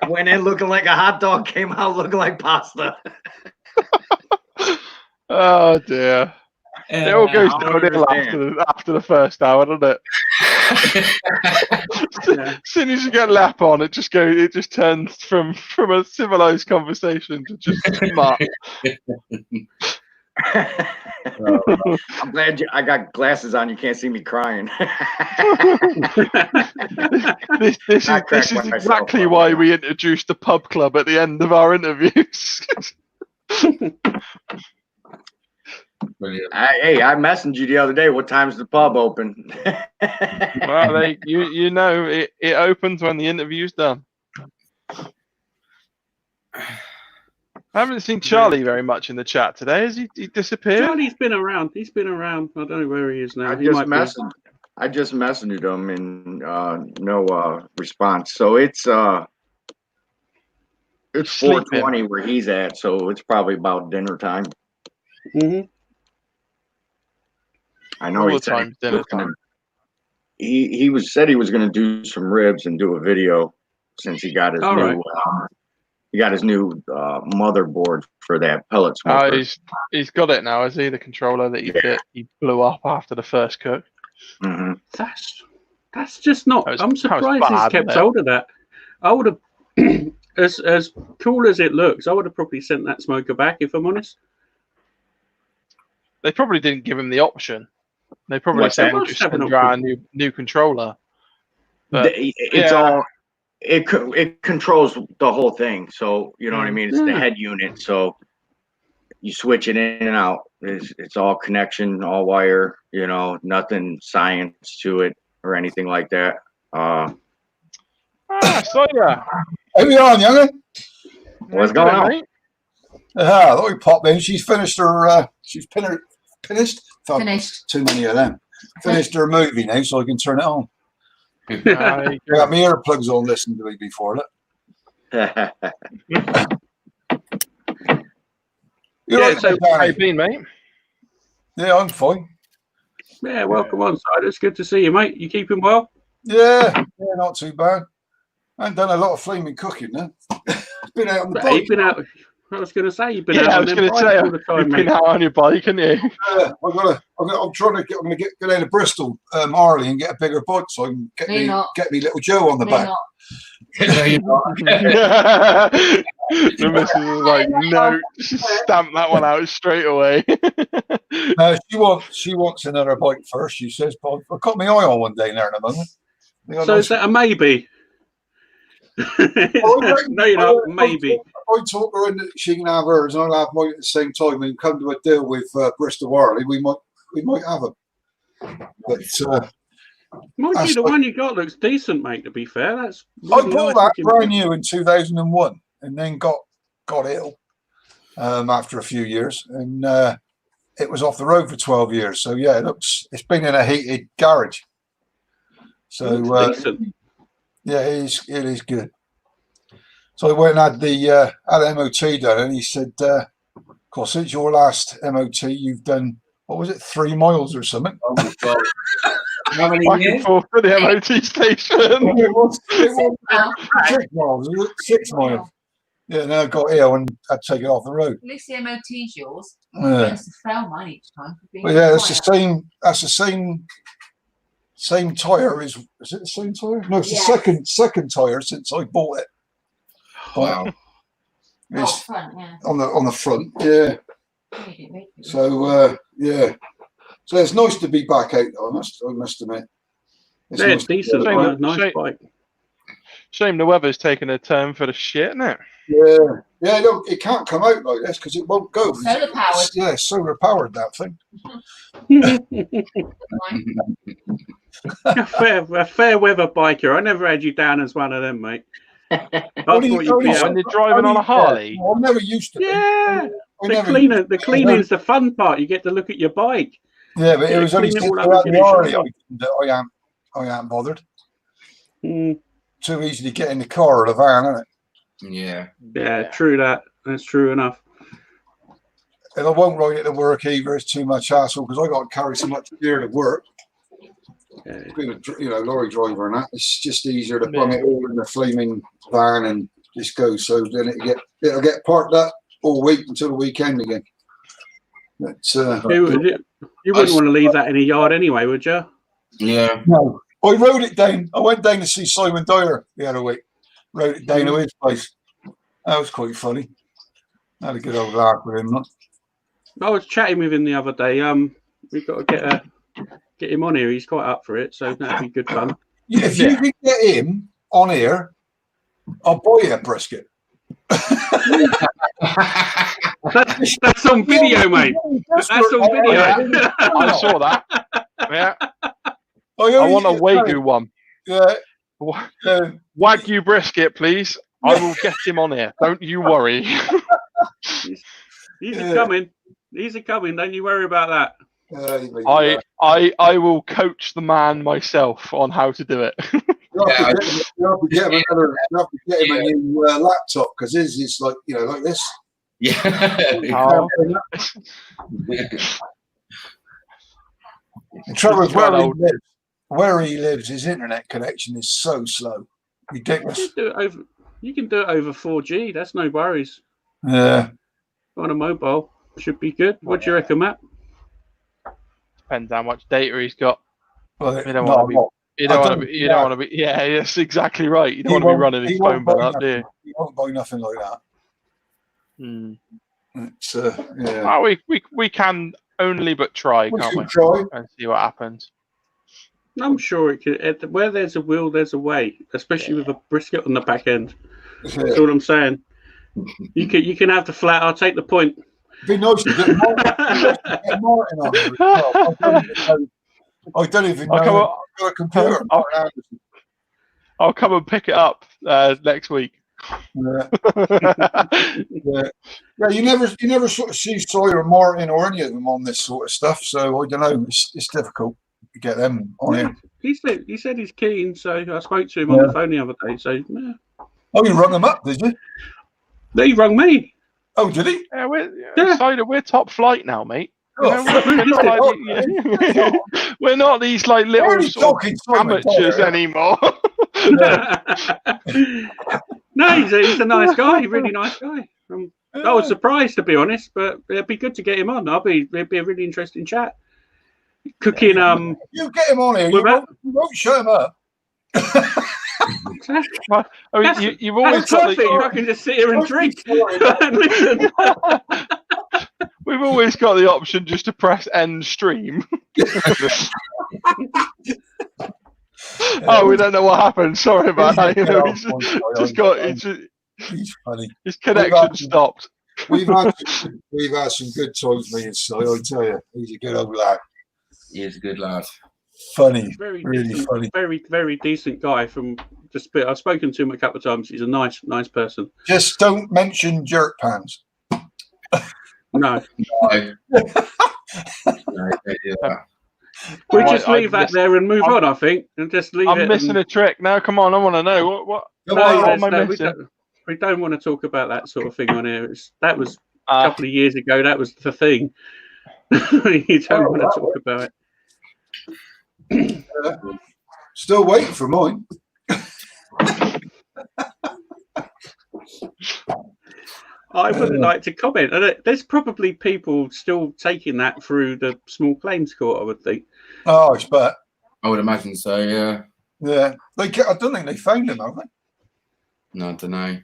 Went in looking like a hot dog, came out looking like pasta. Oh dear. It all goes downhill after the first hour, doesn't it? As soon as you get lap on, it just turns from a civilized conversation to just smart. I'm glad I got glasses on. You can't see me crying. This is exactly why we introduced the pub club at the end of our interviews. Brilliant. I messaged you the other day. What time's the pub open? Well, you know, it opens when the interview's done. I haven't seen Charlie very much in the chat today. Has he disappeared? Charlie's been around. He's been around. I don't know where he is now. I just messaged him and no response. So it's Sleeping. 4:20 where he's at. So it's probably about dinner time. Mm-hmm. I know All he the said time, dinner time. he said he was going to do some ribs and do a video since he got his new motherboard for that pellet smoker. Oh, he's got it now, is he? The controller that he blew up after the first cook. Mm-hmm. That's just not. I'm surprised he's kept hold of that. I would have, as cool as it looks, I would have probably sent that smoker back if I'm honest. They probably didn't give him the option. They probably said we'll just send around a new controller. But it controls the whole thing. So you know what I mean. It's the head unit. So you switch it in and out. It's all connection, all wire. You know, nothing science to it or anything like that. So How you on, young'un? What's going on? Mate? I thought we popped in. She's finished her. She's finished. Finished. Too many of them. Finished her movie now, so I can turn it on. I Good. got my earplugs on listening to me before that. You're right, So how you Danny. been, mate? Yeah, I'm fine. Yeah, welcome on side. It's good to see you, mate. You keeping well? Yeah, not too bad. I haven't done a lot of flaming cooking now. Been out on the bike. You've been out. I was going to say you've been Yeah, out I on was them going to bikes say all the time, you've been mate. out on your bike, haven't you? I'm trying to get. I'm going to go down to Bristol, Harley, and get a bigger bike so I can get me little Joe on the back. No, you're not. The missus was like, no, stamp that one out straight away. She wants another bike first. She says, "But I've got my eye on one day there in a moment." So is that a maybe? No, you're not. Maybe. I talk her into she can have hers, and I'll have mine at the same time, and come to a deal with Bristol Harley. We might have them. But Mind you, the one you got looks decent, mate. To be fair, that's. I Really bought nice that looking. brand new in 2001, and then got ill after a few years, and it was off the road for 12 years. So yeah, it's been in a heated garage. So Decent. yeah, it is good. So I went and had the MOT done, and he said, "Of course, since your last MOT, you've done what was it, 3 miles or something?" Oh my God. How many Back and years? forth to the MOT station. It was 6 miles. 6 miles. Yeah, and then I got ill and had to take it off the road. At least the MOT's yours. Yeah. It's to fail mine each time. For being But yeah, it's quiet. the same. That's the same tire. Is it the same tire? No, it's the second tire since I bought it. Wow. It's Front, yeah. on the front. Yeah. So yeah. So it's nice to be back out. I must admit. It's Yeah, nice it's decent. Shame that- Nice shame- bike. Shame the weather's taken a turn for the shit, isn't it? Yeah. No, it can't come out like this because it won't go. Solar powered. Yeah, solar powered that thing. a fair weather biker. I never had you down as one of them, mate. I thought you'd be When out. you're driving on a Harley. I never used to. Yeah. I The never- cleaning's the fun part. You get to look at your bike. Yeah, but it was only clean it since all I up had and the finish Harley it. that I am bothered. Mm, Too easy to get in the car or the van, isn't it? Yeah. yeah, true that. That's true enough. And I won't ride it to work either. It's too much hassle because I got to carry so much gear to work. Yeah. Being a lorry driver and that, it's just easier to bung it all in the flaming van and just go. So then it'll get parked up all week until the weekend again. But, You wouldn't want to leave that in a yard anyway, would you? Yeah. no, I rode it down. I went down to see Simon Dyer the other week. Rode it down to his place. That was quite funny. Had a good old laugh with him. Look. I was chatting with him the other day. We've got to get him on here. He's quite up for it, so that'd be good fun. Yeah, if you can get him on here, I'll buy you a brisket. That's on video, mate. That's on video. Yeah. I saw that. Yeah. I want a Wagyu one. Yeah. Wagyu brisket, please. I will get him on here. Don't you worry. He's coming. He's coming. Don't you worry about that. I will coach the man myself on how to do it. You have to get him a new laptop because his is like like this. Yeah. The trouble is where he lives, his internet connection is so slow, ridiculous. You can do it over 4G. That's no worries. Yeah. Oh, On a mobile should be good. What do you reckon, Matt? Depends how much data he's got. Well, You don't want to be. You don't want to be. You don't want to be. Yeah, that's exactly right. You don't want to be running his phone bill up, do you? He won't buy nothing like that. It's yeah. Oh, we can only but try, can't we? Try and see what happens. I'm sure it could. Where there's a will, there's a way. Especially with a brisket on the back end. That's what I'm saying. You can have the flat. I'll take the point. It'd be nice to get Martin on there as well. I don't even know. I've got a computer. I'll come and pick it up next week. Yeah. You never sort of see Sawyer or Martin or any of them on this sort of stuff. So I don't know. It's difficult to get them on here. He said he's keen. So I spoke to him on the phone the other day. So yeah. Oh, you rung him up, did you? No, he rung me. Oh, did he? Yeah, we're top flight now, mate. Oh, we're not these like little sort of amateurs anymore. No, he's a nice guy, really nice guy. I was surprised, to be honest, but it'd be good to get him on. It'd be a really interesting chat. Cooking. You get him on here. You won't shut him up. I mean, you've always got I can just sit here and drink and listen. We've always got the option just to press end stream. Oh, we don't know what happened. Sorry about that. He's funny. His connection stopped. We've had some good times, me and Si. I tell you, he's a good old lad. He is a good lad. Funny, really decent, funny. Very decent guy. From the spit, I've spoken to him a couple of times. He's a nice person. Just don't mention jerk pans. No. We just leave that there and move on. I think, and just leave it. I'm missing a trick now. Come on, I want to know what am I missing? We don't want to talk about that sort of thing on here. That was a couple of years ago. That was the thing. You don't want to talk about it. Still waiting for mine. I wouldn't like to comment. There's probably people still taking that through the small claims court, I would think. Oh, I bet. I would imagine so, yeah. Yeah. I don't think they found him, have they? No, I don't know.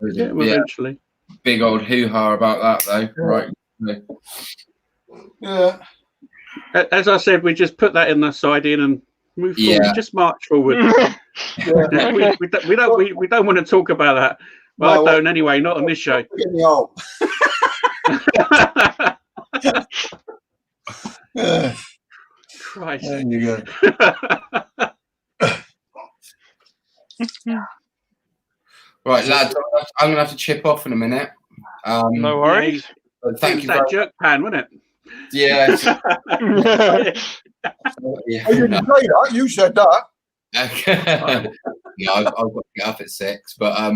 Eventually. Big old hoo-ha about that, though. Right. Yeah. As I said, we just put that in the side in and move forward. Just march forward. We don't want to talk about that. Well, I don't anyway, not on this show. Christ. There you go. Right, lads, I'm going to have to chip off in a minute. No worries. Thank you. That jerk pan, wasn't it? Yeah. I didn't say that. You said that. Yeah, I've got to get up at 6. But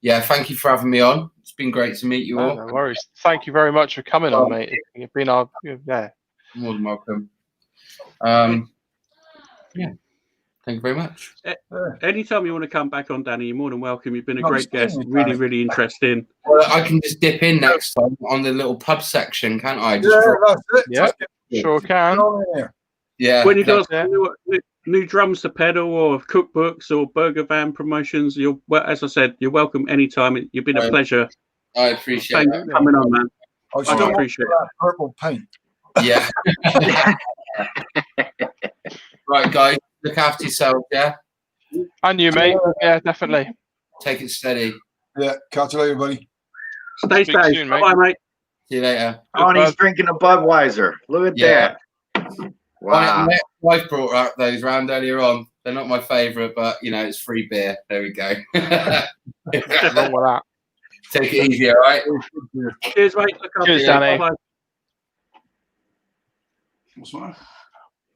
yeah, thank you for having me on. It's been great to meet you all. No worries. Thank you very much for coming on, mate. You've been more than welcome. Yeah. Thank you very much. Anytime you want to come back on, Danny, you're more than welcome. You've been a great guest. Really, really interesting. Well, I can just dip in next time on the little pub section, can't I? Yeah, sure can. Yeah. When you got new drums to pedal or cookbooks or burger van promotions, as I said, you're welcome anytime. You've been a pleasure. I appreciate Thanks for coming on, man. I I still do want appreciate that purple paint. Yeah. Right, guys, look after yourself, yeah? And you, mate. Yeah, definitely. Take it steady. Yeah, catch you later, buddy. Stay Speak safe. soon, mate. Bye, mate. See you later. Oh, and he's bud. drinking a Budweiser. Look at Yeah. that. Wow. My wife brought out those round earlier on. They're not my favourite, but, you know, it's free beer. There we go. Nothing wrong with that. Take it easy, all right? Cheers, mate. Look after Cheers, yourself. Danny. Bye-bye. What's the matter?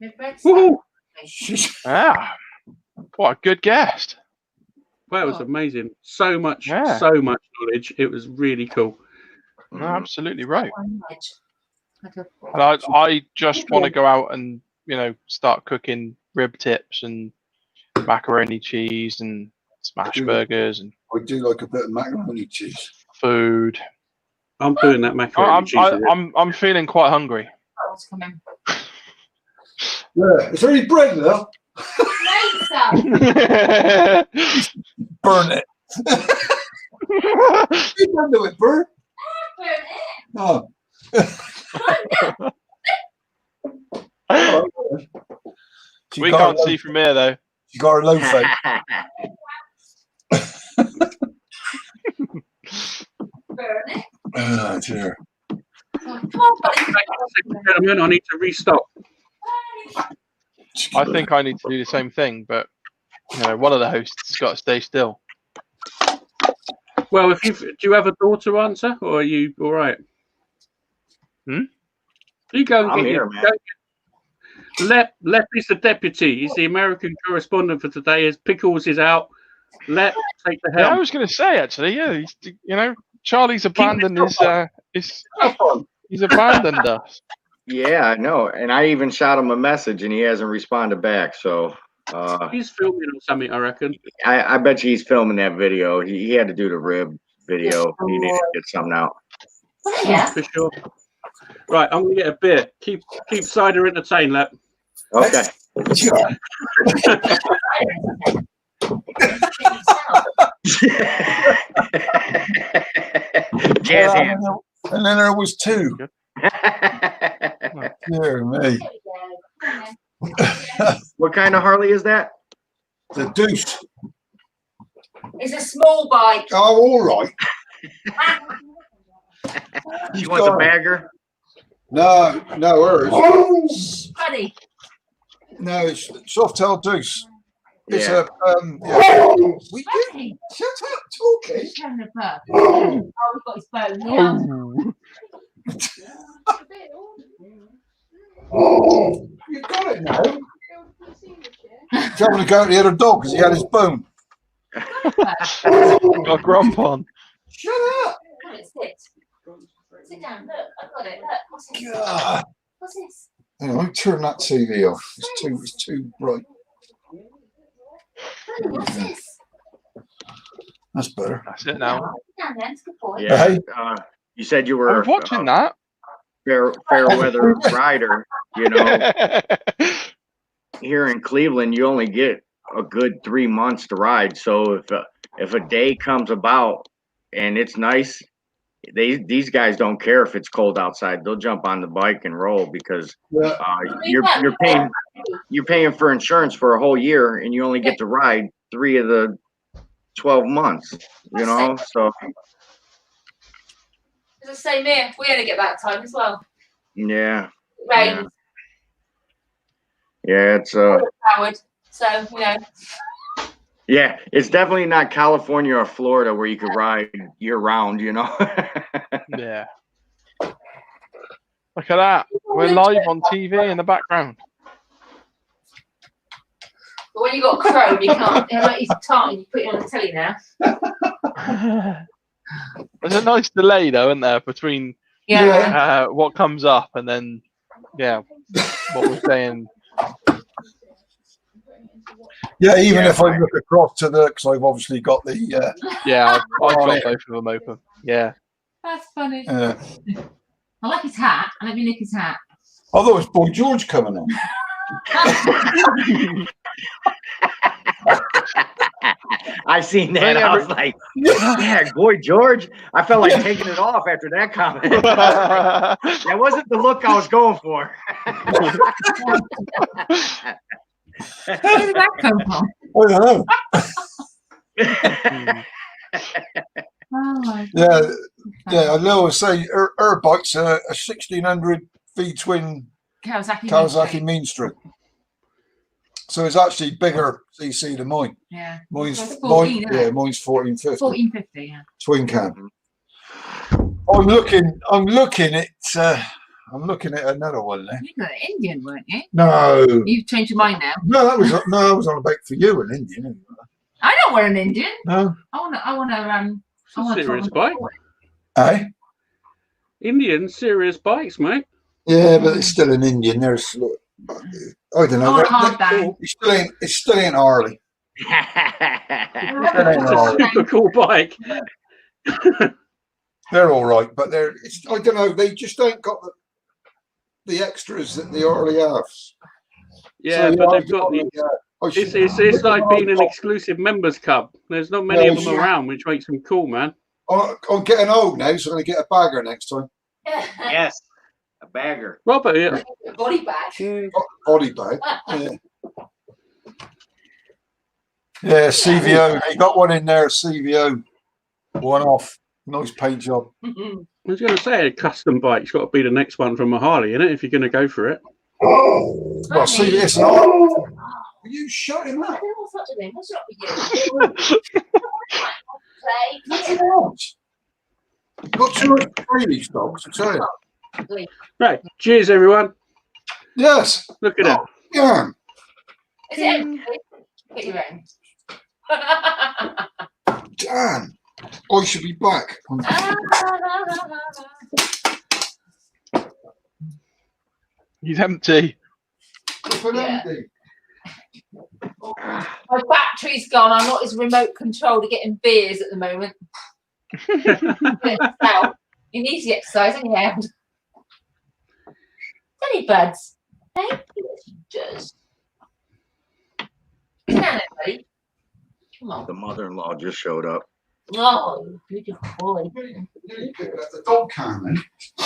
My bread's Woohoo! Ah, what a good guest. Well, it was amazing. So much Yeah. knowledge. It was really cool. No, absolutely right. on edge. Like a- And I just want to go out and, you know, start cooking rib tips and macaroni cheese and smash burgers and I do like a bit of macaroni cheese. food. I'm doing that macaroni cheese. I'm feeling quite hungry. Oh, it's coming. Yeah, is there any bread though? Mate, some. Burn it. You don't do it, burn. Burn Oh. She We got can't her see from here though. She got her low face. Burn it. Oh, dear. Come on, buddy. Gentlemen, I need to restock. I think I need to do the same thing, but you know, one of the hosts has got to stay still. Well, do you have a door to answer, or are you all right? You go and I'm get here, your. man. Lep is the deputy. He's the American correspondent for today. As Pickles is out, Lep take the Yeah, I helm. was going to say actually, yeah, you know, Charlie's abandoned he's abandoned us. Yeah, I know. And I even shot him a message and he hasn't responded back. So He's filming or something, I reckon. I bet you he's filming that video. He had to do the rib video. He needed to get something out. Yeah. For sure. Right, I'm gonna get a beer. Keep cider entertained, Lep. Okay. Jazz hands. And then there was two. Dear me. What kind of Harley is that? The deuce. It's a small bike. Oh, all right. She wants a bagger. No, hers. Buddy. No, it's Softail Deuce. It's Yeah. yeah. We do. Buddy. Shut up, talking. He's having a burp. Oh, we've got his bone. Yeah. Oh, you got it now. Trying to go to the other dog because he had his bone. Got grump on. Shut up. Come on, sit. Sit down. Look, I've got it. Look. What's this? God. What's this? Hang on, turn that TV off. It's too bright. Buddy, what's this? That's better. That's it now. Sit down then. It's a good boy. Yeah. Hey. You said you I were was watching that. fair weather rider. You know, here in Cleveland, you only get a good 3 months to ride. So if a day comes about and it's nice, these guys don't care if it's cold outside. They'll jump on the bike and roll because Yeah. you're paying for insurance for a whole year and you only get to ride 3 of the 12 months. You know, so It's the same here. We only get that time as well. yeah, It rains. yeah, it's Howard. So, you know. yeah, it's definitely not California or Florida where you could ride year round, you know. Yeah. Look at that. We're live on TV in the background. But when you got Chrome, you can't. Like it's time. You put it on the telly now. There's a nice delay though, isn't there, between Yeah. what comes up and then what we're saying. Yeah, even Yeah, if I look across to the, because I've obviously got the, Yeah, I've got both of them open. Yeah. That's funny. I I like his hat. I let me lick his hat. thought it was Boy George coming on. I seen that. I was like, yeah, boy, George. I felt like taking it off after that comment. That wasn't the look I was going for. Where did that come from? I don't know. Oh my Yeah, God. yeah. I'd always say her bike's a 1600 V-twin Kawasaki Mean Street. So it's actually bigger CC than mine. Yeah. Mine's It's 14, isn't it? mine's 1450. 1450, yeah. Twin cam. I'm looking at another one there. You were an Indian, weren't you? No. You've changed your mind now. No, I was on about for you, an Indian. Anyway. I don't want an Indian. No. I want to Serious bike. Eh? Indian serious bikes, mate. Yeah, but it's still an Indian. There's, I don't know. It still ain't Harley. It's a super cool bike. They're all right, but I don't know. They just ain't got the extras that the Harley have. Yeah, So, but yeah, they've got the. It's like being an exclusive members club. There's not many of them around, which makes them cool, man. I'm getting old now, so I'm going to get a bagger next time. Yes, a bagger. Robert, yeah. Body bag. Body bag. Yeah. Yeah, CVO. They got one in there, CVO. One off. Nice paint job. I was going to say a custom bike's got to be the next one from a Harley, innit? If you're going to go for it. Well, see this. Will you shut him up? I don't know what's up with him. What's up with you? Got too much these dogs, I tell you. Right. Cheers, everyone. Yes. Look at it. Yeah. Is it empty? Get your own. Damn. I should be back. He's empty. Yeah. My battery's gone. I'm not as remote control to getting beers at the moment. You need the exercise, and you have. Any buds? Hey, just. Stand it, buddy. Come on. The mother-in-law just showed up. Oh, beautiful boy. That's the dog can, then.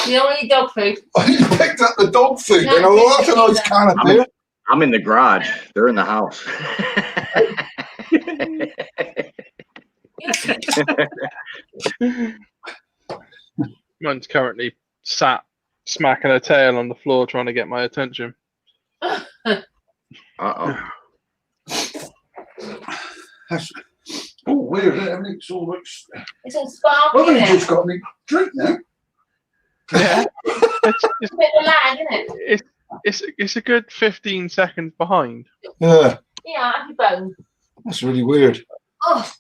You don't need dog food. You picked up the dog food, then. Oh, that's a nice can of beer. I'm in the garage. They're in the house. Mine's currently sat smacking her tail on the floor trying to get my attention. Uh-oh. Oh, weird. Everything's all looks. It's all sparkly. Well, you just got me drink now. Yeah. It's a bit of lag, isn't it? It's a good 15 seconds behind. Yeah. Yeah, I have your bone. That's really weird. Oh.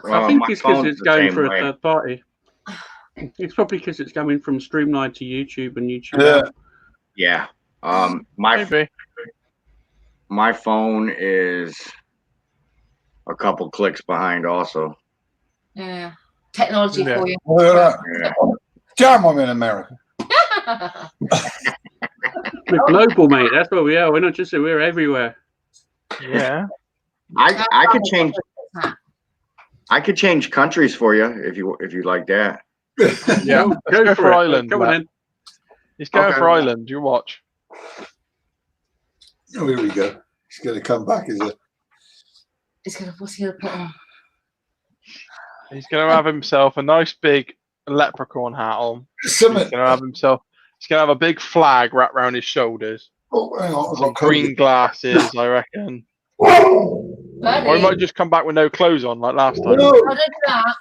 I think it's because it's going for a third party. It's probably because it's coming from Streamline to YouTube and YouTube. Yeah. Yeah. My phone is a couple clicks behind also. Yeah. Technology for you. Well, damn, I'm in America. We're global, mate. That's what we are. We're not just we're everywhere. Yeah. I could change countries for you if you like that. Yeah. Go for Ireland. Come on in. He's going for Ireland. You watch. Oh, here we go. He's going to come back, is it? What's he going to put on? He's going to have himself a nice big leprechaun hat on. He's going to have himself. He's going to have a big flag wrapped around his shoulders. Oh, hang on. Some green glasses, I reckon. Buddy. Or he might just come back with no clothes on like last time. No. I don't do that.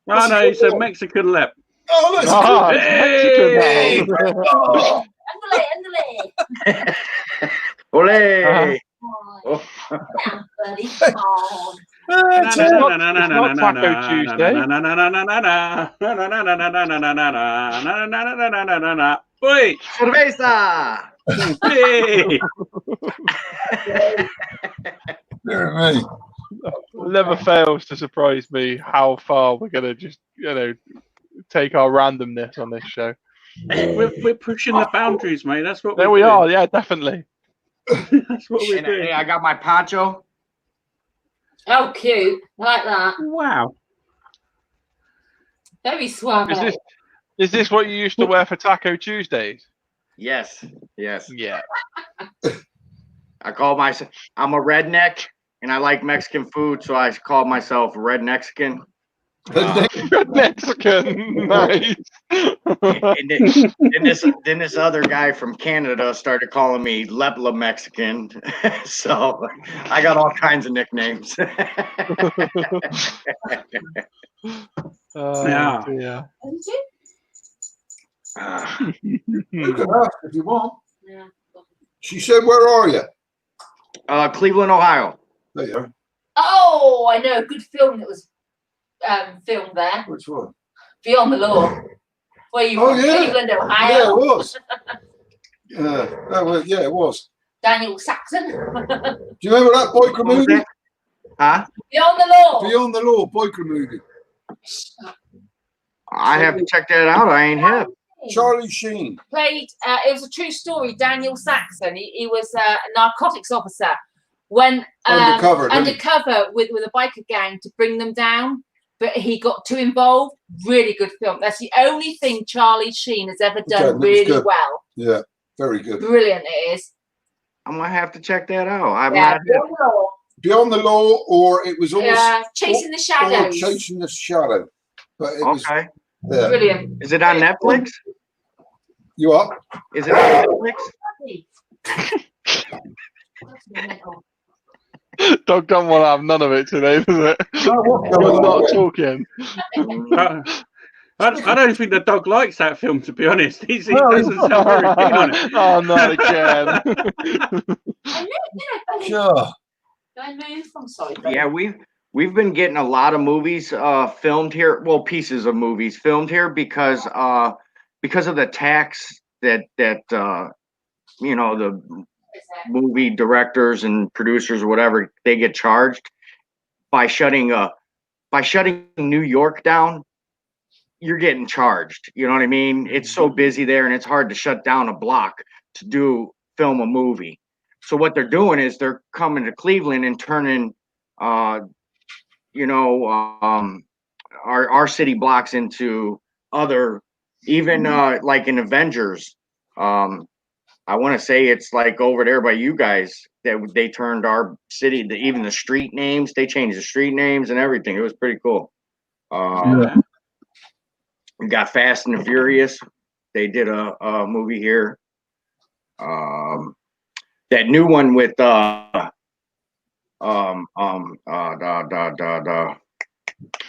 Oh, no, it's a Mexican lep. Oh, let's Ah, go. hey! Andale. Ole! Oh. Down, buddy. Come on. It's not Taco Tuesday. Oi! Cerveza! Hey! Dear me. Never fails to surprise me how far we're gonna just take our randomness on this show. We're pushing the boundaries, mate. That's what There we are. Yeah, definitely. That's what we're doing. Hey, I got my poncho. Oh, cute. I like that. Wow. Very suave. Is this what you used to wear for Taco Tuesdays? Yes. Yeah. I call myself. I'm a redneck, and I like Mexican food, so I call myself Red Mexican. Mexican, nice. Then this other guy from Canada started calling me Lepla Mexican, so I got all kinds of nicknames. Yeah. Yeah. You can ask if you want. Yeah. She said, "Where are you?" Cleveland, Ohio. There you are. Oh, I know. A good film that was filmed there. Which one? Beyond the Law. Where you Oh, from? yeah. Cleveland, Yeah, Ohio. it was. Yeah, it was. Daniel Saxon. Do you remember that biker What was movie? that? Huh? Beyond the Law. Beyond the Law biker movie. I have to check that out. I ain't hip. Charlie Sheen. Played. It was a true story. Daniel Saxon. He was a narcotics officer when Undercover, didn't he? undercover with a biker gang to bring them down. But he got too involved. Really good film. That's the only thing Charlie Sheen has ever done Okay, that was really good. well. Yeah, very good. Brilliant it is. I'm gonna have to check that out. I'm Yeah, not hip. Beyond the Law. Beyond the Law, or it was almost Chasing the or Shadows. Chasing the Shadow. But it was Okay. yeah. Brilliant. Is it on Netflix? You up? Is it on Netflix? Dog don't want to have none of it today, does it? You're not talking. I don't think the dog likes that film, to be honest. He doesn't sound very keen on it. Oh, not again. Sure. I'm sorry. Yeah, we've been getting a lot of movies filmed here. Well, pieces of movies filmed here because of the tax that you know, the movie directors and producers or whatever, they get charged by shutting New York down. You're getting charged. You know what I mean? It's so busy there, and it's hard to shut down a block to film a movie. So what they're doing is they're coming to Cleveland and turning, our city blocks into other, even like in Avengers. I want to say it's like over there by you guys that they turned our city, even the street names. They changed the street names and everything. It was pretty cool. We got Fast and the Furious. They did a movie here. That new one with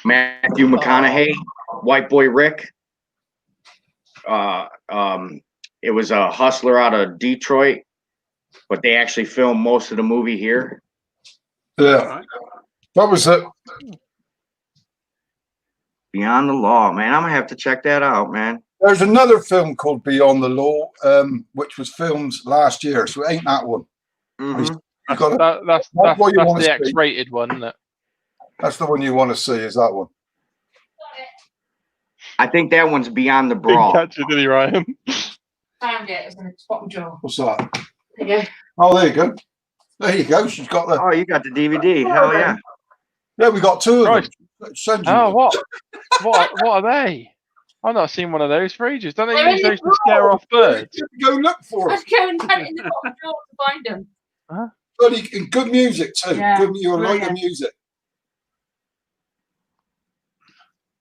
Matthew McConaughey, White Boy Rick. It was a hustler out of Detroit, but they actually filmed most of the movie here. Yeah. That was it. Beyond the Law, man. I'm gonna have to check that out, man. There's another film called Beyond the Law, which was filmed last year, so it ain't that one. Mhm. That's what you wanna the see. X-rated one, isn't it? That's the one you want to see, is that one? I think that one's Beyond the Didn't Brawl. catch it, did he, Ryan? Found it. It was in the bottom drawer. What's that? There you go. Oh, there you go. There you go. She's got the. Oh, you got the DVD. Hell yeah. Yeah, we got two of Right. them. Send you Oh, one. what are they? I've not seen one of those for ages. Don't they They're use in the those to scare off birds? Go look for Let's it. go and hunt in the bottom drawer to find them. Bloody and good music too. Yeah, Good, you'll like the brilliant. music.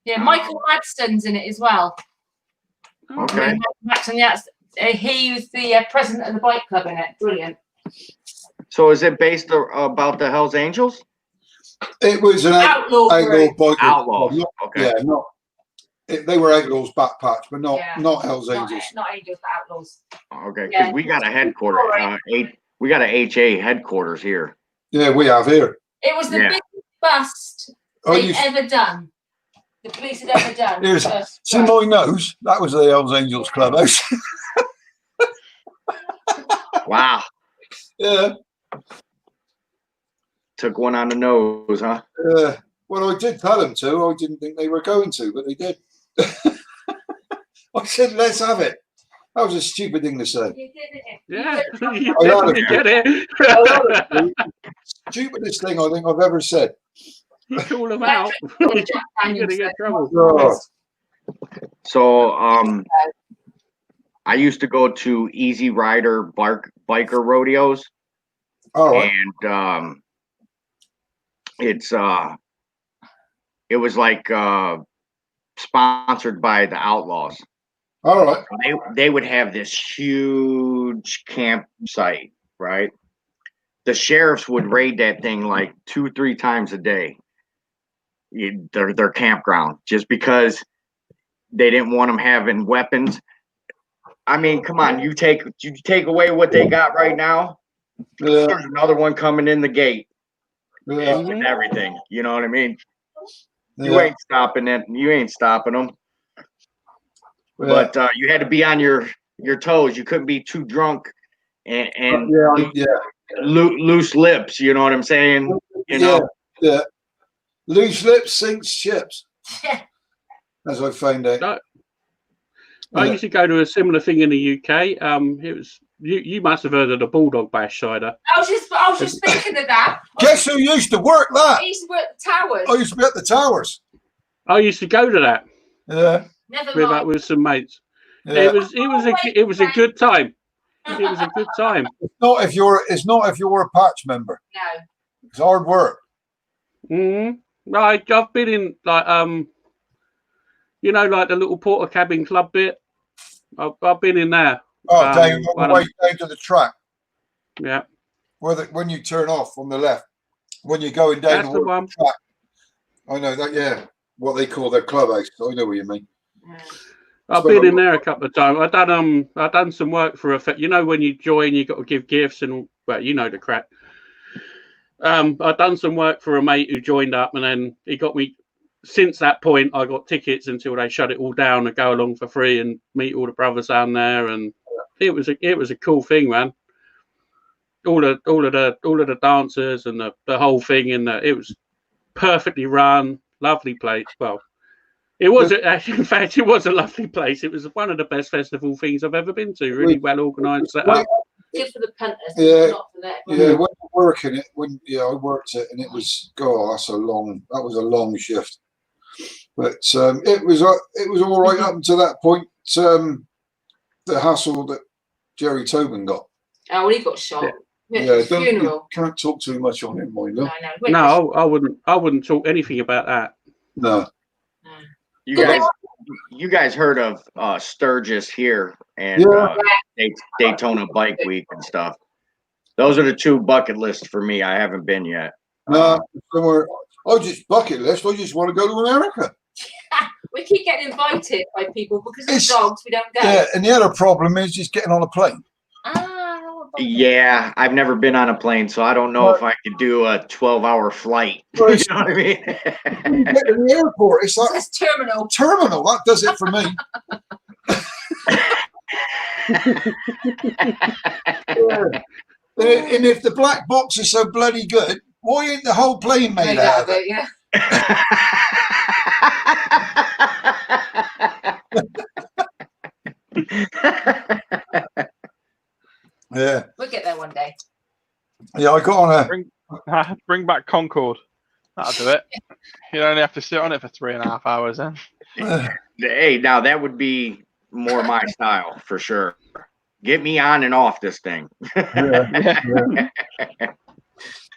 Yeah, Michael Madsen's in it as well. Okay. Madsen, yeah, he was the president of the bike club in it. Brilliant. So is it based about the Hells Angels? It was an Outlaw group. biker. Outlaws. Not- Okay. Yeah, not. They were outlaws backpatch, but not Yeah. Hell's Angels. Not Angels, but Outlaws. Okay, Yeah. because we got a headquarters. We got a HA headquarters here. Yeah, we have here. It was the Yeah. biggest bust Oh, they've you ever done. The police had ever done. Here's- First see strike. my nose? That was the Hells Angels clubhouse. Wow. Yeah. Took one on the nose, huh? Well, I did tell them to. I didn't think they were going to, but they did. I said, let's have it. That was a stupid thing to say. You did it. Yeah, You you I love definitely it. get it. stupidest thing I think I've ever said. You call them out, you're going to get trouble. Oh, So I used to go to Easy Rider biker rodeos, all right. and it was like sponsored by the Outlaws. All right. They would have this huge campsite, right? The sheriffs would raid that thing like 2-3 times a day. Their campground, just because they didn't want them having weapons. I mean, come on, you take away what they got right now. Yeah. There's another one coming in the gate Yeah. with everything. You know what I mean? Yeah. You ain't stopping it. You ain't stopping them. Yeah. But you had to be on your toes. You couldn't be too drunk and loose lips. You know what I'm saying? You know? Yeah. Loose lips sinks ships. As I found out. I used to go to a similar thing in the UK. It was you must have heard of the Bulldog Bash, Cider. I was just thinking of that. Guess who used to work that? I used to work at the Towers. I used to be at the Towers. I used to go to that. Yeah. Never mind. With some mates. Yeah. It was a good time. It was a good time. It's not if you're a patch member. No. It's hard work. Right, I've been in like like the little porter cabin club bit. I've been in there. Oh, down on the way down to the track. Yeah. When you turn off on the left, when you're going down the track. I know that. Yeah, what they call their clubhouse. I know what you mean. I've been in there a couple of times. I've done some work for when you join, you got to give gifts and the crap. I've done some work for a mate who joined up, and then he got me. Since that point, I got tickets until they shut it all down and go along for free and meet all the brothers down there, and it was a cool thing, man. All of the dancers and the whole thing, and it was perfectly run, lovely place. Well, it was in fact it was a lovely place. It was one of the best festival things I've ever been to. Really well organised, set up. Good for the punters, not for them. Yeah, when you're working it, I worked it, and it was that was a long shift. But it was all right up until that point. The hassle that Jerry Tobin got. Oh, well, he got shot. Yeah, funeral. Can't talk too much on him, mind you. No, I wouldn't talk anything about that. No. You guys heard of Sturgis here and Daytona Bike Week and stuff. Those are the 2 bucket lists for me. I haven't been yet. No, somewhere. I just bucket list. I just want to go to America. We keep getting invited by people because of dogs. We don't go. Yeah, and the other problem is just getting on a plane. Yeah, I've never been on a plane, so I don't know if I could do a 12-hour flight. You know what I mean? When you get to the airport, it's like it's terminal. Terminal. That does it for me. And if the black box is so bloody good, why ain't the whole plane made out of it? Yeah. Yeah. We'll get there one day. Yeah, I got on a bring back Concorde. That'll do it. You only have to sit on it for 3.5 hours then. Hey, now that would be more my style for sure. Get me on and off this thing.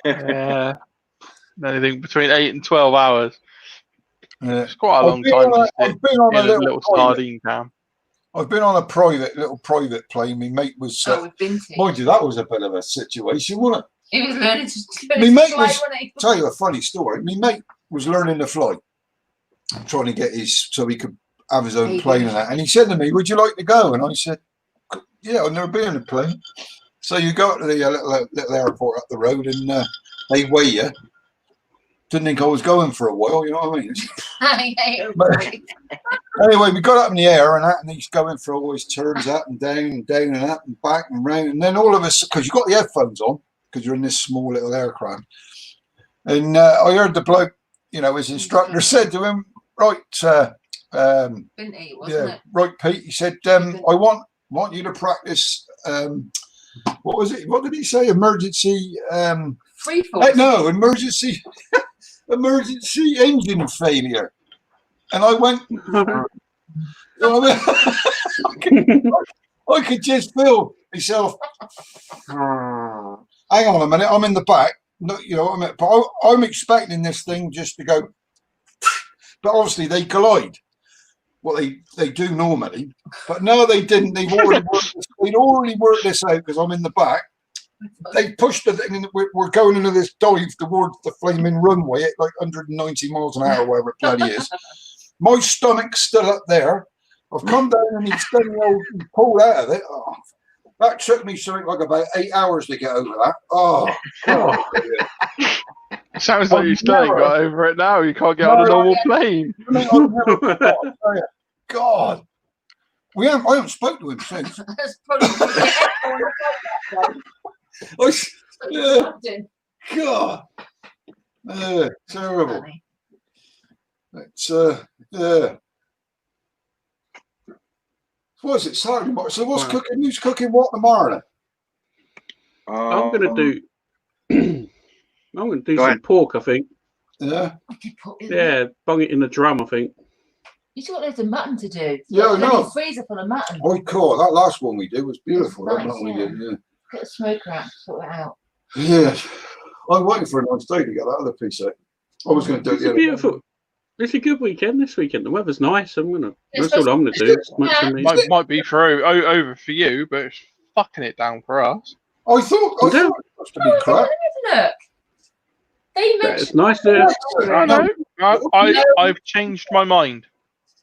Yeah. Anything between 8 and 12 hours. Yeah. It's quite a long time to I've been on a little sardine can. I've been on a little private plane. My mate was. Mind you, that was a bit of a situation, wasn't it? He was learning to fly, wasn't he? Tell you a funny story. My mate was learning to fly, trying to get so he could have his own plane and that. And he said to me, "Would you like to go?" And I said, "Yeah, I've never been in a plane." So you go to the little airport up the road, and they weigh you. Didn't think I was going for a while, you know what I mean? But anyway, we got up in the air and he's going for all his turns up and down and up and back and round. And then all of us, because you've got the headphones on, because you're in this small little aircraft. And I heard the bloke, his instructor said to him, right, right, Pete, he said, I want you to practice, what was it? What did he say? Emergency free fall. No, emergency engine failure. And I went, I could just feel myself. Hang on a minute, I'm in the back. No, you know what I mean? But I'm expecting this thing just to go. But obviously they collide. What they do normally. But no, they didn't. They'd already worked this out because I'm in the back. They pushed the thing, and we're going into this dive towards the flaming runway at like 190 miles an hour, wherever it bloody is. My stomach's still up there. I've come down and he's pulled out of it. Oh, that took me something like about 8 hours to get over that. Oh, God. Sounds like you still ain't got over it now. You can't get on a normal plane. God. I haven't spoken to him since. God. Terrible. It's what is it, Saturday morning? So what's cooking? Who's cooking what tomorrow? I'm gonna do some pork, I think. Yeah. Yeah, bung it in the drum, I think. You still got loads of mutton to do. Yeah, I know. Freezer full of mutton. Oh, cool. That last one we did was beautiful. Nice, that mutton we did, yeah. Get the smoker out, sort that out. Yeah. I'm waiting for a nice day to get that other piece out. I was going to do it the other beautiful. It's a good weekend this weekend. The weather's nice. That's all I'm going to do. Might be over for you, but it's fucking it down for us. I thought it was to be crap. Look. They mentioned it's nice to. I know. I've changed my mind.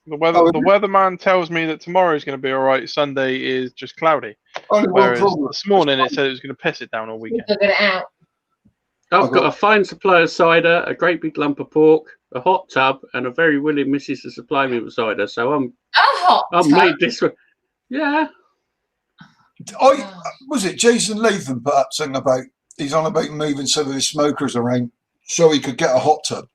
The weatherman tells me that tomorrow is going to be all right. Sunday is just cloudy. Whereas this morning it said it was going to piss it down all weekend. Get it out. I've got a fine supply of cider, a great big lump of pork, a hot tub, and a very willing missus to supply me with cider. So I'm made this one. Yeah. Was it Jason Latham put up something about he's on about moving some of his smokers around so he could get a hot tub.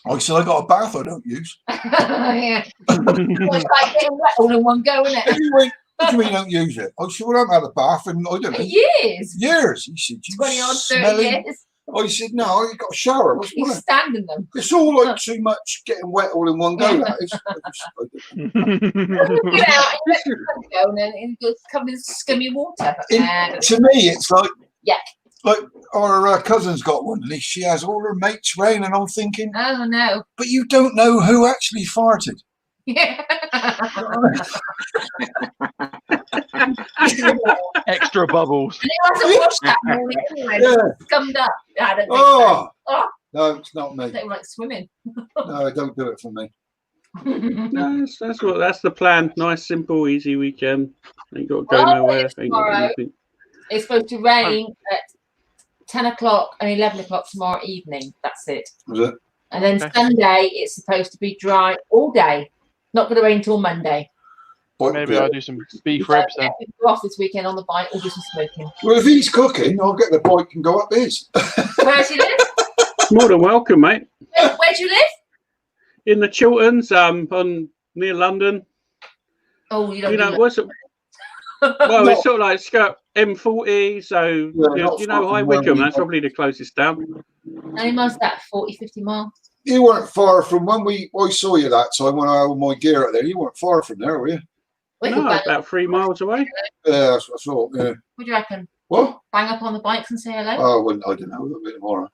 I said, I got a bath I don't use. Yeah. It's like getting wet all in one go, isn't it? What do you mean you don't use it? I said, well, I haven't had a bath in, I don't know. Years. He said, 20 odd 30 years. I said, no, I got a shower. You stand in them. It's all like too much getting wet all in one go. That is. Get out and let the sun go, and then it goes covered in scummy water. To me, it's like, yuck. Like our cousin's got one, and she has all her mates round, and I'm thinking, oh no! But you don't know who actually farted. Yeah. Extra bubbles. And it wasn't washed that morning anyway. Yeah. Scummed up. I don't think so. Oh. No, it's not me. I don't like swimming. No, don't do it for me. No, that's the plan. Nice, simple, easy weekend. Ain't got to go nowhere. Tomorrow, it's supposed to rain at 10 o'clock and 11 o'clock tomorrow evening. That's it. Was it? And then Sunday, it's supposed to be dry all day. Not going to rain until Monday. Maybe I'll do some beef ribs then. Go off this weekend on the bike or do some smoking. Well, if he's cooking, I'll get the bike and go up his. Where does he live? More than welcome, mate. Where do you live? In the Chilterns, near London. Oh, you don't know what's it? Well, it's sort of like Skirt M40, so you know High Wycombe. That's probably the closest down. How many miles is that? 40, 50 miles? You weren't far from when I saw you that time when I had my gear out there. You weren't far from there, were you? No, about 3 miles away. Yeah, that's what I thought. Yeah. What do you reckon? What? Bang up on the bikes and say hello? Oh, I don't know. A bit tomorrow.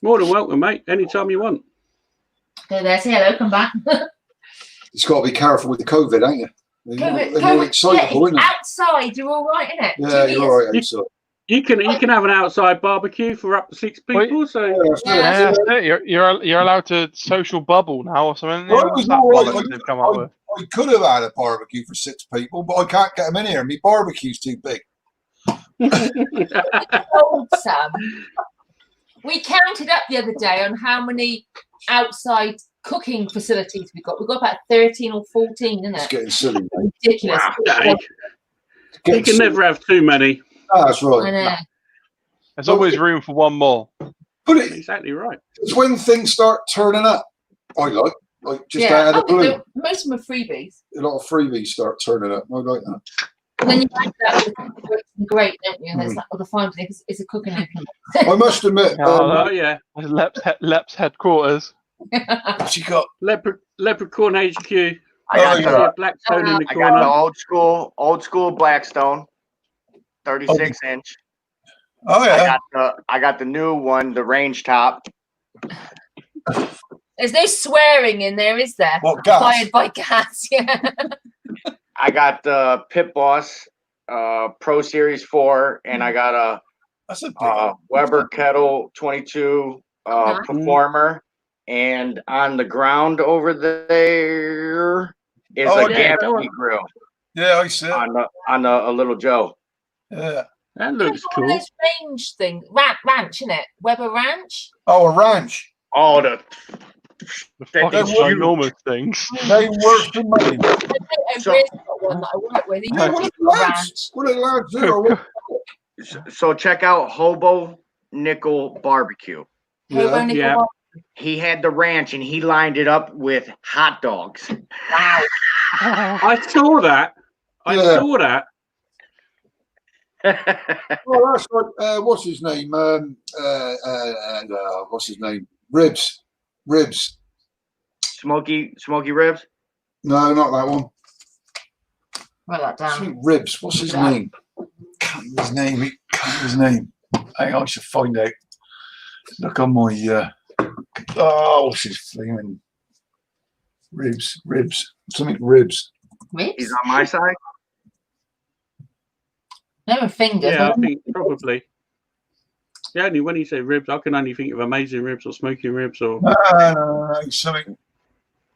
More than welcome, mate. Anytime you want. Go there, say hello, come back. You've got to be careful with the COVID, ain't you? COVID, more excitable, isn't it? Outside, you're all right, isn't it? Yeah, you're all right outside. You can have an outside barbecue for up to 6 people. Wait, so you're allowed to social bubble now or something. I could have had a barbecue for 6 people, but I can't get them in here. My barbecue's too big. Sam, we counted up the other day on how many outside cooking facilities we got. We've got about 13 or 14, isn't it? It's getting silly. Ridiculous. Wow. You can never have too many. Oh, that's right. I know. There's always room for one more. But exactly right. It's when things start turning up. I like just out of the blue. Most of them are freebies. A lot of freebies start turning up. I like that. And then you add that with the grate, don't you? And there's that other fine thing. It's a cooking implement. I must admit, Oh yeah, Lep's headquarters. she got Leprechaun HQ. I got yeah. the Blackstone in the I got the corner. old school Blackstone, 36 inch. oh yeah. I got the new one, the range top. There's no swearing in there, is there? What, gas? Fired by gas, yeah. I got the Pit Boss Pro Series 4, and I got That's a big a Weber Kettle 22 Performer. And on the ground over there is Oh, a yeah, Gaffney grill yeah, I see it. on a Little Joe. Yeah. That looks One cool. of those range things. Ranch, isn't it? Weber Ranch? Oh, a ranch. Oh, the The They- fucking they were- ginormous things. They worth the money. I've So- really got one that I work with. He Yeah, works what for are the a lads? ranch. What are the lads there? so check out Hobo Nickel Barbecue. Hobo Nickel Yeah. Bar- He had the ranch and he lined it up with hot dogs. Wow. I saw that. I Yeah. saw that. Well, that's like what's his name? What's his name? Ribs. Smoky ribs. No, not that one. Write that down. Sweet Ribs. What's his Yeah. name? Can't remember his name. Hang on, I should find out. Look on my. What's his flaming ribs? Something ribs. Ribs? He's on my side. No fingers. Yeah, I think probably. Yeah, only when you say ribs, I can only think of amazing ribs or smoking ribs or. No, something.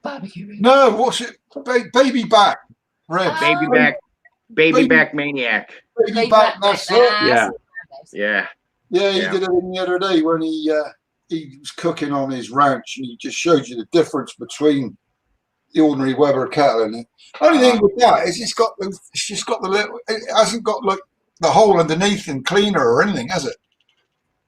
Barbecue ribs. No, what's it? Baby back ribs. Ah. Baby back maniac. Baby back. That's it. Yeah. Yeah. Yeah, he Yeah. did it in the other day when he was cooking on his ranch, and he just showed you the difference between the ordinary Weber kettle and it. Only thing with that is it's just got the little. It hasn't got like the hole underneath and cleaner or anything, has it?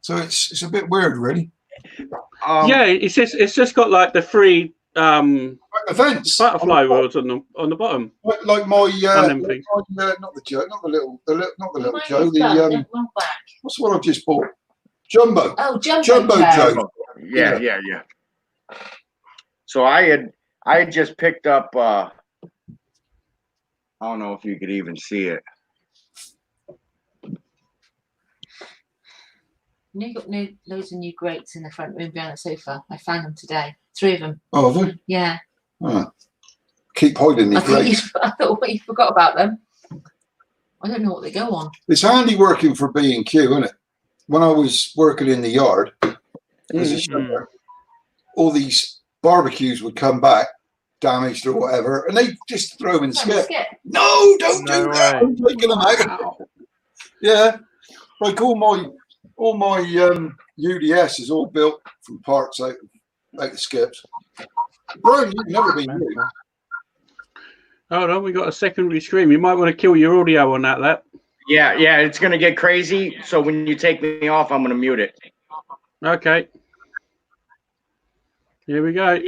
So it's a bit weird, really. Yeah, it's just got like the three Like the vents, butterfly wheels on the bottom. like my And them things. not the Joe, not the little Mine Joe. is The done. One back. what's the one I just bought? Jumbo. Oh, Jumbo Joe. Yeah. So I had just picked up. I don't know if you could even see it. You got loads of new grates in the front room behind the sofa. I found them today. 3 of them. Oh, have they? Yeah. Oh. Keep hiding I these thought, plates. I thought you forgot about them. I don't know what they go on. It's handy working for B&Q, isn't it? When I was working in the yard as a chauffeur, all these barbecues would come back damaged or whatever, and they just throw them in the skip. No, don't No do that. way. I'm taking them out. Yeah, like all my UDS is all built from parts out the skips. Brian, you've never been used. Hold on, we got a secondary screen. You might want to kill your audio on that. Yeah, it's gonna get crazy. So when you take me off, I'm gonna mute it. Okay. Here we go.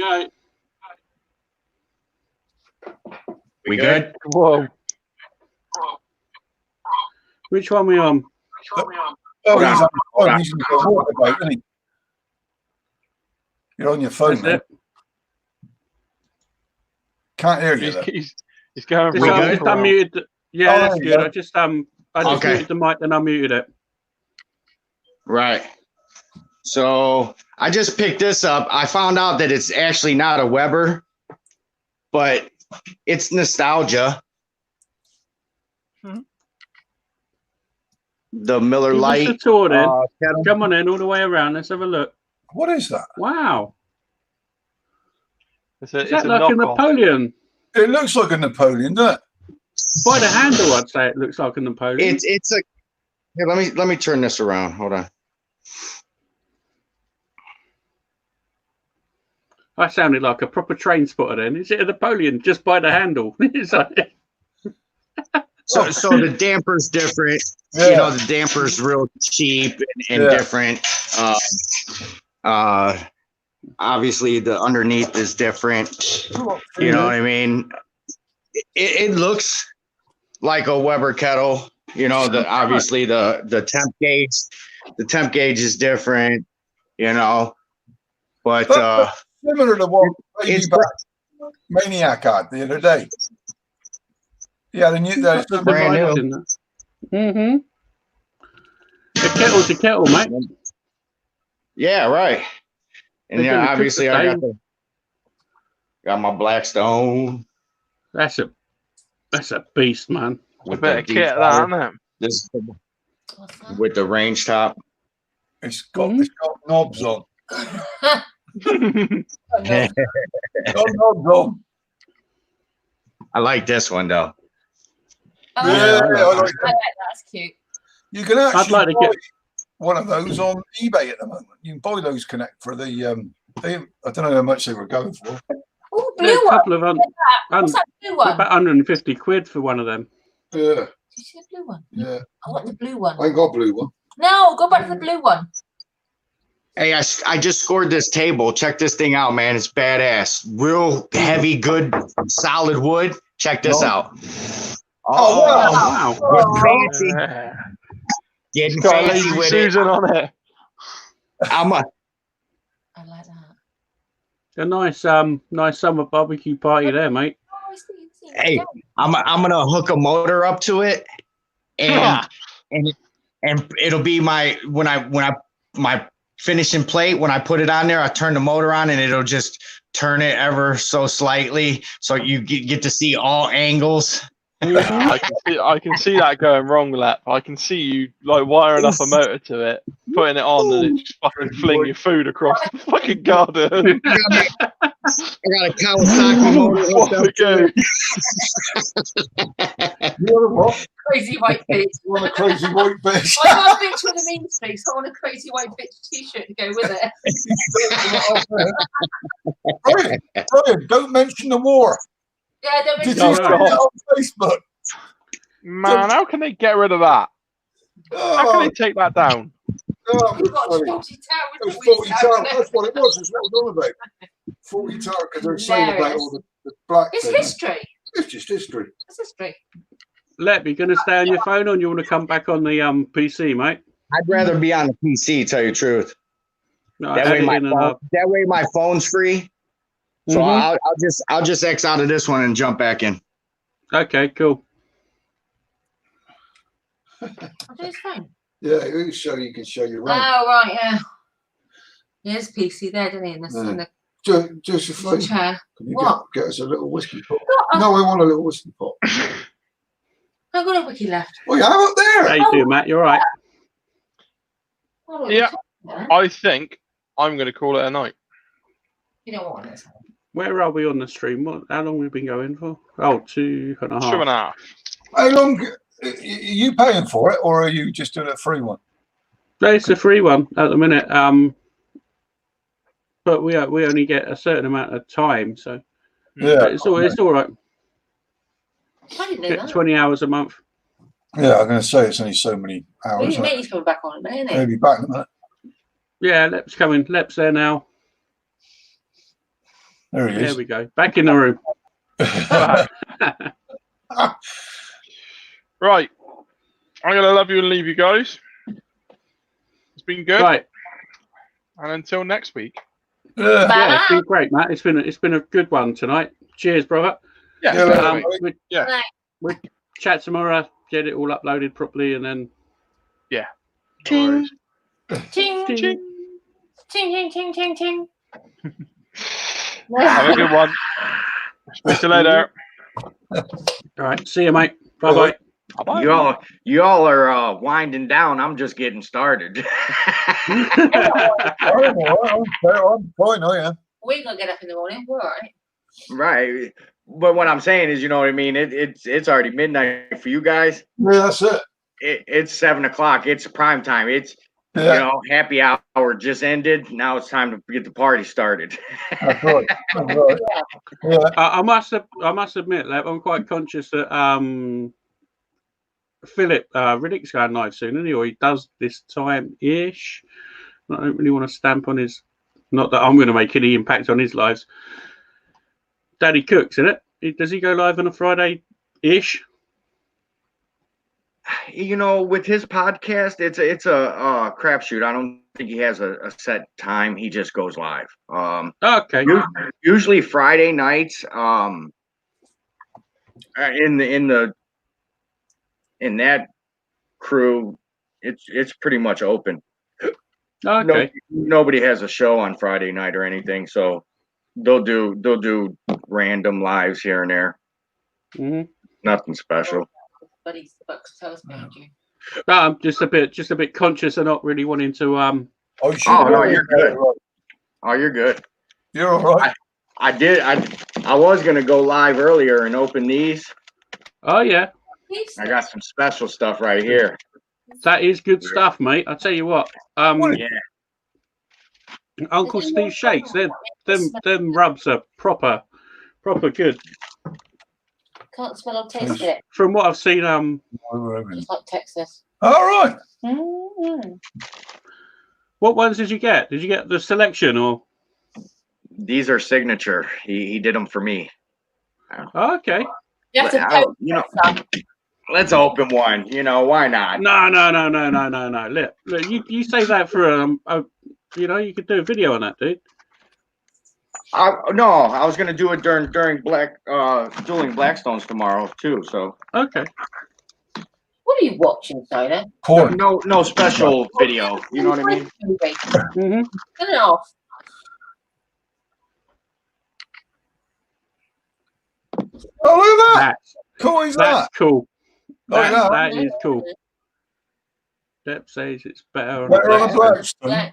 We good? Whoa. Which one we on? Oh, he's on your phone. He's on your water, isn't he? You're on your phone, That's man. it. Can't hear you. Though. He's going Just, for a just walk around. unmuted. Yeah, Oh, that's there you good. go. I just Okay. muted the mic and unmuted it. Right. So I just picked this up. I found out that it's actually not a Weber, but it's nostalgia. The Miller Give us Lite. a tour then. kettle. Come on in, all the way around. Let's have a look. What is that? Wow. It's a Is that knockoff. like a Napoleon? It looks like a Napoleon, doesn't it? By the handle, I'd say it looks like a Napoleon. It's a. Here, let me turn this around. Hold on. I sounded like a proper train spotter then. Is it a Napoleon just by the handle? It's like- So the damper's different. Yeah. You know, the damper's real cheap and Yeah. different. Obviously, the underneath is different. You know what I mean? It looks like a Weber kettle. You know, obviously the temp gauge is different. You know, but similar to what it's Maniac had the other day. Yeah, the new Got the brand dividers new. in there. Mm-hmm. The kettle's a kettle, mate. Yeah, right. And They're yeah, gonna cook obviously the I same. got my Blackstone That's a beast, man. A with bit the of deep kit, that, fryer. isn't it? This What's that? with the range top. it's got knobs on. I Got knobs on. like this one though. Oh, Yeah, I like I that. like I like that. That's cute. You can I'd actually like to buy get. one of those on eBay at the moment. You can buy those Connect for the I don't know how much they were going for. Oh, Yeah, blue a one. couple of What's that blue one? about 150 quid for one of them. Yeah, Did you see the blue one? yeah. I want the blue one. I ain't got a blue one. No, go back to the blue one. Hey, I just scored this table. Check this thing out, man. It's badass. Real heavy, good, solid wood. Check this out. Oh, wow. Wow. Getting fancy. Yeah. Getting It's got a fancy lazy with it. Susan on it. I'm a I like that. A nice summer barbecue party there, mate. Oh, I see. hey. I'm gonna hook a motor up to it, and it'll be my my finishing plate. When I put it on there, I turn the motor on, and it'll just turn it ever so slightly, so you get to see all angles. I can see that going wrong, Lep. I can see you like wiring up a motor to it, putting it on, and it just fucking fling your food across the fucking garden. I got a Kawasaki motor hooked up to it. You want a what? Crazy white bitch. You want a crazy white bitch? I want a bitch with a mean streak, so I want a crazy white bitch t-shirt to go with it. Brian, don't mention the war. Yeah, don't Did mention you see Oh, that God. on Facebook? Man, how can they get rid of that? How can Oh, they take that down? oh, We've got funny. 40 towers. It was 40 tower. That's what it was. That's what I was on about. 40 tower because they're saying about all the black It's thing. history. It's just history. It's history. Lep, you gonna stay on your phone, or you want to come back on the PC, mate? I'd rather be on the PC, tell you the truth. No, That add way, it in and that way my phone's free. So Mhm. I'll just X out of this one and jump back in. Okay, cool. I'll do his phone. Yeah, it show you can show your Oh, rank. right, yeah. There's PC there, doesn't he? In the, Yeah. in the Just a phone. chair. Can you What? get us a little whiskey pot? Got a- No, we want a little whiskey pot. I've got a wiki left. Oh, you have up there. How you doing, Matt? You all right? Hold on, Yeah. yeah. I think I'm going to call it a night. You don't want it. Where are we on the stream? How long have we been going for? Oh, 2.5. 2.5. How long are you paying for it, or are you just doing a free one? No, it's a free one at the minute. But we only get a certain amount of time, so Yeah, but it's all right. I didn't know Get that. 20 hours a month. yeah. I'm going to say it's only so many hours. Maybe mate's coming back on it, isn't he? Maybe back in a minute. Yeah, Lep's coming. Lep's there now. There he There is. we go. Back in the room. Right. I'm going to love you and leave you guys. It's been good. Right. And until next week. Yeah. Yeah, it's been great, Matt. It's been a good one tonight. Cheers, brother. Yeah. Yeah, definitely. We chat tomorrow, get it all uploaded properly, and then Yeah. No worries. Ching, Ding. ching, ching, ching, ching, ching. Have a good one. Speak to you later. All right, see you, mate. Bye bye. Bye-bye. Y'all are winding down. I'm just getting started. I'm fine, I am. We ain't gonna get up in the morning. We're all right. Right. But what I'm saying is, you know what I mean? It's already midnight for you guys. Yeah, that's it. It's 7 o'clock. It's prime time. It's Yeah, you know, happy hour just ended. Now it's time to get the party started. that's right. That's right. Yeah. I must admit, Lev, I'm quite conscious that Philip Riddick's going live soon, isn't he? Or he does this time-ish. I don't really want to stamp on his. Not that I'm going to make any impact on his lives. Daddy Cooks, isn't it? Does he go live on a Friday-ish? With his podcast, it's a crapshoot. I don't think he has a set time. He just goes live. Okay. Usually Friday nights. In that crew, it's pretty much open. Okay. Nobody has a show on Friday night or anything, so they'll do random lives here and there. Mm-hmm. Nothing special. Buddy's bucks toes behind you. No, I'm just a bit conscious of not really wanting to Oh, no, you're good. Oh, you're good. You're all right. I was gonna go live earlier and open these. Oh yeah. I got some special stuff right here. That is good stuff, mate. I'll tell you what. Yeah. Uncle Steve shakes. Them rubs are proper good. Can't smell or taste it. From what I've seen, Just like Texas. All right. Mm-hmm. What ones did you get? Did you get the selection or? These are signature. He did them for me. Oh, okay. You have to let's open one. Why not? No. Look, you say that for you could do a video on that, dude. No, I was gonna do it during dueling Blackstones tomorrow too. So okay. What are you watching, Sider? Porn. No special video. You know what I mean? Mm-hmm. Turn it off. Oh, look at that. That's Cool is that's that? cool. Look at that. That is cool. Deb says it's better on Better on a Blackstone.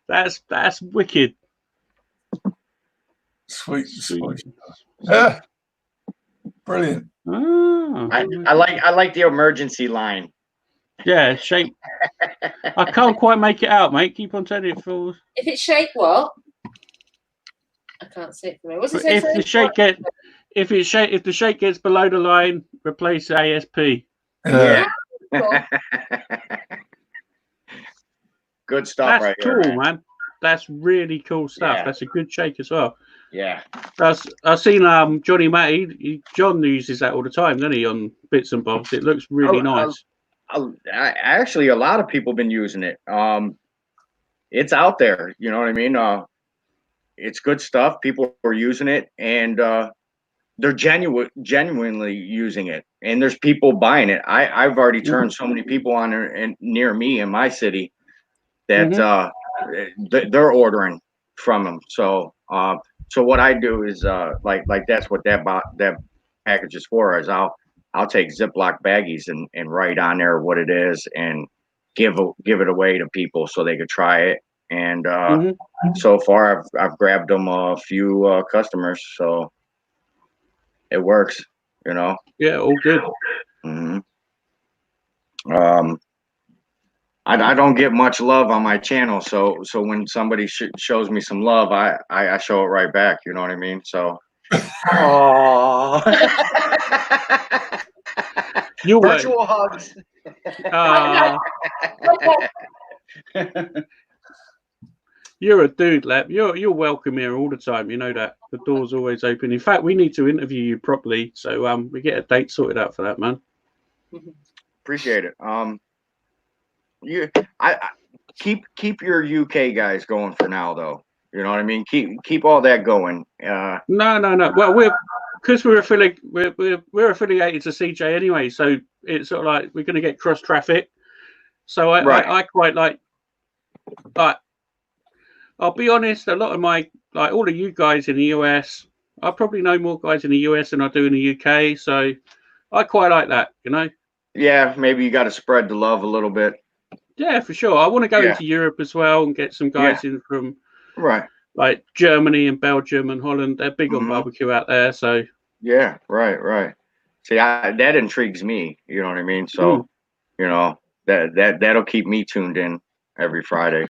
Blackstone. That's wicked. Sweet. Yeah. Brilliant. Oh, I like the emergency line. yeah, shake. I can't quite make it out, mate. Keep on telling it falls. If it's shake, what? I can't see it for me. What's it say? If the shake gets below the line, replace ASP. Yeah. Good stuff. That's right cool, here, man. That's really cool stuff. Yeah. That's a good shake as well. Yeah. I've seen Johnny Matty. John uses that all the time, doesn't he? On bits and bobs. It looks really nice. Actually, a lot of people been using it. It's out there. You know what I mean? It's good stuff. People are using it, and they're genuinely using it. And there's people buying it. I've already turned so many people on and near me in my city that they're ordering from them. So what I do is like that's what that package is for. Is I'll take Ziploc baggies and write on there what it is and give it away to people so they could try it. And so far I've grabbed them a few customers, so it works, Yeah, all good. Mm-hmm. I don't get much love on my channel, so when somebody shows me some love, I show it right back. You know what I mean? So, You virtual hugs. You're a dude, Lep. You're welcome here all the time. You know that. The door's always open. In fact, we need to interview you properly, so we get a date sorted out for that, man. Appreciate it. I keep your UK guys going for now, though. You know what I mean? Keep all that going. No. Well, we're affiliated to CJ anyway, so it's sort of like we're going to get cross traffic. So I quite like. I'll be honest. A lot of all of you guys in the US, I probably know more guys in the US than I do in the UK. So I quite like that. You know. Yeah, maybe you got to spread the love a little bit. Yeah, for sure. I want to go into Europe as well and get some guys in from like Germany and Belgium and Holland. They're big on barbecue out there. So yeah, right. See, that intrigues me. You know what I mean? So you know that'll keep me tuned in every Friday.